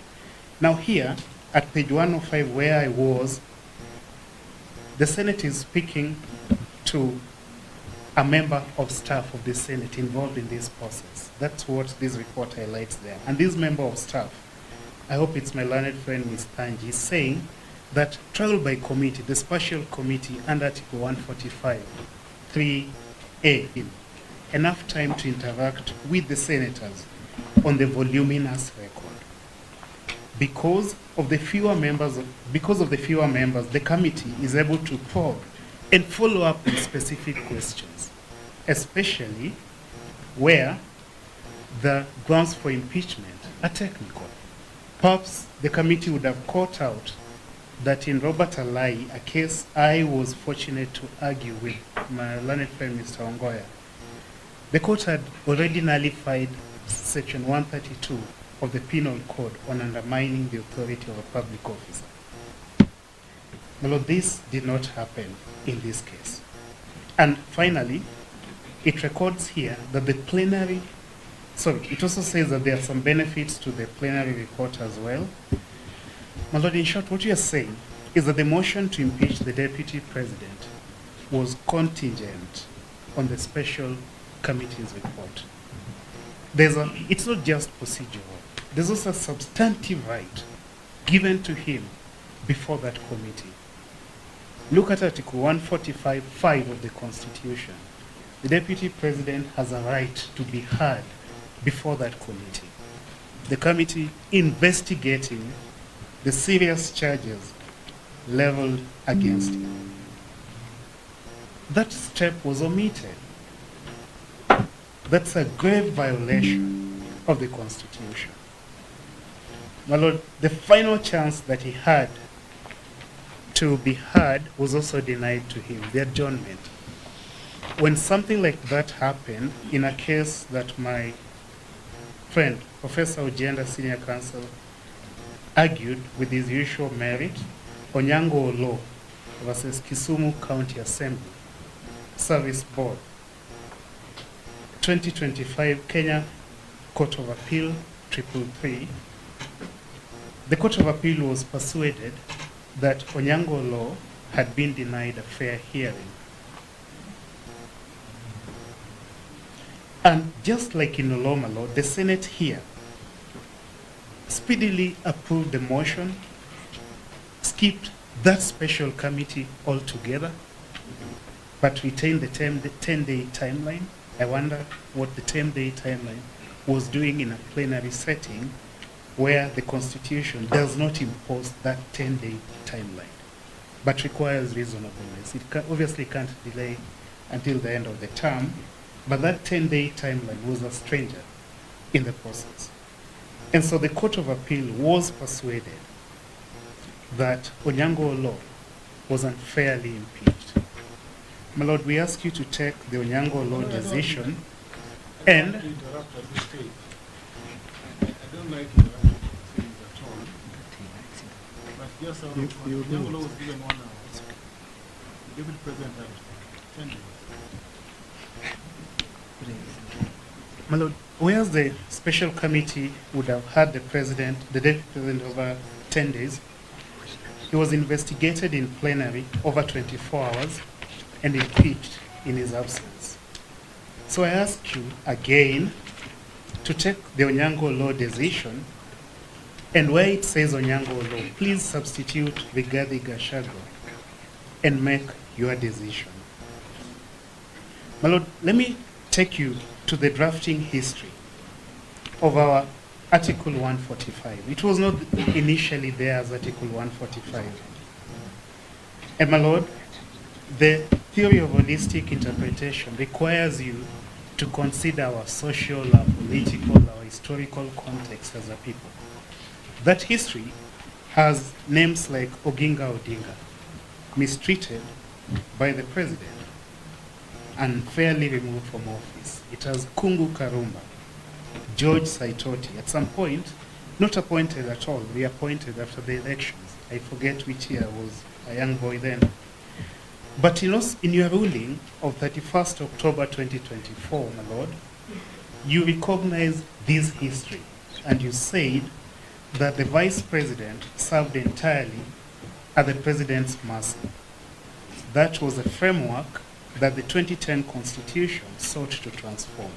Now here, at page 105 where I was, the Senate is speaking to a member of staff of the Senate involved in this process. That's what this report highlights there. And this member of staff, I hope it's my learned friend, Ms. Tanji, is saying that trial by committee, the special committee under Article 145, 3A, enough time to interact with the senators on the voluminous record. Because of the fewer members, the committee is able to probe and follow up with specific questions, especially where the grounds for impeachment are technical. Perhaps the committee would have caught out that in Robert Alai, a case I was fortunate to argue with my learned friend, Mr. Ongoya, the court had already nullified Section 132 of the Penal Code on undermining the authority of a public officer. Well, this did not happen in this case. And finally, it records here that the plenary, it also says that there are some benefits to the plenary report as well. My Lord, in short, what you are saying is that the motion to impeach the deputy president was contingent on the special committee's report. It's not just procedural. There's also a substantive right given to him before that committee. Look at Article 145(5) of the Constitution. The deputy president has a right to be heard before that committee. The committee investigating the serious charges leveled against him. That step was omitted. That's a grave violation of the Constitution. My Lord, the final chance that he had to be heard was also denied to him, the adjournment. When something like that happened in a case that my friend, Professor Ojenda, Senior Counsel, argued with his usual merit, Onyango Law versus Kisumu County Assembly, Service Board, 2025 Kenya Court of Appeal, 333. The Court of Appeal was persuaded that Onyango Law had been denied a fair hearing. And just like in Oloma Law, the Senate here speedily approved the motion, skipped that special committee altogether, but retained the 10-day timeline. I wonder what the 10-day timeline was doing in a plenary setting where the Constitution does not impose that 10-day timeline, but requires reasonableness. It obviously can't delay until the end of the term, but that 10-day timeline was a stranger in the process. And so the Court of Appeal was persuaded that Onyango Law was unfairly impeached. My Lord, we ask you to take the Onyango Law decision and... I don't like interrupting things at all. But just Onyango Law was given 1 hour. The Deputy President had 10 days. My Lord, whereas the special committee would have had the deputy president over 10 days, he was investigated in plenary over 24 hours and impeached in his absence. So I ask you again to take the Onyango Law decision, and where it says Onyango Law, please substitute Rigathi Gachagua and make your decision. My Lord, let me take you to the drafting history of our Article 145. It was not initially there as Article 145. And my Lord, the theory of holistic interpretation requires you to consider our social, our political, our historical context as a people. That history has names like Oginga Odinga, mistreated by the president, unfairly removed from office. It has Kungu Karumba, George Saitoti, at some point, not appointed at all, reappointed after the elections. I forget which year, I was a young boy then. But in your ruling of 31st October 2024, my lord, you recognize this history and you said that the vice president served entirely at the president's mercy. That was a framework that the 2010 Constitution sought to transform.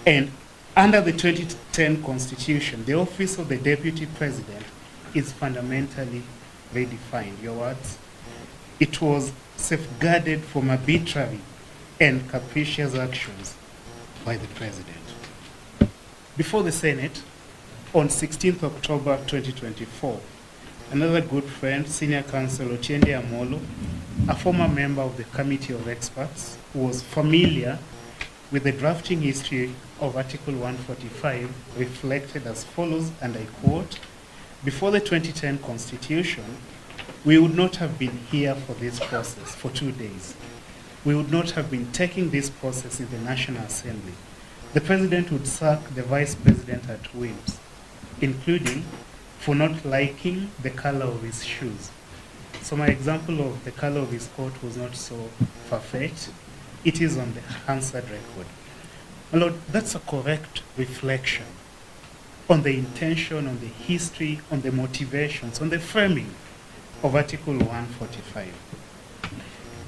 And under the 2010 Constitution, the office of the Deputy President is fundamentally redefined. Your words? It was safeguarded from arbitrary and capricious actions by the President. Before the Senate, on 16th October 2024, another good friend, Senior Counsel Ochiende Amolo, a former member of the Committee of Experts, who was familiar with the drafting history of Article 145, reflected as follows, and I quote, "Before the 2010 Constitution, we would not have been here for this process for 2 days. We would not have been taking this process in the National Assembly. The President would sack the Vice President at whims, including for not liking the color of his shoes." So my example of the color of his coat was not so far-fetched. It is on the Hansard record. My lord, that's a correct reflection on the intention, on the history, on the motivations, on the framing of Article 145.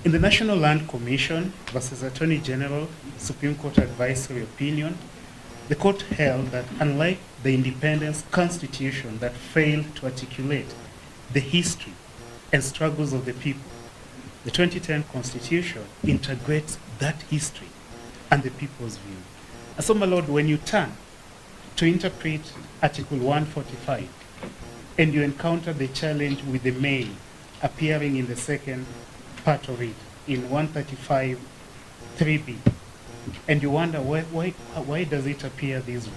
In the National Land Commission versus Attorney General Supreme Court advisory opinion, the court held that unlike the independence constitution that failed to articulate the history and struggles of the people, the 2010 Constitution integrates that history and the people's view. And so, my lord, when you turn to interpret Article 145 and you encounter the challenge with the may appearing in the second part of it, in 135 3b, and you wonder why does it appear this way,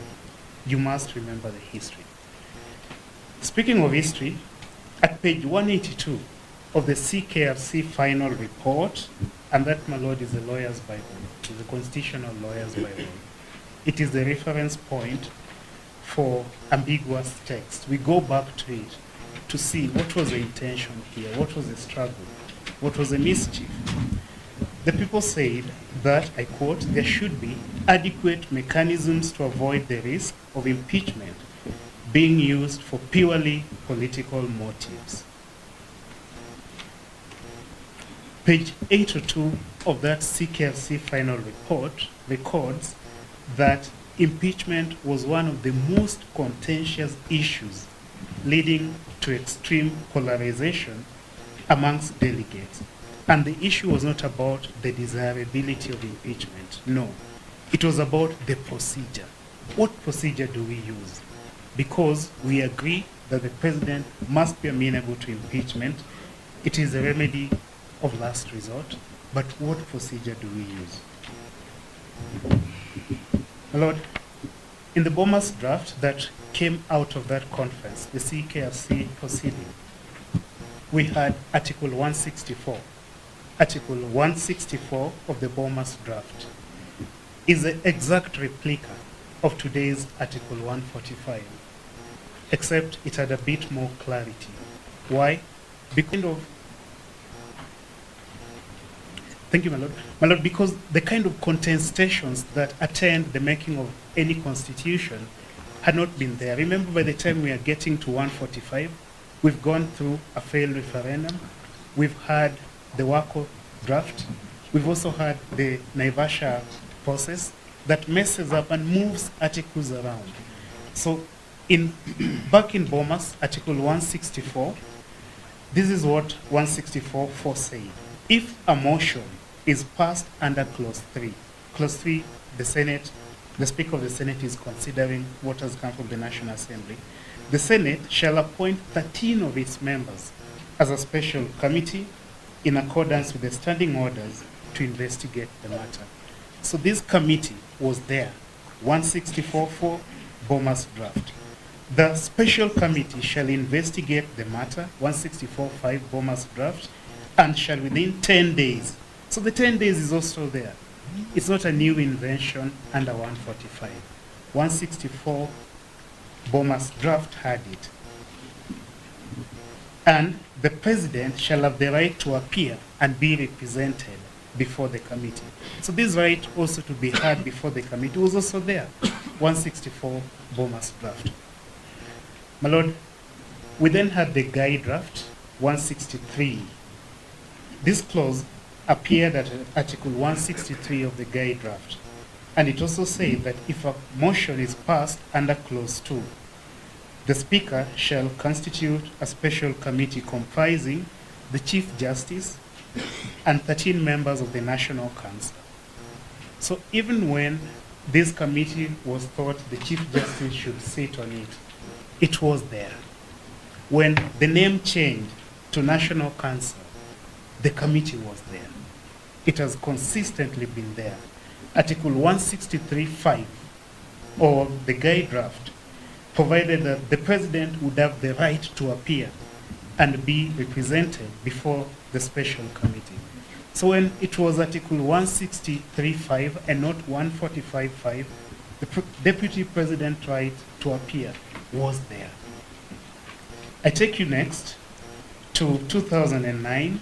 you must remember the history. Speaking of history, at page 182 of the CKFC final report, and that, my lord, is a lawyer's Bible, is a constitutional lawyer's Bible. It is the reference point for ambiguous text. We go back to it to see what was the intention here, what was the struggle, what was the mischief. The people said that, I quote, "there should be adequate mechanisms to avoid the risk of impeachment being used for purely political motives." Page 802 of that CKFC final report records that impeachment was one of the most contentious issues leading to extreme polarization amongst delegates. And the issue was not about the desirability of impeachment, no. It was about the procedure. What procedure do we use? Because we agree that the president must be amenable to impeachment. It is a remedy of last resort, but what procedure do we use? My lord, in the Bomas draft that came out of that conference, the CKFC proceeding, we had Article 164. Article 164 of the Bomas draft is an exact replica of today's Article 145, except it had a bit more clarity. Why? Because thank you, my lord. My lord, because the kind of contestations that attend the making of any constitution had not been there. Remember, by the time we are getting to 145, we've gone through a failed referendum. We've had the WACO draft. We've also had the Naivasha process that messes up and moves articles around. So back in Bomas, Article 164, this is what 164.4 says. If a motion is passed under Clause 3, Clause 3, the Senate, the Speaker of the Senate is considering what has come from the National Assembly. The Senate shall appoint 13 of its members as a special committee in accordance with the standing orders to investigate the matter. So this committee was there 164.4 Bomas draft. The special committee shall investigate the matter, 164.5 Bomas draft, and shall within 10 days. So the 10 days is also there. It's not a new invention under 145. 164 Bomas draft had it. And the president shall have the right to appear and be represented before the committee. So this right also to be heard before the committee was also there. 164 Bomas draft. My Lord, we then had the guide draft, 163. This clause appeared at Article 163 of the guide draft. And it also said that if a motion is passed under Clause 2, the Speaker shall constitute a special committee comprising the Chief Justice and 13 members of the National Council. So even when this committee was thought the Chief Justice should sit on it, it was there. When the name changed to National Council, the committee was there. It has consistently been there. Article 163(5) of the guide draft provided that the president would have the right to appear and be represented before the special committee. So when it was Article 163(5) and not 145(5), the deputy president's right to appear was there. I take you next to 2009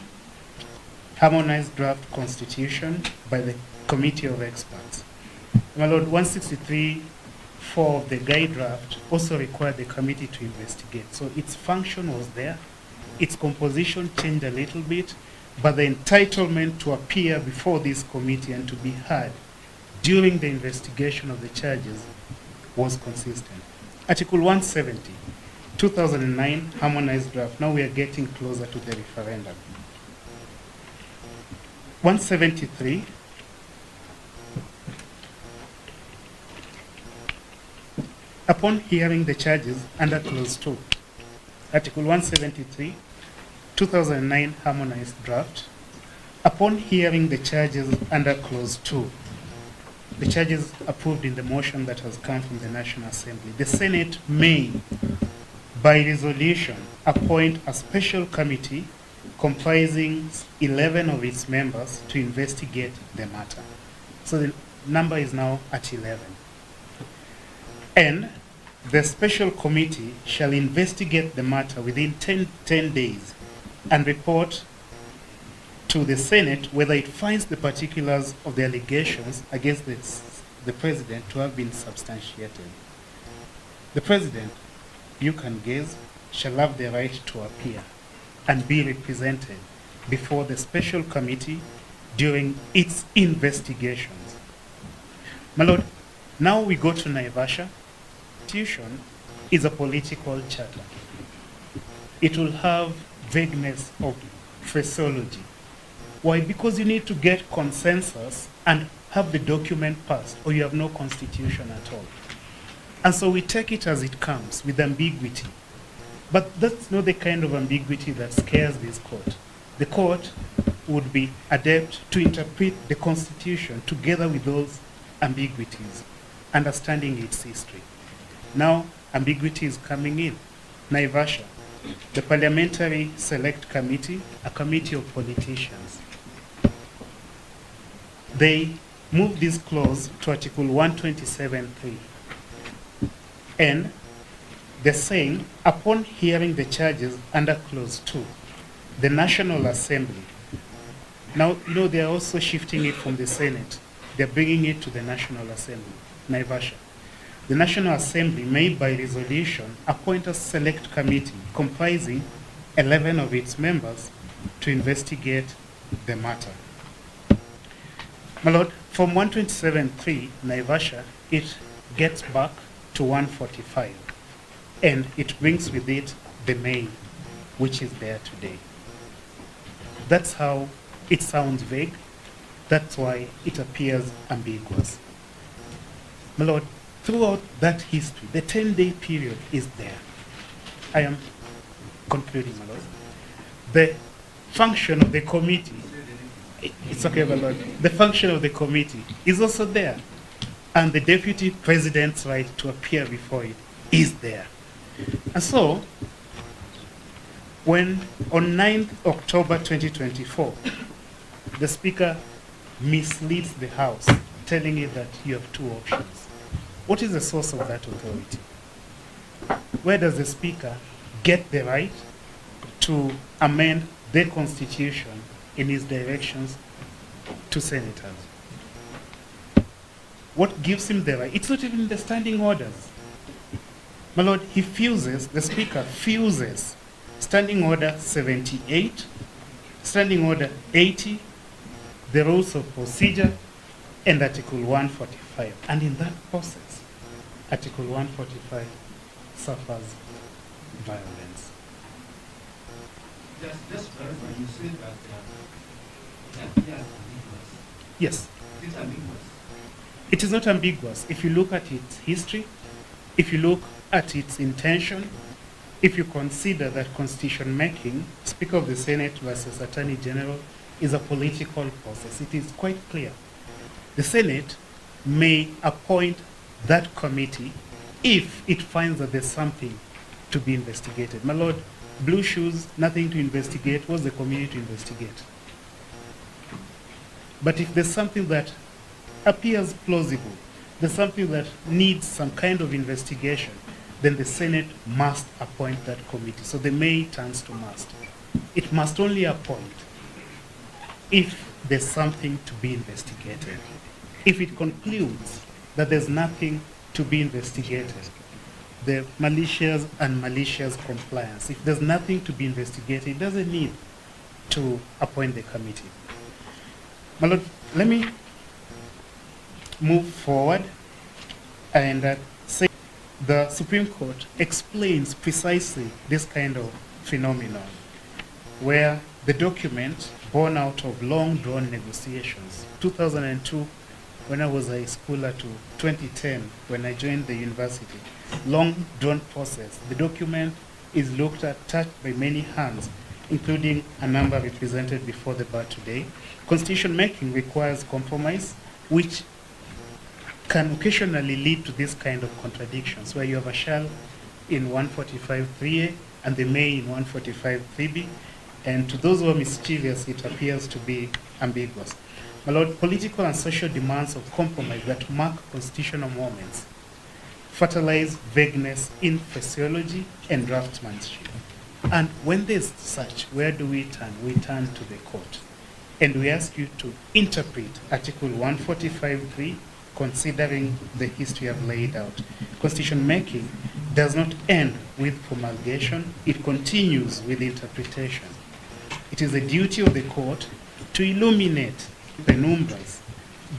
Harmonized Draft Constitution by the Committee of Experts. My Lord, 163(4) of the guide draft also required the committee to investigate. So its function was there. Its composition changed a little bit, but the entitlement to appear before this committee and to be heard during the investigation of the charges was consistent. Article 170, 2009 Harmonized Draft. Now we are getting closer to the referendum. 173, upon hearing the charges under Clause 2, Article 173, 2009 Harmonized Draft, upon hearing the charges under Clause 2, the charges approved in the motion that has come from the National Assembly, the Senate may, by resolution, appoint a special committee comprising 11 of its members to investigate the matter. So the number is now at 11. And the special committee shall investigate the matter within 10 days and report to the Senate whether it finds the particulars of the allegations against the president to have been substantiated. The president, you can guess, shall have the right to appear and be represented before the special committee during its investigations. My Lord, now we go to Naivasha. Constitution is a political charter. It will have vagueness of phraseology. Why? Because you need to get consensus and have the document passed, or you have no constitution at all. And so we take it as it comes, with ambiguity. But that's not the kind of ambiguity that scares this court. The court would be adept to interpret the Constitution together with those ambiguities, understanding its history. Now, ambiguity is coming in. Naivasha, the Parliamentary Select Committee, a committee of politicians. They moved this clause to Article 127(3). And they're saying, upon hearing the charges under Clause 2, the National Assembly, now, you know, they're also shifting it from the Senate. They're bringing it to the National Assembly, Naivasha. The National Assembly may, by resolution, appoint a select committee comprising 11 of its members to investigate the matter. My Lord, from 127(3), Naivasha, it gets back to 145, and it brings with it the may, which is there today. That's how it sounds vague. That's why it appears ambiguous. My Lord, throughout that history, the 10-day period is there. I am concluding, my Lord. The function of the committee, it's okay, my Lord. The function of the committee is also there. and the deputy president's right to appear before it is there. And so, when on 9th October 2024, the Speaker misleads the House, telling it that you have two options, what is the source of that authority? Where does the Speaker get the right to amend the Constitution in his directions to senators? What gives him the right? It's not even the standing orders. My Lord, he fuses, the Speaker fuses Standing Order 78, Standing Order 80, the Rules of Procedure, and Article 145. And in that process, Article 145 suffers violence. Just clarify, you said that it appears ambiguous. Yes. Is it ambiguous? It is not ambiguous. If you look at its history, if you look at its intention, if you consider that constitution making, Speaker of the Senate versus Attorney General, is a political process, it is quite clear. The Senate may appoint that committee if it finds that there's something to be investigated. My Lord, blue shoes, nothing to investigate, what's the committee to investigate? But if there's something that appears plausible, there's something that needs some kind of investigation, then the Senate must appoint that committee. So the may turns to must. It must only appoint if there's something to be investigated. If it concludes that there's nothing to be investigated, the malicious and malicious compliance, if there's nothing to be investigated, it doesn't need to appoint the committee. My Lord, let me move forward and say the Supreme Court explains precisely this kind of phenomenon, where the document born out of long-drawn negotiations, 2002 when I was a schooler to 2010 when I joined the university, long-drawn process. The document is looked at, touched by many hands, including a number represented before the bar today. Constitution making requires compromise, which can occasionally lead to this kind of contradictions, where you have a shall in 145.3a and the may in 145.3b, and to those who are mischievous, it appears to be ambiguous. My Lord, political and social demands of compromise that mark constitutional moments fertilize vagueness in phraseology and draftsmanship. And when there's such, where do we turn? We turn to the court. And we ask you to interpret Article 145.3, considering the history I've laid out. Constitution making does not end with promulgation, it continues with interpretation. It is the duty of the court to illuminate penumbras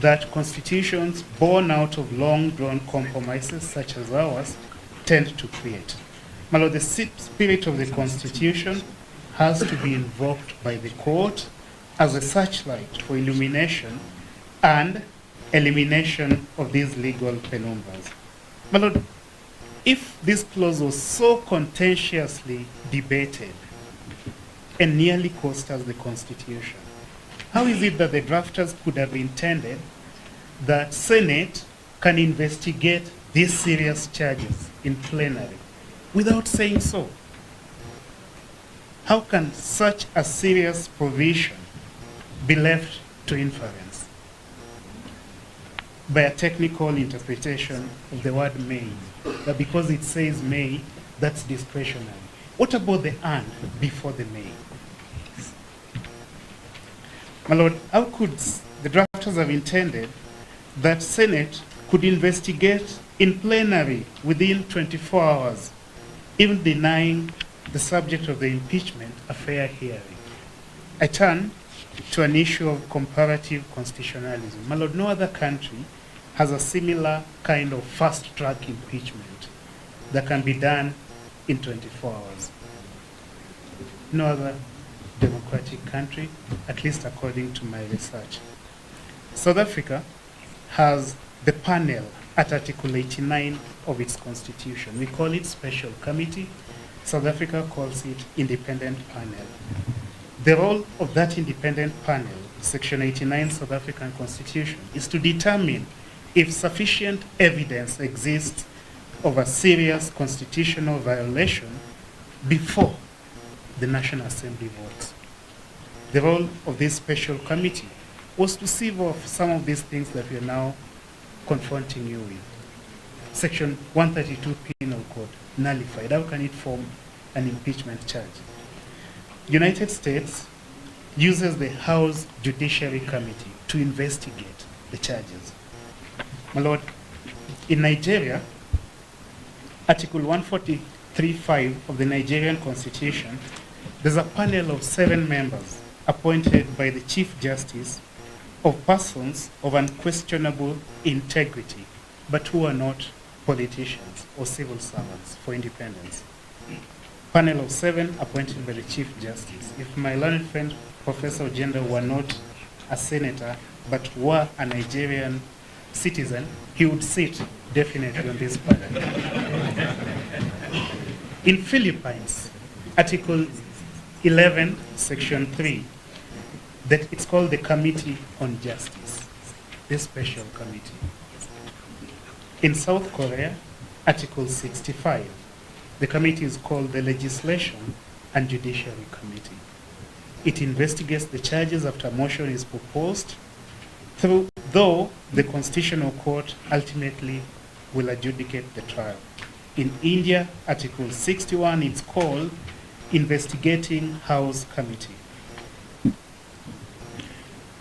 that constitutions born out of long-drawn compromises such as ours tend to create. My Lord, the spirit of the Constitution has to be invoked by the court as a searchlight for illumination and elimination of these legal penumbras. My Lord, if this clause was so contentiously debated and nearly cost us the Constitution, how is it that the drafters could have intended that Senate can investigate these serious charges in plenary without saying so? How can such a serious provision be left to inference by a technical interpretation of the word may, that because it says may, that's discretionary? What about the and before the may? My Lord, how could the drafters have intended that Senate could investigate in plenary within 24 hours, even denying the subject of the impeachment a fair hearing? I turn to an issue of comparative constitutionalism. My Lord, no other country has a similar kind of fast-track impeachment that can be done in 24 hours. No other democratic country, at least according to my research. South Africa has the panel at Article 89 of its constitution. We call it special committee. South Africa calls it independent panel. The role of that independent panel, Section 89 South African Constitution, is to determine if sufficient evidence exists of a serious constitutional violation before the National Assembly votes. The role of this special committee was to sieve off some of these things that we are now confronting you with. Section 132 Penal Code, nullified. How can it form an impeachment charge? United States uses the House Judiciary Committee to investigate the charges. My Lord, in Nigeria, Article 143.5 of the Nigerian Constitution, there's a panel of 7 members appointed by the Chief Justice of persons of unquestionable integrity, but who are not politicians or civil servants for independence. Panel of 7 appointed by the Chief Justice. If my learned friend, Professor Ogenda, were not a senator, but were a Nigerian citizen, he would sit definitely on this panel. In Philippines, Article 11, Section 3, that it's called the Committee on Justice, this special committee. In South Korea, Article 65, the committee is called the Legislation and Judiciary Committee. It investigates the charges after a motion is proposed, though the Constitutional Court ultimately will adjudicate the trial. In India, Article 61, it's called Investigating House Committee.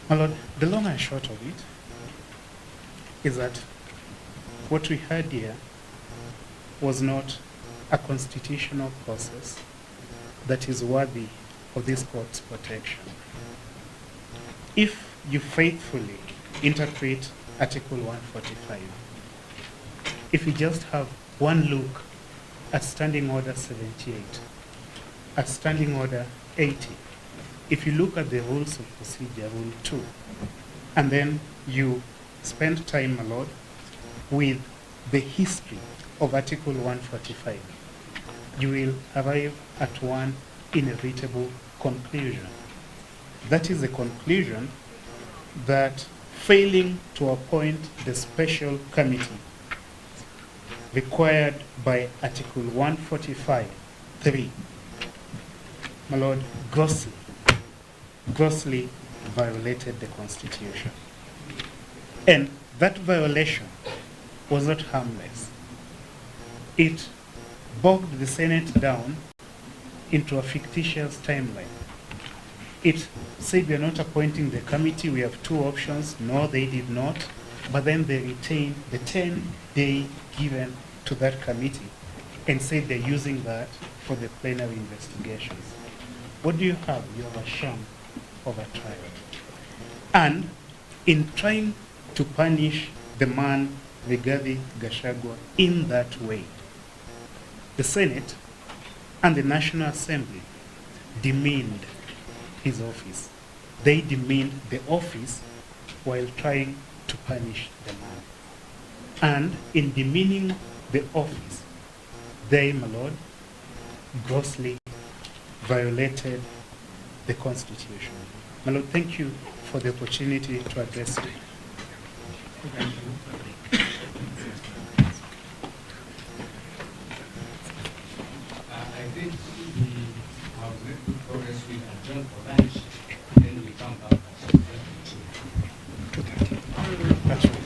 My Lord, the long and short of it is that what we had here was not a constitutional process that is worthy of this court's protection. If you faithfully interpret Article 145, if you just have one look at Standing Order 78, at Standing Order 80, if you look at the rules of procedure, Rule 2, and then you spend time, my Lord, with the history of Article 145, you will arrive at one inevitable conclusion. That is the conclusion that failing to appoint the special committee required by Article 145(3), my Lord, grossly violated the Constitution. And that violation was not harmless. It bogged the Senate down into a fictitious timeline. It said we are not appointing the committee, we have 2 options. No, they did not. But then they retained the 10-day given to that committee and said they're using that for the plenary investigations. What do you have? You have a sham of a trial. And in trying to punish the man, Rigathi Gachagua, in that way, the Senate and the National Assembly demeaned his office. They demeaned the office while trying to punish the man. And in demeaning the office, they, my Lord, grossly violated the Constitution. My Lord, thank you for the opportunity to address you. I think we have made good progress. We adjourn for lunch, then we come back. That's right.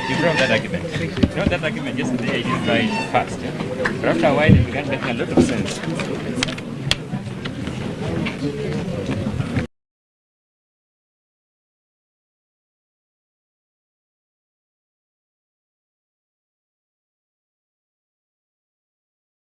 You brought that argument. Not that argument yesterday, it is very fast. Yeah? But after a while, it began making a lot of sense.